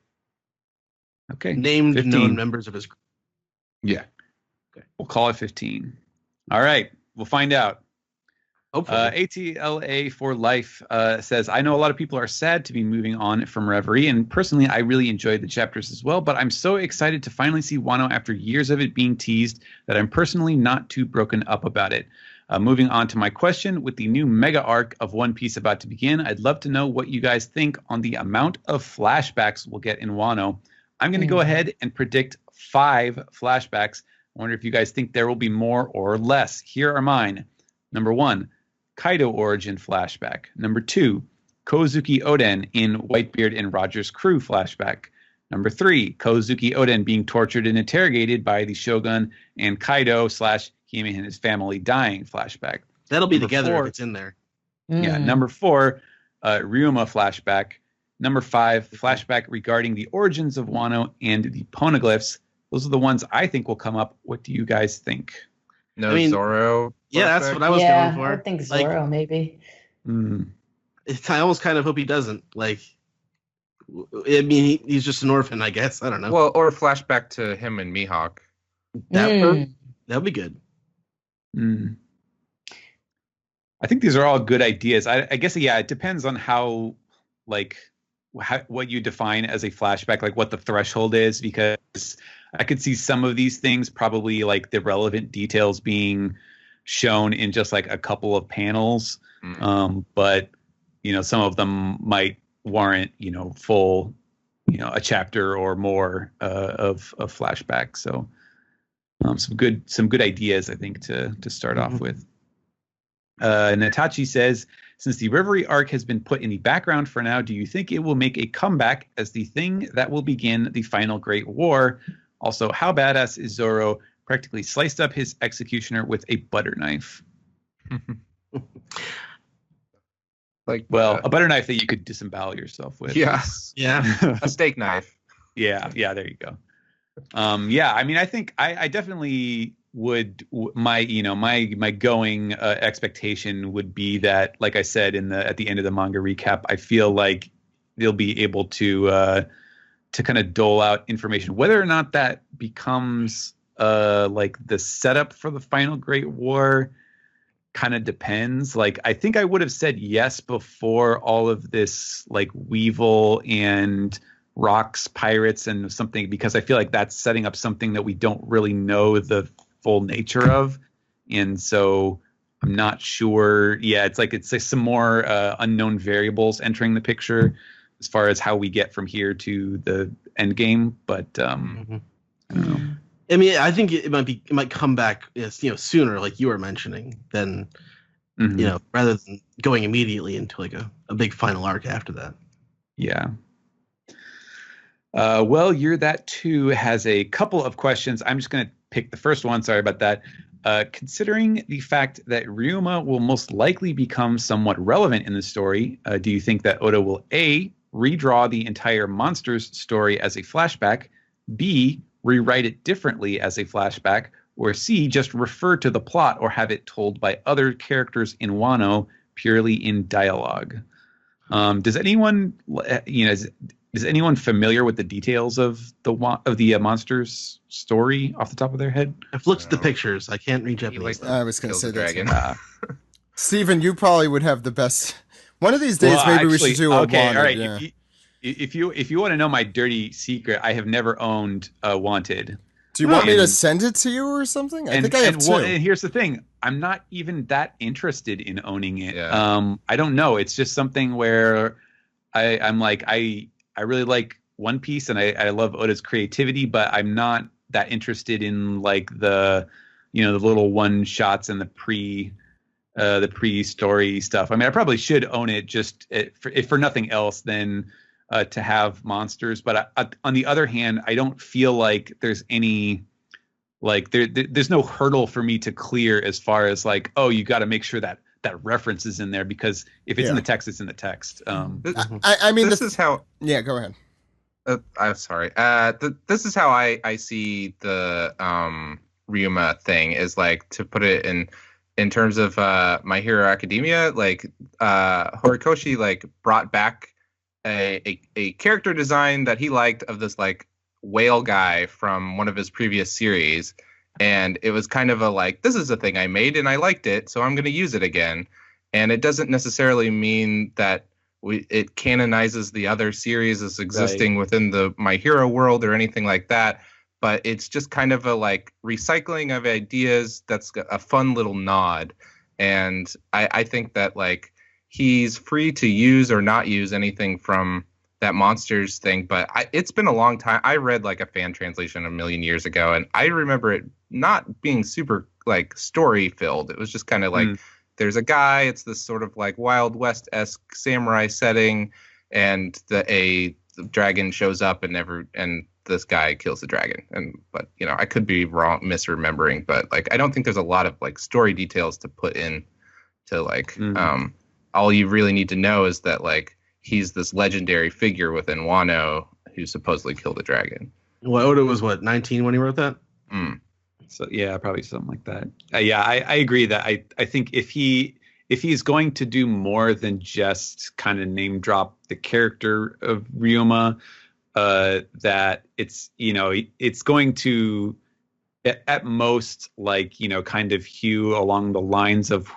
Okay. Named 15. known members of his crew. Yeah. We'll call it 15. All right. We'll find out. Hopefully. ATLA for Life says, I know a lot of people are sad to be moving on from Reverie, and personally, I really enjoyed the chapters as well, but I'm so excited to finally see Wano after years of it being teased that I'm personally not too broken up about it. Moving on to my question, with the new mega arc of One Piece about to begin, I'd love to know what you guys think on the amount of flashbacks we'll get in Wano. I'm going to go ahead and predict 5 flashbacks. I wonder if you guys think there will be more or less. Here are mine. Number 1, Kaido origin flashback. Number 2, Kozuki Oden in Whitebeard and Roger's crew flashback. Number 3, Kozuki Oden being tortured and interrogated by the Shogun and Kaido / him and his family dying flashback. That'll be Number together 4, if it's in there. Yeah. Number 4, Ryuma flashback. Number 5, flashback regarding the origins of Wano and the poneglyphs. Those are the ones I think will come up. What do you guys think? Zoro. Yeah, that's what I was Yeah, going for. I would think Zoro maybe. I almost kind of hope he doesn't. Like, I mean, he's just an orphan, I guess. I don't know. Well, or flashback to him and Mihawk. That'd be good. I think these are all good ideas. I guess, yeah, it depends on how what you define as a flashback, like what the threshold is, because I could see some of these things probably like the relevant details being shown in just like a couple of panels. But, some of them might warrant, full, a chapter or more of flashback. So some good ideas, I think, to start off with. Natachi says, since the Reverie arc has been put in the background for now, do you think it will make a comeback as the thing that will begin the final Great War? Also, how badass is Zoro practically sliced up his executioner with a butter knife? A butter knife that you could disembowel yourself with. Yeah. A steak knife. Yeah, there you go. I mean, I think I definitely would my going expectation would be that, like I said at the end of the manga recap, I feel like they'll be able to kind of dole out information. Whether or not that becomes like the setup for the final Great War kind of depends. Like, I think I would have said yes before all of this like Weevil and Rocks pirates and something, because I feel like that's setting up something that we don't really know the full nature of, and so I'm not sure. Yeah, it's like some more unknown variables entering the picture as far as how we get from here to the end game. But I don't know. I mean, I think it might come back, sooner, like you were mentioning, than rather than going immediately into like a big final arc after that. Yeah. Well, You're That Too has a couple of questions. I'm just going to pick the first one. Sorry about that. Considering the fact that Ryuma will most likely become somewhat relevant in the story, do you think that Oda will A, redraw the entire Monsters story as a flashback, B, rewrite it differently as a flashback, or C, just refer to the plot or have it told by other characters in Wano purely in dialogue? Does anyone, is anyone familiar with the details of the Monsters story off the top of their head? I've looked at the pictures. I can't read Japanese. I was going to say that. Dragon. Steven, you probably would have the best. One of these days, we should do a okay, Wanted. all right. Yeah. If you want to know my dirty secret, I have never owned Wanted. Do you want me to send it to you or something? I think I have two. And here's the thing: I'm not even that interested in owning it. Yeah. I don't know. It's just something where I'm like I really like One Piece and I love Oda's creativity, but I'm not that interested in like the the little one shots and the pre-story stuff. I mean, I probably should own it just if for nothing else than to have monsters. But on the other hand, I don't feel like there's any there's no hurdle for me to clear as far as like, oh, you got to make sure that reference is in there, because if it's in the text, it's in the text. I mean, this is how. Yeah, go ahead. I'm sorry. This is how I see the Ryuma thing, is like, to put it in terms of My Hero Academia, like Horikoshi like brought back a character design that he liked of this like whale guy from one of his previous series, and it was kind of a like, this is a thing I made and I liked it, so I'm going to use it again. And it doesn't necessarily mean that it canonizes the other series as existing within the My Hero world or anything like that, but it's just kind of a like recycling of ideas that's a fun little nod. and I think that like he's free to use or not use anything from that monsters thing, but it's been a long time. I read like a fan translation a million years ago, and I remember it not being super like story filled. It was just kind of like there's a guy. It's this sort of like Wild West-esque samurai setting, and the dragon shows up and this guy kills the dragon. But I could be wrong, misremembering, but like I don't think there's a lot of like story details to put in to like all you really need to know is that like he's this legendary figure within Wano who supposedly killed a dragon. Well, Oda was 19 when he wrote that? So yeah, probably something like that. I agree that I think if he's going to do more than just kind of name drop the character of Ryoma, that it's going to at most like kind of hew along the lines of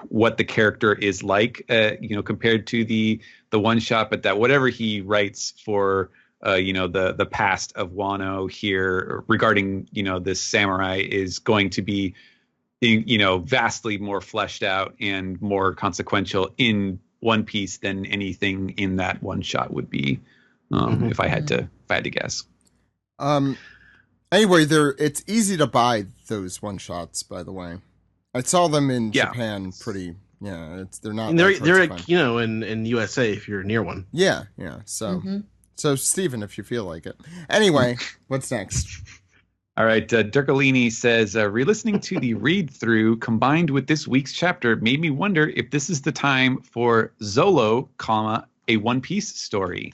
what the character is like compared to the one shot, but that whatever he writes for the past of Wano here regarding this samurai is going to be vastly more fleshed out and more consequential in One Piece than anything in that one shot would be, if I had to guess. Anyway, it's easy to buy those one shots. By the way, I saw them in Japan. They're not. And they're in USA if you're near one. Yeah. So Steven, if you feel like it. Anyway, what's next? All right, Dirkolini says, re-listening to the read-through combined with this week's chapter made me wonder if this is the time for Zolo, a One Piece story,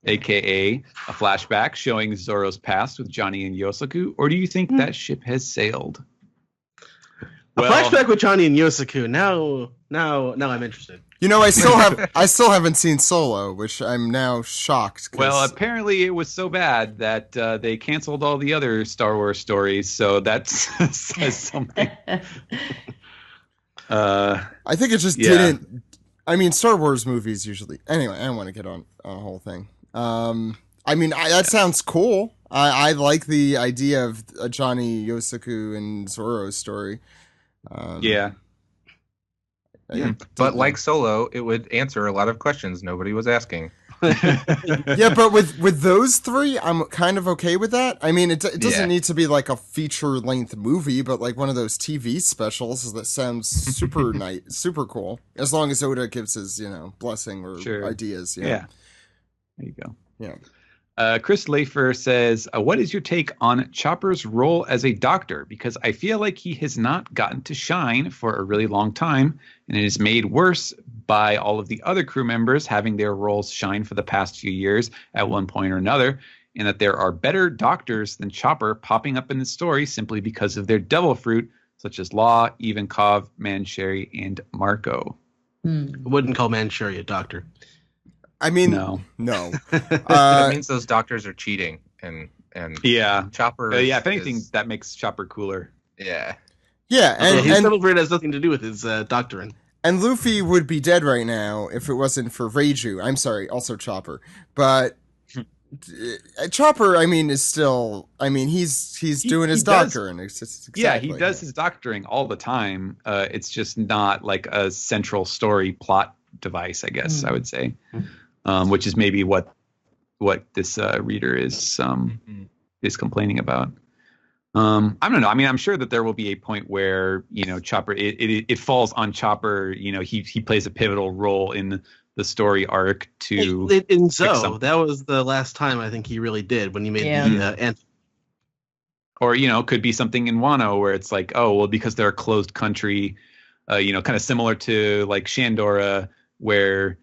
a.k.a. a flashback showing Zoro's past with Johnny and Yosaku, or do you think that ship has sailed? A flashback with Johnny and Yosaku. Now I'm interested. I still haven't seen Solo, which I'm now shocked. Well, apparently it was so bad that they canceled all the other Star Wars stories, so that says something. I think it just didn't. I mean, Star Wars movies usually. Anyway, I don't want to get on a whole thing. That sounds cool. I like the idea of a Johnny, Yosaku, and Zoro story. But like Solo, it would answer a lot of questions nobody was asking. Yeah, but with those three, I'm kind of okay with that. I mean, it doesn't need to be like a feature-length movie, but like one of those TV specials that sounds super nice, super cool. As long as Oda gives his, blessing or ideas. Yeah. There you go. Yeah. Chris Lafer says, what is your take on Chopper's role as a doctor? Because I feel like he has not gotten to shine for a really long time, and it is made worse by all of the other crew members having their roles shine for the past few years at one point or another, and that there are better doctors than Chopper popping up in the story simply because of their devil fruit, such as Law, Ivankov, Mancherry, and Marco. I wouldn't call Mancherry a doctor. I mean, no. It means those doctors are cheating, and Chopper. If anything, that makes Chopper cooler. Yeah, and his devil fruit has nothing to do with his doctrine. And Luffy would be dead right now if it wasn't for Reiju. I'm sorry, also Chopper, but Chopper, is still. He's doing his doctoring. He does his doctoring all the time. It's just not like a central story plot device, I guess I would say. Which is maybe what this reader is complaining about. I don't know. I'm sure that there will be a point where Chopper it falls on Chopper. He plays a pivotal role in the story arc to. In Zo, that was the last time I think he really did when he made the anthem. Or could be something in Wano where it's like, oh well, because they're a closed country, kind of similar to like Shandora, where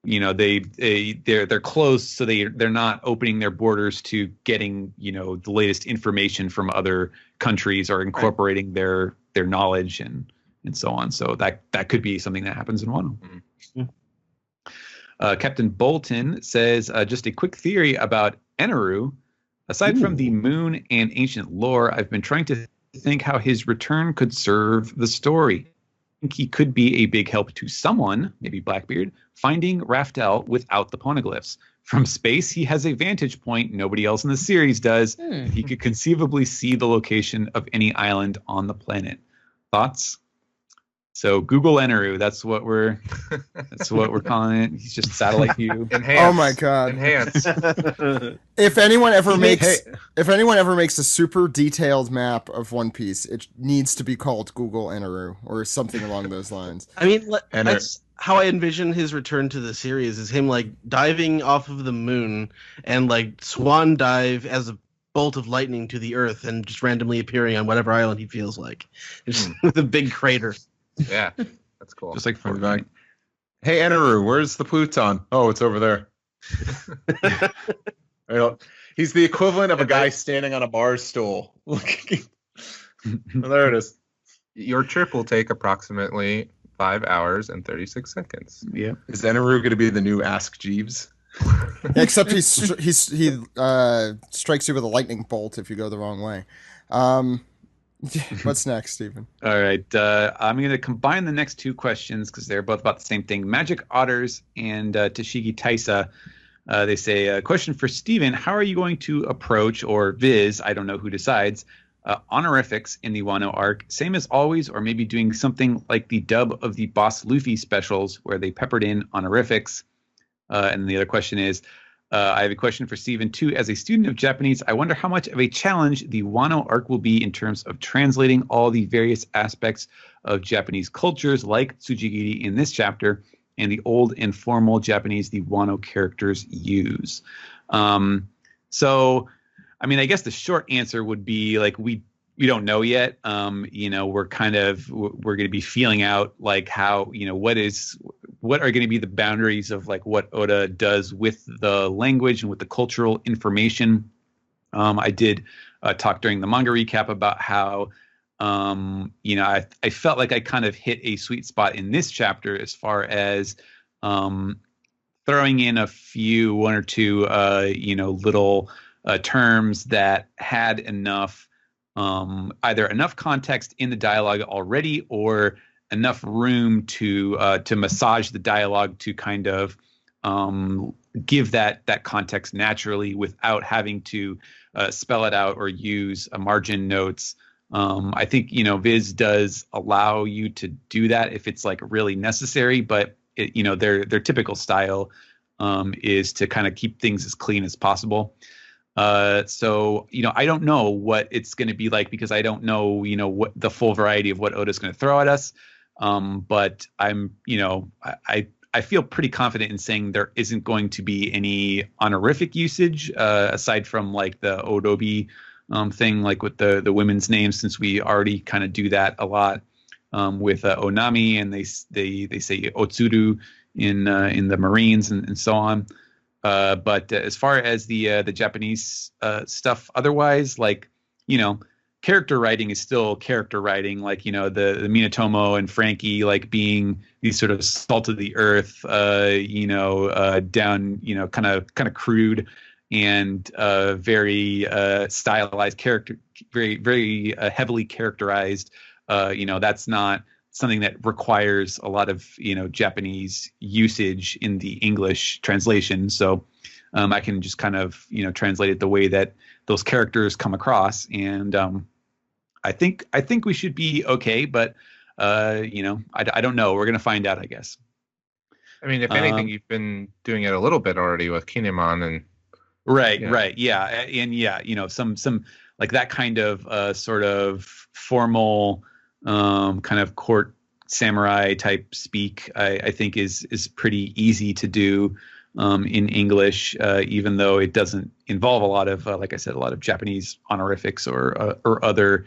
they're closed, so they're not opening their borders to getting the latest information from other countries or incorporating their knowledge and so on. So that could be something that happens in Wano. Captain Bolton says, just a quick theory about Eneru. Aside from the moon and ancient lore, I've been trying to think how his return could serve the story. I think he could be a big help to someone, maybe Blackbeard, finding Raftel without the poneglyphs. From space, he has a vantage point nobody else in the series does. He could conceivably see the location of any island on the planet. Thoughts? So Google Eneru, that's what we're calling it. He's just satellite view. Enhance. Oh my God. Enhance. If anyone ever He makes makes- if anyone ever makes a super detailed map of One Piece, it needs to be called Google Eneru or something along those lines. I mean, And that's how I envision his return to the series, is him like diving off of the moon and like swan dive as a bolt of lightning to the earth and just randomly appearing on whatever island he feels like, just with a big crater. Yeah, that's cool. Just like From back. Hey, Eneru, where's the Pluton? Oh, it's over there. He's the equivalent of a guy standing on a bar stool. Oh, there it is. Your trip will take approximately 5 hours and 36 seconds. Yeah. Is Eneru going to be the new Ask Jeeves? Except he strikes you with a lightning bolt if you go the wrong way. What's next, Stephen? All right. I'm going to combine the next two questions because they're both about the same thing. Magic Otters and Tashigi Taisa. They say, a question for Stephen. How are you going to approach, or Viz, I don't know who decides, honorifics in the Wano arc? Same as always, or maybe doing something like the dub of the Boss Luffy specials where they peppered in honorifics? And the other question is, I have a question for Stephen, too. As a student of Japanese, I wonder how much of a challenge the Wano arc will be in terms of translating all the various aspects of Japanese cultures, like Tsujigiri in this chapter, and the old and formal Japanese the Wano characters use. So, I mean, I guess the short answer would be like we don't know yet. We're going to be feeling out like how, what are going to be the boundaries of like what Oda does with the language and with the cultural information. I did talk during the manga recap about how, I felt like I kind of hit a sweet spot in this chapter as far as throwing in one or two, little terms that had enough, either enough context in the dialogue already or enough room to massage the dialogue to kind of give that context naturally without having to spell it out or use margin notes. I think Viz does allow you to do that if it's like really necessary, but their typical style is to kind of keep things as clean as possible. So I don't know what it's going to be like because I don't know what the full variety of what Oda's going to throw at us. But I'm I feel pretty confident in saying there isn't going to be any honorific usage aside from like the Odobi thing, like with the women's names, since we already kind of do that a lot with Onami, and they say Otsuru in the Marines and so on. But as far as the Japanese stuff, otherwise, like character writing is still character writing, like the Minatomo and Frankie like being these sort of salt of the earth, down, kind of crude and very stylized character, very very heavily characterized. That's not something that requires a lot of Japanese usage in the English translation. So I can just kind of translate it the way that those characters come across, and I think we should be okay, but I don't know. We're gonna find out, I guess. I mean, if anything, you've been doing it a little bit already with Kinemon and right, yeah, and some like that kind of sort of formal kind of court samurai type speak. I think is pretty easy to do in English, even though it doesn't involve a lot of, like I said, a lot of Japanese honorifics or other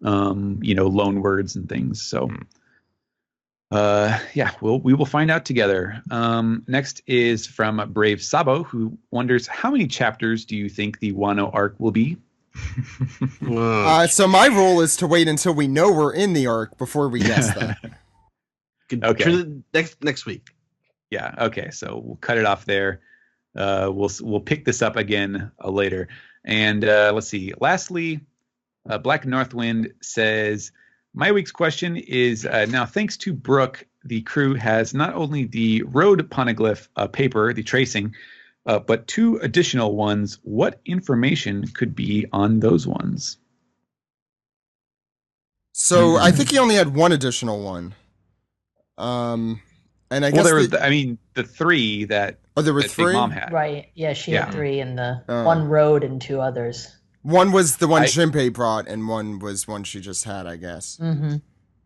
loan words and things. So we will find out together. Next is from Brave Sabo, who wonders, how many chapters do you think the Wano arc will be? So my rule is to wait until we know we're in the arc before we guess that. Okay. Next week. Yeah. Okay. So we'll cut it off there. We'll pick this up again later. And let's see. Lastly, Black Northwind says, my week's question is, now thanks to Brooke, the crew has not only the road poneglyph paper, the tracing, but two additional ones. What information could be on those ones? So I think he only had one additional one. And I Well, guess there was, I mean, the three that, there were that three. Big Mom had. Right. Yeah, she Yeah. had 3 and the Oh. one road and 2 others. One was the one I- Jinbei brought, and one was one she just had, I guess. Mm-hmm.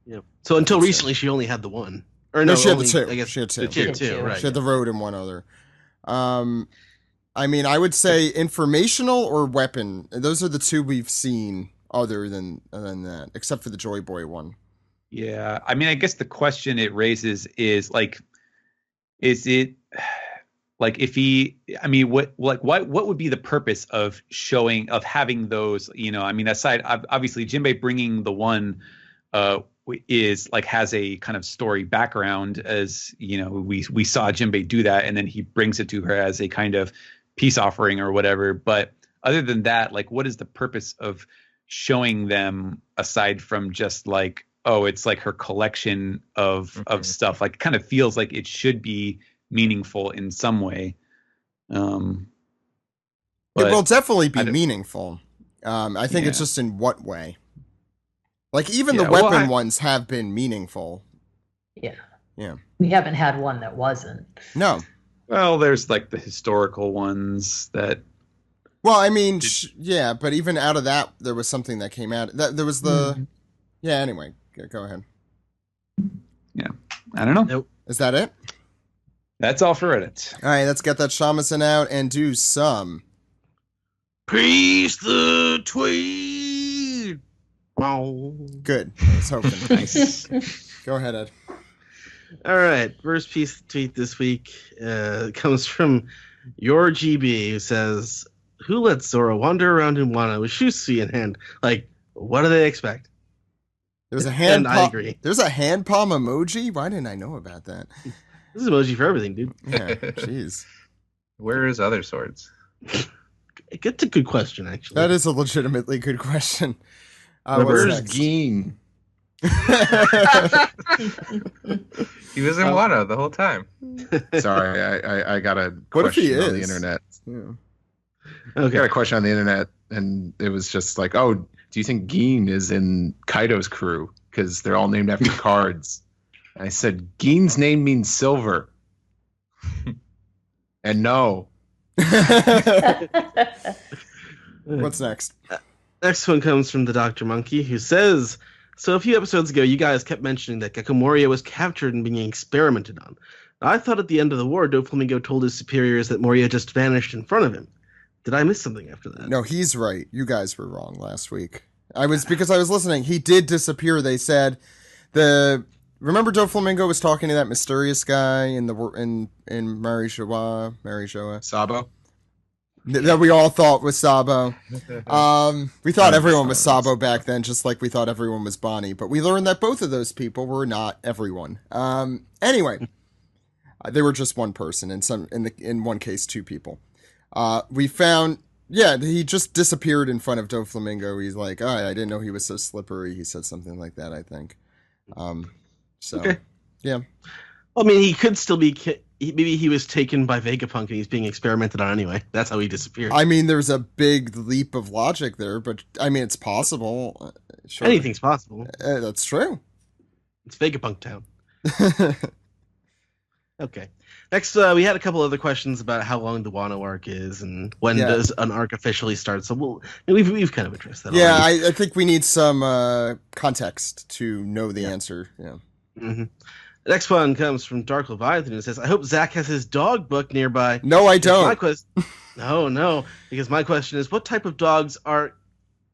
Yeah. So until That's it. recently, she only had the one. Or No, no, she had only, the 2. I guess She had 2. She had She had 2, two. right? She had the road and one other. I mean, I would say informational or weapon. Those are the 2 we've seen other than that, except for the Joy Boy one. Yeah. I mean, I guess the question it raises is like, is it like if he, I mean, what would be the purpose of having those, you know, I mean, aside, obviously Jinbei bringing the one, is like has a kind of story background, as you know, we saw Jinbei do that, and then he brings it to her as a kind of peace offering or whatever. But other than that, like, what is the purpose of showing them aside from just like, oh, it's like her collection of stuff? Like, it kind of feels like it should be meaningful in some way. It will definitely be meaningful. I think it's Yeah. just in what way. Like, even Yeah, the well, weapon ones have been meaningful. Yeah. Yeah. We haven't had one that wasn't. No. Well, there's like the historical ones that. Well, I mean, yeah, but even out of that, there was something that came out. There was the. Yeah. Anyway, go ahead. Yeah, I don't know. Nope. Is that it? That's all for Reddit. All right, let's get that shamisen out and do some. Peace the tweet. Wow. Good. I was hoping. Nice. Go ahead, Ed. All right. First piece of tweet this week comes from your GB, who says, "Who lets Zoro wander around in Wano with Shusi in hand? Like, what do they expect?" There's a hand. And I agree. There's a hand palm emoji. Why didn't I know about that? This is emoji for everything, dude. Yeah. Jeez. Where is other swords? It's a good question, actually. That is a legitimately good question. Where's Geen? He was in Wano the whole time. Sorry, I got a What if he question on the is? internet. Yeah. I got a question on the internet, and it was just like, oh, do you think Geen is in Kaido's crew? Because they're all named after cards. I said, Geen's name means silver. And no. What's next? Next one comes from the Dr. Monkey, who says, "So a few episodes ago, you guys kept mentioning that Gecko Moria was captured and being experimented on. I thought at the end of the war, Doflamingo told his superiors that Moria just vanished in front of him. Did I miss something after that?" No, he's right. You guys were wrong last week. Because I was listening. He did disappear. They said remember Doflamingo was talking to that mysterious guy in Marishoa? Sabo? That we all thought was Sabo. We thought everyone was Sabo back then, just like we thought everyone was Bonnie. But we learned that both of those people were not everyone. Anyway, they were just one person. In one case, 2 people. We found, he just disappeared in front of Doflamingo. He's like, I didn't know he was so slippery. He said something like that, I think. Okay. Yeah. I mean, he could still be. Maybe he was taken by Vegapunk and he's being experimented on anyway. That's how he disappeared. I mean, there's a big leap of logic there, but I mean, it's possible. Sure. Anything's possible. That's true. It's Vegapunk Town. Okay. Next, we had a couple other questions about how long the Wano arc is and when does an arc officially start. So we've kind of addressed that. Yeah, already. I think we need some context to know the answer. Yeah. Mm-hmm. The next one comes from Dark Leviathan, who says, "I hope Zach has his dog book nearby." No, I don't. No, because my question is, what type of dogs are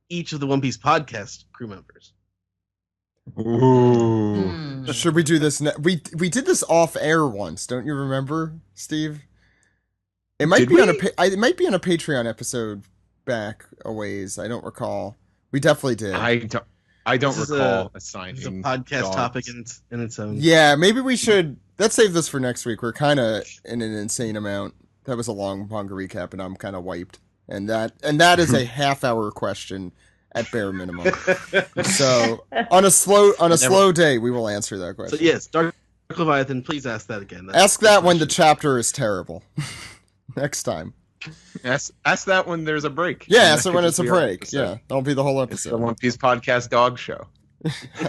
each of the One Piece podcast crew members? Ooh. Should we do this? We did this off air once. Don't you remember, Steve? It might be on it might be on a Patreon episode back a ways. I don't recall. We definitely did. I don't recall assigning. It's a podcast dogs. topic in its own. Yeah, maybe we should. Let's save this for next week. We're kind of in an insane amount. That was a long manga recap, and I'm kind of wiped. And that is a half-hour question at bare minimum. So on a slow day, we will answer that question. So yes, Dark Leviathan, please ask that again. Ask that when the chapter is terrible. Next time. Ask that when there's a break. Yeah, ask it when it's a break. Yeah, that'll be the whole It's episode. the One Piece podcast dog show.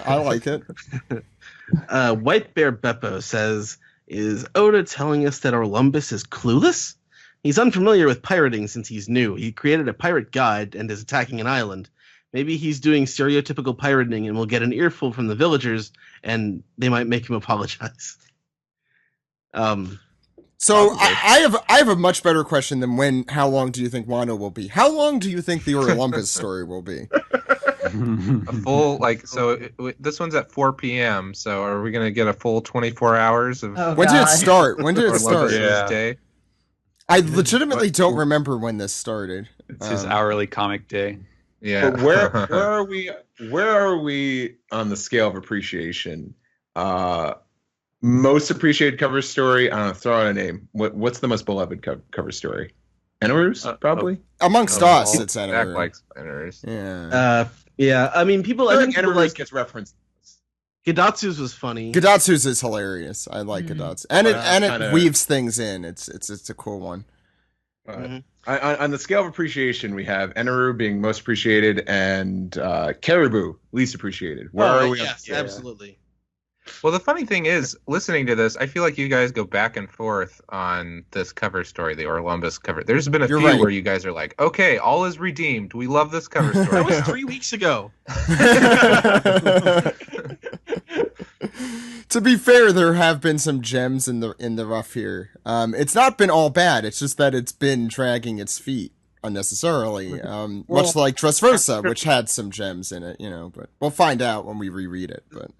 I like it. White Bear Beppo says, is Oda telling us that Orlumbus is clueless? He's unfamiliar with pirating since he's new. He created a pirate guide and is attacking an island. Maybe he's doing stereotypical pirating and will get an earful from the villagers, and they might make him apologize. So I have a much better question than how long do you think Wano will be? How long do you think the Orlumbus story will be? A full this one's at 4 p.m. So are we gonna get a full 24 hours of? Oh, When did it God. start? When did it start? Orlumbus's day? I legitimately don't remember when this started. It's his hourly comic day. Yeah. But where are we? Where are we on the scale of appreciation? Most appreciated cover story. I don't know. Throw out a name. What's the most beloved cover story? Enaru's probably. Amongst us, it's Jack Enaru. likes Enaru's. Yeah. Yeah. I mean, people. I I think think people Enaru's like gets referenced. Gadatsu's was funny. Gadatsu's is hilarious. I like Gadatsu, and it kinda- weaves things in. It's a cool one. On the scale of appreciation, we have Enaru being most appreciated and Caribou least appreciated. Where are we? Yes, absolutely. Well, the funny thing is, listening to this, I feel like you guys go back and forth on this cover story, the Orlumbus cover. There's been a You're few right. where you guys are like, okay, all is redeemed. We love this cover story. That was now." 3 weeks ago. To be fair, there have been some gems in the rough here. It's not been all bad. It's just that it's been dragging its feet unnecessarily. Much like Dressrosa, which had some gems in it, but we'll find out when we reread it. But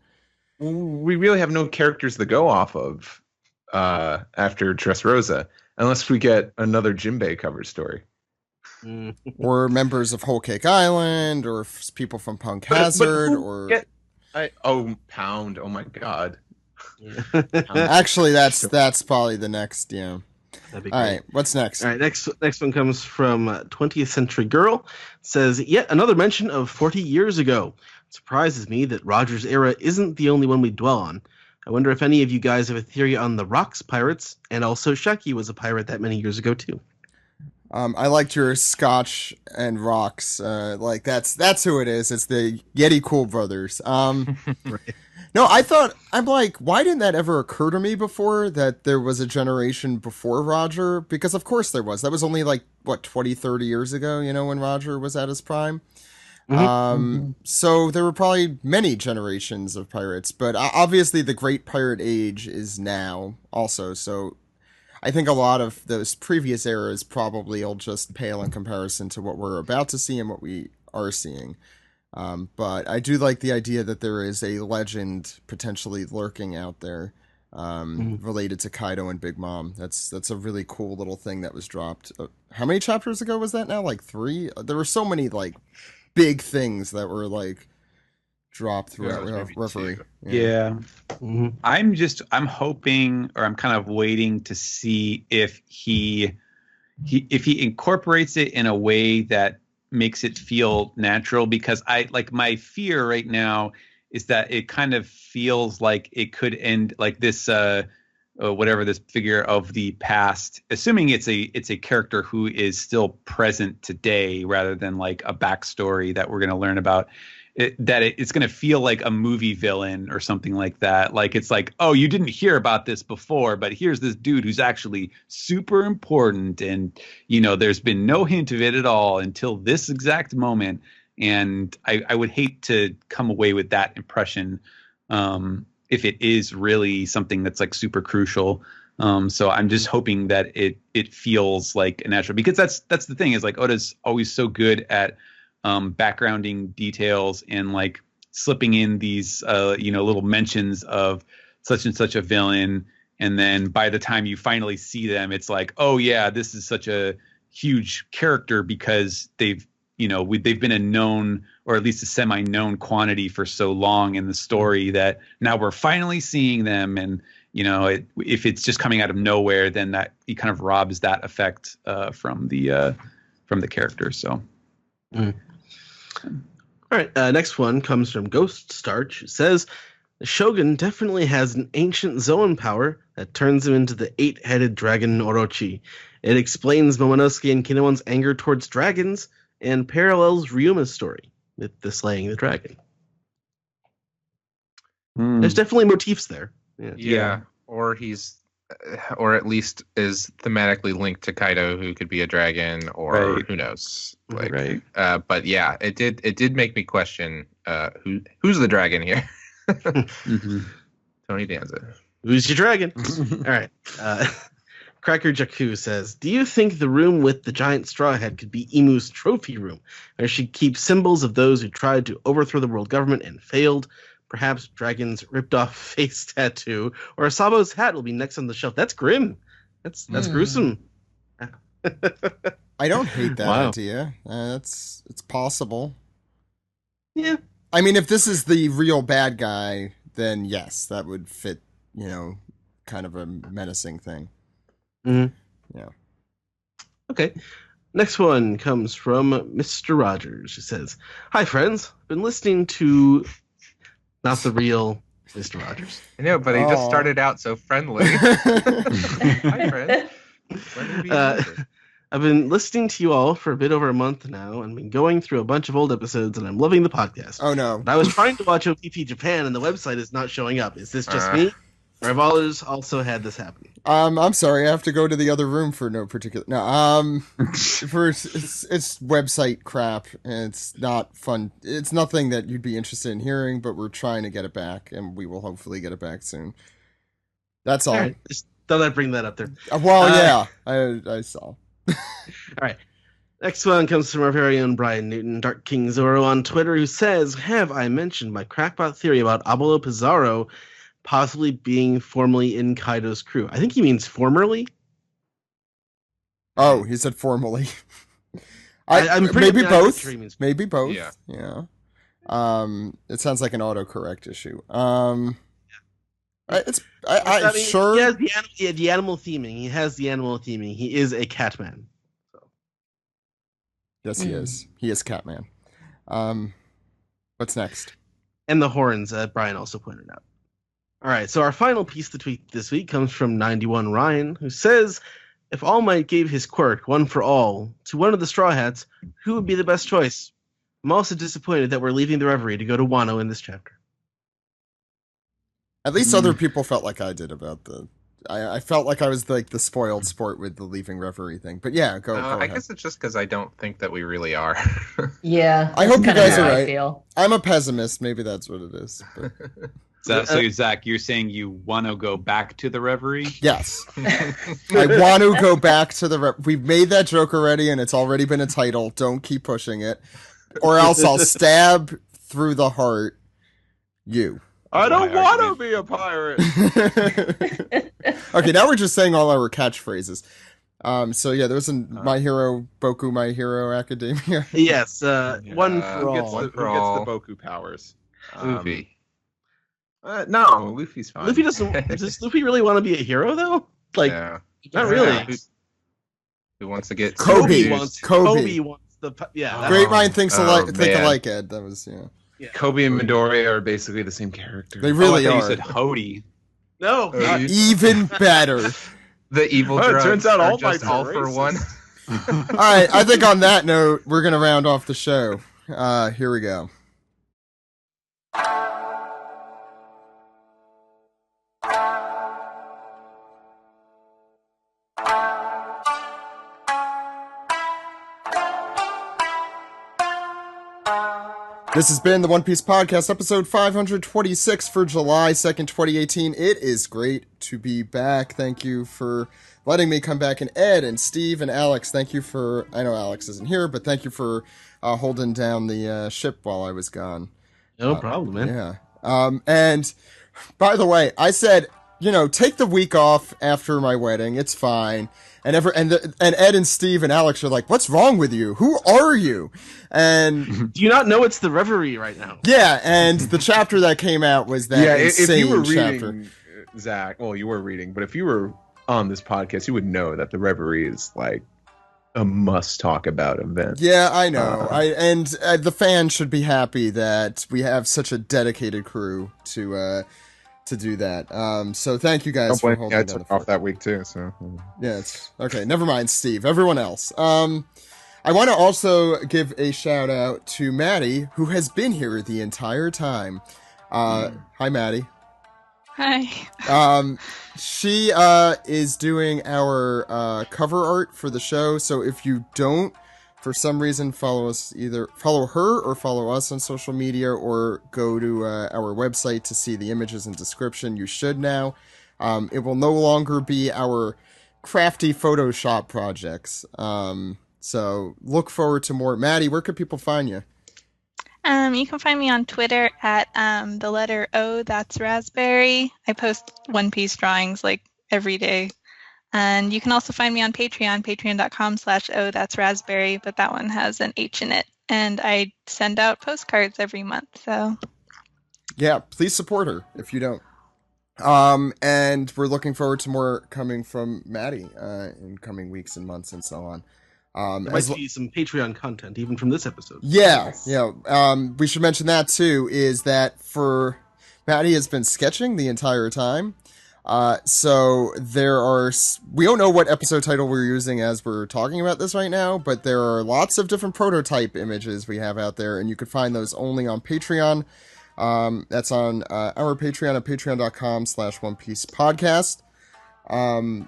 We really have no characters to go off of after Dressrosa, unless we get another Jinbei cover story. or members of Whole Cake Island, or people from Punk Hazard, Pound. Oh my God. Actually, that's probably the next. Yeah. That'd be All great. right. What's next? All right, next one comes from 20th Century Girl. Says, yet another mention of 40 years ago. It surprises me that Roger's era isn't the only one we dwell on. I wonder if any of you guys have a theory on the Rocks pirates, and also Shaki was a pirate that many years ago too. I liked your Scotch and Rocks. That's who it is. It's the Yeti Cool Brothers. Right. No, I'm like, why didn't that ever occur to me before, that there was a generation before Roger? Because of course there was. That was only 20, 30 years ago, when Roger was at his prime. So there were probably many generations of pirates, but obviously the Great Pirate Age is now also. So I think a lot of those previous eras probably will just pale in comparison to what we're about to see and what we are seeing. But I do like the idea that there is a legend potentially lurking out there related to Kaido and Big Mom. That's a really cool little thing that was dropped. How many chapters ago was that now? 3? There were so many big things that were dropped throughout Reverie. Yeah. I'm hoping, or I'm kind of waiting to see if he incorporates it in a way that makes it feel natural, because my fear right now is that it kind of feels like it could end like this whatever this figure of the past, assuming it's a character who is still present today rather than a backstory that we're going to learn about, it's going to feel like a movie villain or something like that. It's oh, you didn't hear about this before, but here's this dude who's actually super important, and there's been no hint of it at all until this exact moment. And I would hate to come away with that impression if it is really something that's super crucial. So I'm just hoping that it feels like a natural, because that's the thing is Oda's always so good at backgrounding details and slipping in these little mentions of such and such a villain, and then by the time you finally see them, it's oh yeah, this is such a huge character because they've been a known, or at least a semi-known quantity for so long in the story that now we're finally seeing them. And if it's just coming out of nowhere, then that he kind of robs that effect from the character. So. All right, next one comes from Ghost Starch. It says, the Shogun definitely has an ancient Zoan power that turns him into the 8-headed dragon Orochi. It explains Momonosuke and Kinemon's anger towards dragons and parallels Ryuma's story with the slaying the dragon. There's definitely motifs there. Yeah. Or or at least is thematically linked to Kaido, who could be a dragon, or who knows. Right. But yeah, it did make me question who's the dragon here. Tony Danza. Who's your dragon? All right. Cracker Jakku says, do you think the room with the giant straw hat could be Imu's trophy room, where she keeps symbols of those who tried to overthrow the world government and failed? Perhaps Dragon's ripped off face tattoo, or Asabo's hat will be next on the shelf. That's grim. That's gruesome. I don't hate that idea. It's possible. Yeah. I mean, if this is the real bad guy, then yes, that would fit, kind of a menacing thing. Mm-hmm. Yeah. Okay. Next one comes from Mr. Rogers, who says, hi, friends. Been listening to not the real Mr. Rogers. I know, but he just started out so friendly. Hi, friend. I've been listening to you all for a bit over a month now and been going through a bunch of old episodes, and I'm loving the podcast. Oh, no. But I was trying to watch OPP Japan, and the website is not showing up. Is this just me? Or have others also had this happen? I'm sorry, I have to go to the other room for no particular... No, it's website crap, and it's not fun. It's nothing that you'd be interested in hearing, but we're trying to get it back, and we will hopefully get it back soon. That's all. Right. Just thought I'd bring that up there. Yeah, I saw. All right. Next one comes from our very own Brian Newton, Dark King Zoro on Twitter, who says, have I mentioned my crackpot theory about Abolo Pizarro possibly being formerly in Kaido's crew? I think he means formerly. Oh, he said formerly. I'm maybe both. Sure he means maybe both. Yeah. It sounds like an autocorrect issue. I'm mean, sure. He has the animal theming. He has the animal theming. He is a Catman. So. Yes, he is. He is Catman. What's next? And the horns, Brian also pointed out. All right, so our final piece of the tweet this week comes from 91 Ryan, who says, if All Might gave his quirk, one for all, to one of the Straw Hats, who would be the best choice? I'm also disappointed that we're leaving the Reverie to go to Wano in this chapter. At least other people felt like I did about the... I felt like I was like the spoiled sport with the leaving Reverie thing. But yeah, go I ahead. guess it's just because I don't think that we really are. Yeah. I hope you guys are I right. feel. I'm a pessimist. Maybe that's what it is. But... So, Zach, you're saying you want to go back to the Reverie? Yes. I want to go back to the... We've made that joke already, and it's already been a title. Don't keep pushing it. Or else I'll stab through the heart you. I don't want to be a pirate. Okay, now we're just saying all our catchphrases. So yeah, there's My Hero, Boku My Hero Academia. Yes, one for Who all. gets the Boku powers? Luffy. No, Luffy's fine. Luffy doesn't... Does Luffy really want to be a hero, though? Like, not really. Who wants to get... Kobe wants the... Yeah. Great mind thinks alike, think man. alike, Ed. That was, yeah. Kobe and Midoriya are basically the same character. They really I thought are. You said Hody. No. Even better. The evil Well, it drugs turns out are all just mights are all for racist. one. All right, I think on that note, we're going to round off the show. Here we go. This has been the One Piece Podcast, episode 526 for July 2nd, 2018. It is great to be back. Thank you for letting me come back. And Ed and Steve and Alex, thank you for... I know Alex isn't here, but thank you for holding down the ship while I was gone. No problem, man. Yeah. And by the way, I said, take the week off after my wedding. It's fine. And Ed and Steve and Alex are like, what's wrong with you? Who are you? And Do you not know it's the Reverie right now? yeah, and the chapter that came out was that if insane you were chapter. reading, Zach, well, you were reading, but if you were on this podcast, you would know that the Reverie is like a must talk about event. Yeah, I know. The fans should be happy that we have such a dedicated crew to do that. So thank you guys for holding I down took the off fort. that week too. So Yeah, it's okay. Never mind, Steve. Everyone else. I want to also give a shout out to Maddie, who has been here the entire time. Hi, Maddie. Hi. She is doing our cover art for the show. So if you don't, for some reason, follow her or follow us on social media, or go to our website to see the images and description, you should now. It will no longer be our crafty Photoshop projects. So look forward to more. Maddie, where could people find you? You can find me on Twitter at the letter O, that's raspberry. I post One Piece drawings like every day. And you can also find me on Patreon, patreon.com/oh that's raspberry, but that one has an H in it. And I send out postcards every month. So yeah, please support her if you don't. And we're looking forward to more coming from Maddie in coming weeks and months and so on. There might be some Patreon content even from this episode. Yeah, we should mention that too, is that for Maddie has been sketching the entire time. So we don't know what episode title we're using as we're talking about this right now, but there are lots of different prototype images we have out there, and you can find those only on Patreon. That's on our Patreon at patreon.com/OnePiecePodcast.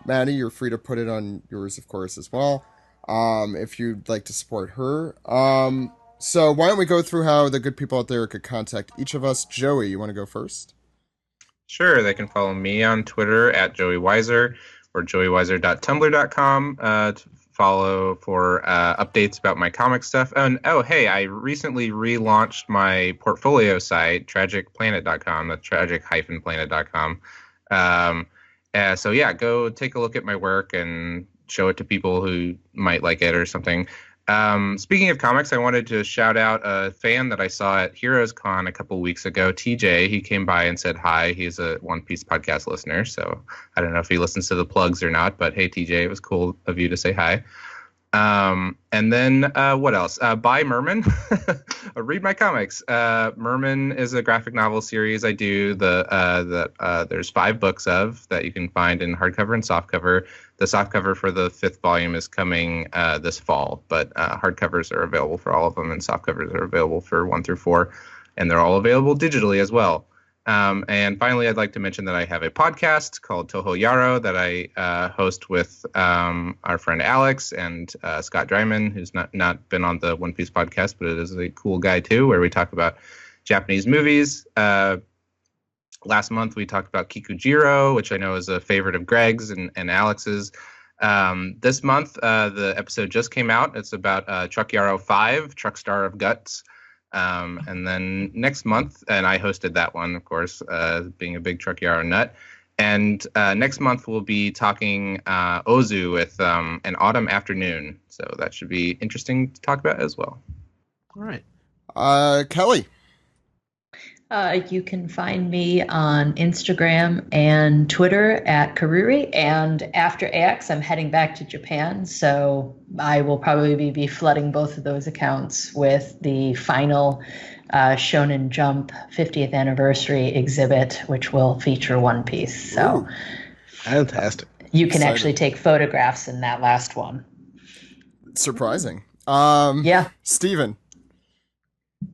Maddie, you're free to put it on yours, of course, as well, if you'd like to support her. So why don't we go through how the good people out there could contact each of us. Joey, you want to go first? Sure, they can follow me on Twitter at Joey Weiser or joeywiser.tumblr.com to follow for updates about my comic stuff. And hey, I recently relaunched my portfolio site, tragicplanet.com. That's tragic-planet.com. So yeah, go take a look at my work and show it to people who might like it or something. Speaking of comics, I wanted to shout out a fan that I saw at Heroes Con a couple weeks ago, TJ. He came by and said hi. He's a One Piece podcast listener, so I don't know if he listens to the plugs or not, but hey, TJ, it was cool of you to say hi. And then what else? Buy Merman. Read my comics. Merman is a graphic novel series I do. There's 5 books of that you can find in hardcover and softcover. The softcover for the 5th volume is coming this fall, but hardcovers are available for all of them, and softcovers are available for 1 through 4, and they're all available digitally as well. And finally, I'd like to mention that I have a podcast called Toho Yaro that I host with our friend Alex and Scott Dryman, who's not been on the One Piece podcast, but it is a cool guy too, where we talk about Japanese movies. Last month, we talked about Kikujiro, which I know is a favorite of Greg's and Alex's. This month, the episode just came out. It's about Truck Yaro 5, Truck Star of Guts. And then next month, and I hosted that one, of course, being a big Truck Yaro nut. And next month, we'll be talking Ozu with An Autumn Afternoon. So that should be interesting to talk about as well. All right. Kelly. You can find me on Instagram and Twitter at Karuri. And after AX, I'm heading back to Japan. So I will probably be flooding both of those accounts with the final Shonen Jump 50th anniversary exhibit, which will feature One Piece. So ooh, fantastic. You can actually take photographs in that last one. Surprising. Yeah. Steven.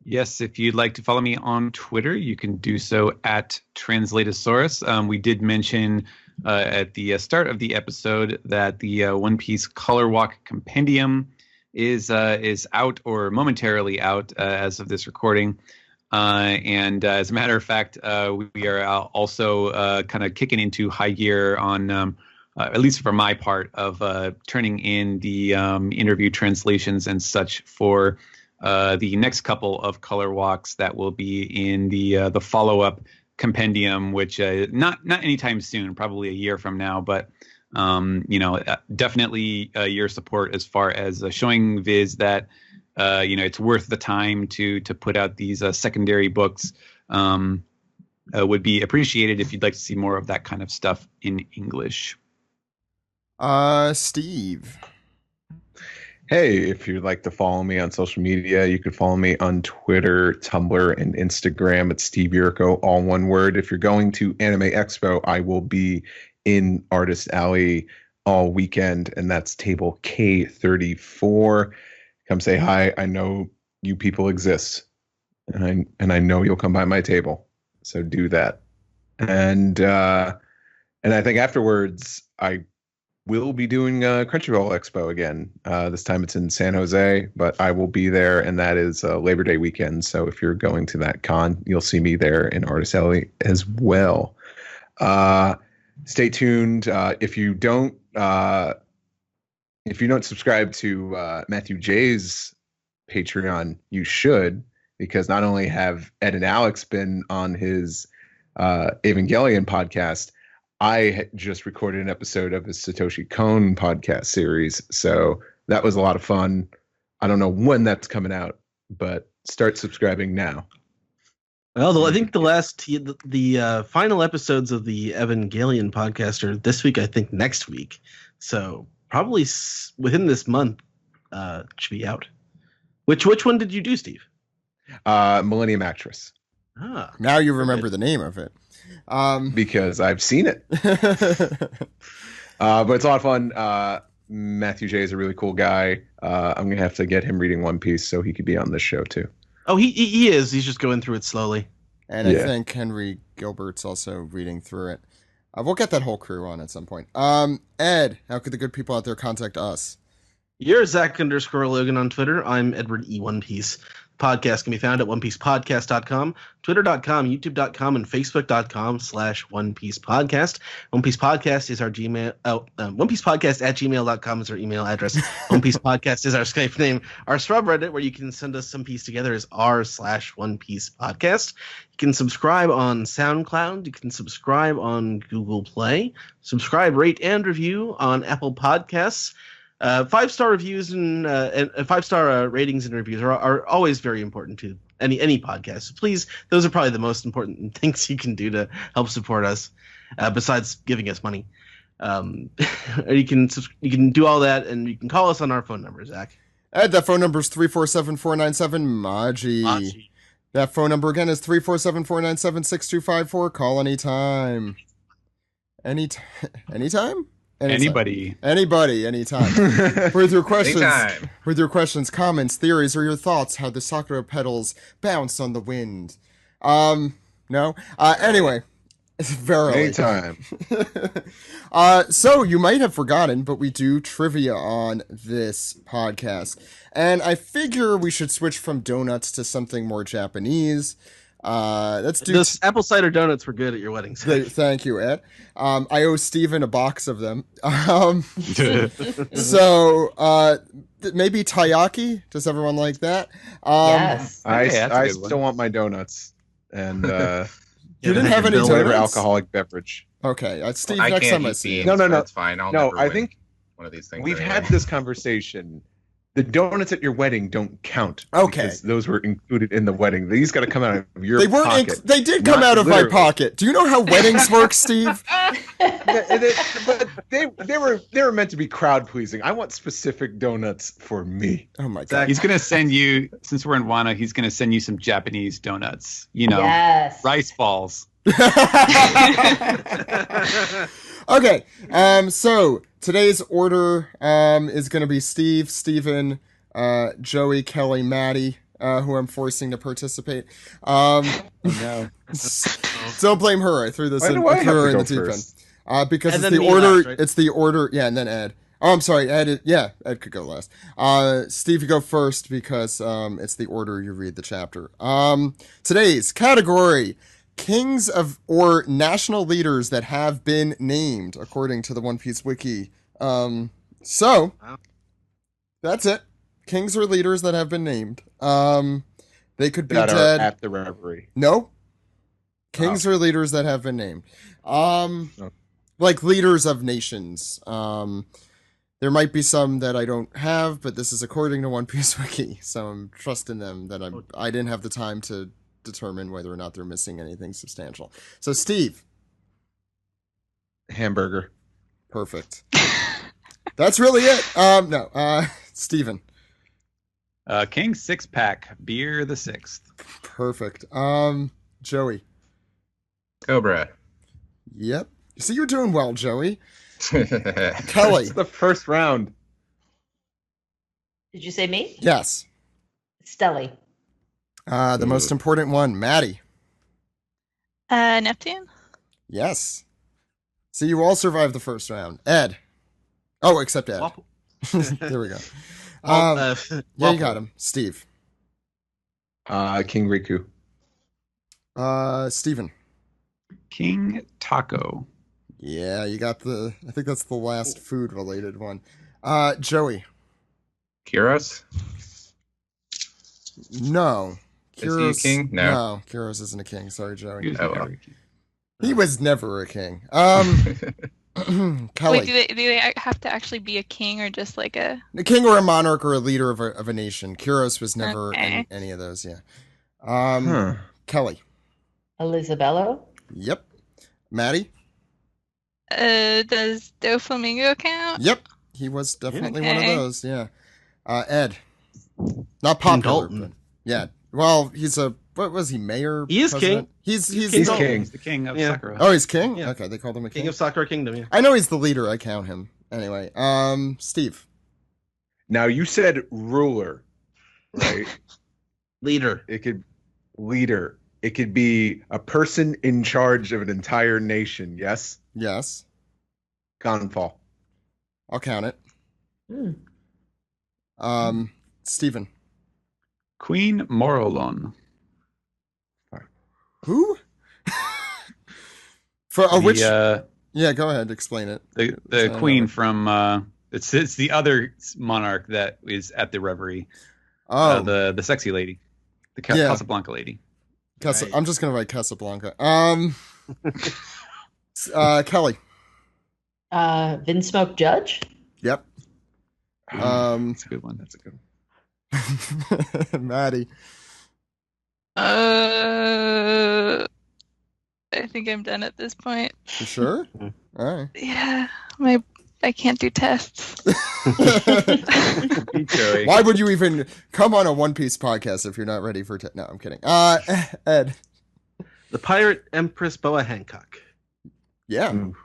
Yes, if you'd like to follow me on Twitter, you can do so at Translatosaurus. We did mention at the start of the episode that the One Piece Color Walk Compendium is out, or momentarily out as of this recording. And as a matter of fact, we are also kind of kicking into high gear on, at least for my part, of turning in the interview translations and such for the next couple of color walks that will be in the follow-up compendium, which not anytime soon, probably a year from now, but definitely your support as far as showing Viz that it's worth the time to put out these secondary books would be appreciated if you'd like to see more of that kind of stuff in English. Steve. Hey, if you'd like to follow me on social media, you can follow me on Twitter, Tumblr, and Instagram at Steve Yurko, all one word. If you're going to Anime Expo, I will be in Artist Alley all weekend, and that's table K34. Come say hi. I know you people exist, and I know you'll come by my table. So do that. And I think afterwards I will be doing Crunchyroll Expo again. This time it's in San Jose, but I will be there, and that is Labor Day weekend. So if you're going to that con, you'll see me there in Artist Alley as well. Stay tuned. If you don't subscribe to Matthew J's Patreon, you should, because not only have Ed and Alex been on his Evangelion podcast, I just recorded an episode of his Satoshi Kon podcast series. So that was a lot of fun. I don't know when that's coming out, but start subscribing now. Well, I think the final episodes of the Evangelion podcast are this week. I think next week. So probably within this month should be out. Which one did you do, Steve? Millennium Actress. Ah, Now you remember the name of it. Because I've seen it. But it's a lot of fun. Matthew J is a really cool guy. I'm going to have to get him reading One Piece so he could be on this show too. Oh, he is. He's just going through it slowly. And I think Henry Gilbert's also reading through it. We'll get that whole crew on at some point. Ed, how could the good people out there contact us? You're Zach_Logan on Twitter. I'm Edward E. One Piece. Podcast can be found at onepiecepodcast.com, twitter.com, youtube.com, and facebook.com/onepiecepodcast. One Piece Podcast is our Gmail. onepiecepodcast@gmail.com is our email address. One Piece Podcast is our Skype name. Our subreddit, where you can send us some piece together, is r/onepiecepodcast. You can subscribe on SoundCloud. You can subscribe on Google Play. Subscribe, rate, and review on Apple Podcasts. 5-star reviews and 5-star ratings and reviews are always very important to any podcast. So please, those are probably the most important things you can do to help support us, besides giving us money. You can do all that, and you can call us on our phone number, Zach. Ed, that phone number is 347-497-MAGI. That phone number again is 347-497-6254. Call anytime. Anytime? Anybody, anytime. With your questions, Anytime. with your questions, comments, theories, or your thoughts, how the sakura petals bounce on the wind. No. Anyway, verily. Anytime. So you might have forgotten, but we do trivia on this podcast, and I figure we should switch from donuts to something more Japanese. Let's do Those apple cider donuts were good at your wedding. Thank you, Ed. I owe Steven a box of them. So maybe taiyaki. Does everyone like that? Yes. I still want my donuts. And You didn't have any whatever donuts? alcoholic beverage. Okay, Steve. I next can't time I eat see you. beans, No. That's fine. I'll never I win think one of these things. we've anyway. had this conversation. The donuts at your wedding don't count. Okay. Because those were included in the wedding. These got to come out of your They weren't. pocket. They did come Not out of my literally. pocket. Do you know how weddings work, Steve? But they were meant to be crowd pleasing. I want specific donuts for me. Oh my god. He's gonna send you, since we're in Wana, he's gonna send you some Japanese donuts. You know, Yes. rice balls. Okay. So today's order is going to be Steve, Steven, Joey, Kelly, Maddie, who I'm forcing to participate. No. Don't blame her. I threw this Why in, do I threw have her to in go the deep end. first? Because And it's then the me order. last, right? It's the order. Yeah, and then Ed. Oh, I'm sorry. Ed. Yeah, Ed could go last. Steve, you go first because it's the order you read the chapter. Today's category: kings of or national leaders that have been named, according to the One Piece wiki. So that's it. Kings or leaders that have been named. They could be That are dead. at the reverie. No. Kings or leaders that have been named. Like leaders of nations. There might be some that I don't have, but this is according to One Piece Wiki, so I'm trusting them that I didn't have the time to determine whether or not they're missing anything substantial. So Steve. Hamburger. Perfect. That's really it. No. Steven. King 6-pack, beer the 6th. Perfect. Joey. Cobra. Yep. See, you're doing well, Joey. Kelly. It's the first round. Did you say me? Yes. Stelly. The most important one, Maddie. Neptune. Yes. So you all survived the first round. Ed. Oh, except Ed. Waffle. There we go. Well, Yeah, you got him. Steve. King Riku. Steven. King Taco. Yeah, you got I think that's the last food-related one. Joey. Kyros? No. Is he a king? No. Kyros isn't a king. Sorry, Joey. He was Oh, never well. a king. He was never a king. Kelly. Wait, do they have to actually be a king or just like a? A king or a monarch or a leader of a nation. Kyros was never Okay. any of those, yeah. Huh. Kelly. Elizabello. Yep. Maddie? Does Doflamingo count? Yep. He was definitely one of Okay. those, yeah. Ed. Not popular, Dalton. but yeah. Well, what was he, mayor? He is president? king. He's King. king. He's the king of Yeah. Sakura. Oh, he's king? Yeah. Okay, they called him a king. King of Sakura Kingdom. Yeah. I know he's the leader. I count him. Anyway, Steve. Now you said ruler, right? Leader. It could leader. It could be a person in charge of an entire nation. Yes. Yes. Gonfall. I'll count it. Hmm. Steven. Queen Morolon. Who? For The, which? Yeah, go ahead. Explain it. the Sorry, queen Robert. from it's the other monarch that is at the reverie. Oh, The sexy lady, the Yeah. Casablanca lady. Right. I'm just gonna write Casablanca. Kelly. Vinsmoke Judge. Yep. That's a good one. That's a good one. Maddie. I think I'm done at this point. You sure? All right. Yeah, I can't do tests. Joey. Why would you even come on a One Piece podcast if you're not ready for? No, I'm kidding. Ed. The pirate Empress Boa Hancock. Yeah, Ooh.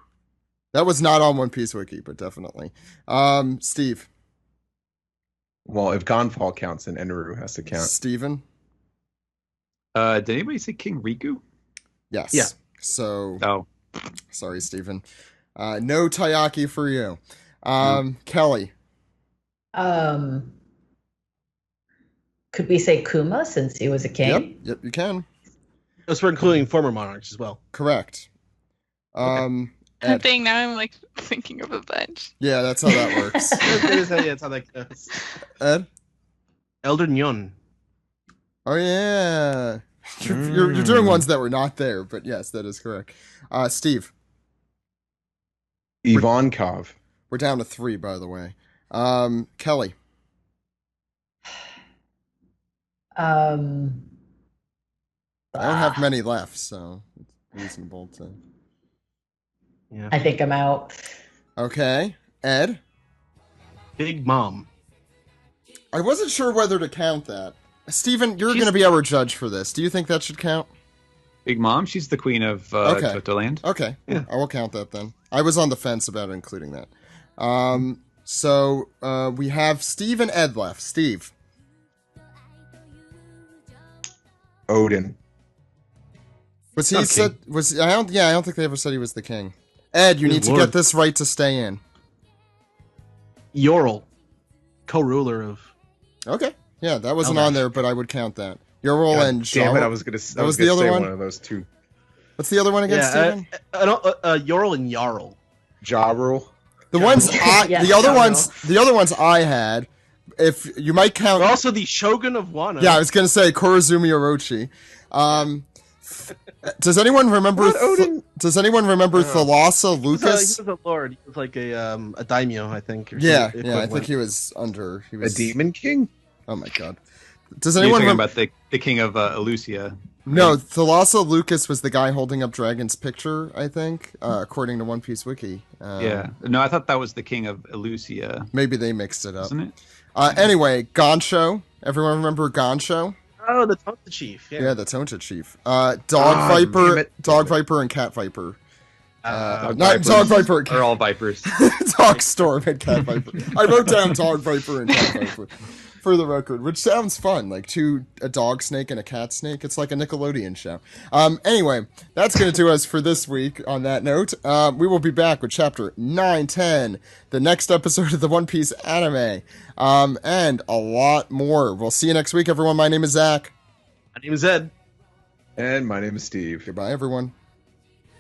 that was not on One Piece wiki, but definitely. Steve. Well, if Gonfall counts, then Enru has to count. Steven. Did anybody say King Riku? Yes. Yeah. So Oh, sorry, Steven. No Taiyaki for you. Kelly. Could we say Kuma since he was a king? Yep, you can. Those were including former monarchs as well. Correct. Ed. Thing now I'm like thinking of a bunch. Yeah, that's how that works. That's how that goes. Ed. Elder Nyon. Oh yeah. You're doing ones that were not there, but yes, that is correct. Steve. Ivankov. We're down to 3, by the way. Kelly. Ah. I don't have many left, so it's reasonable to. Yeah. I think I'm out. Okay. Ed. Big Mom. I wasn't sure whether to count that. Steven, you're She's- going to be our judge for this. Do you think that should count? Big Mom. She's the queen of Okay. Totoland. Okay. Yeah. I will count that then. I was on the fence about including that. So we have Steve and Ed left. Steve. Odin. Was he Not said was I don't think they ever said he was the king. Ed, you Good need to lord. get this right to stay in. Yorl. Co-ruler of. Okay. Yeah, that wasn't Eldash. on there, but I would count that. Yorl God and damn it! Jal- I was gonna. I What was was the gonna other say one? one of those two. What's the other one again, Steven? Yorl and Jarl. Ja Rule. The ones Yes, the other Jarl. ones I had. If you might count. But also the Shogun of Wano. Yeah, I was gonna say Korazumi Orochi. Does anyone remember? What, Odin? Does anyone remember Thalassa He was Lucas? a lord. He was like a daimyo, I think. Or Yeah, some yeah. I think equivalent. he was under. He A was demon king. Oh my god. Does You're anyone talking remember? about the king of Elusia. No, Thalassa Lucas was the guy holding up Dragon's picture. I think, according to One Piece Wiki. Yeah. No, I thought that was the king of Elusia, Maybe they mixed it up. wasn't it? Anyway, Gonsho. Everyone remember Gonsho? Oh, the Tonka Chief. Yeah, the Tonta Chief. Dog damn Viper, it. Dog Viper, and Cat Viper. Uh, Not Dog Viper. and Are all vipers. Dog Storm and Cat Viper. I wrote down Dog Viper and Cat Viper. for the record, which sounds fun, like a dog snake and a cat snake. It's like a Nickelodeon show. Anyway, that's going to do us for this week. On that note, we will be back with chapter 910, the next episode of the One Piece anime, and a lot more. We'll see you next week, everyone. My name is Zach. My name is Ed. And my name is Steve. Goodbye, everyone.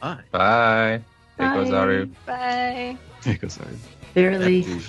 Bye. Bye. Eiko Zaru. Bye. Echo, sorry. Barely. Empty.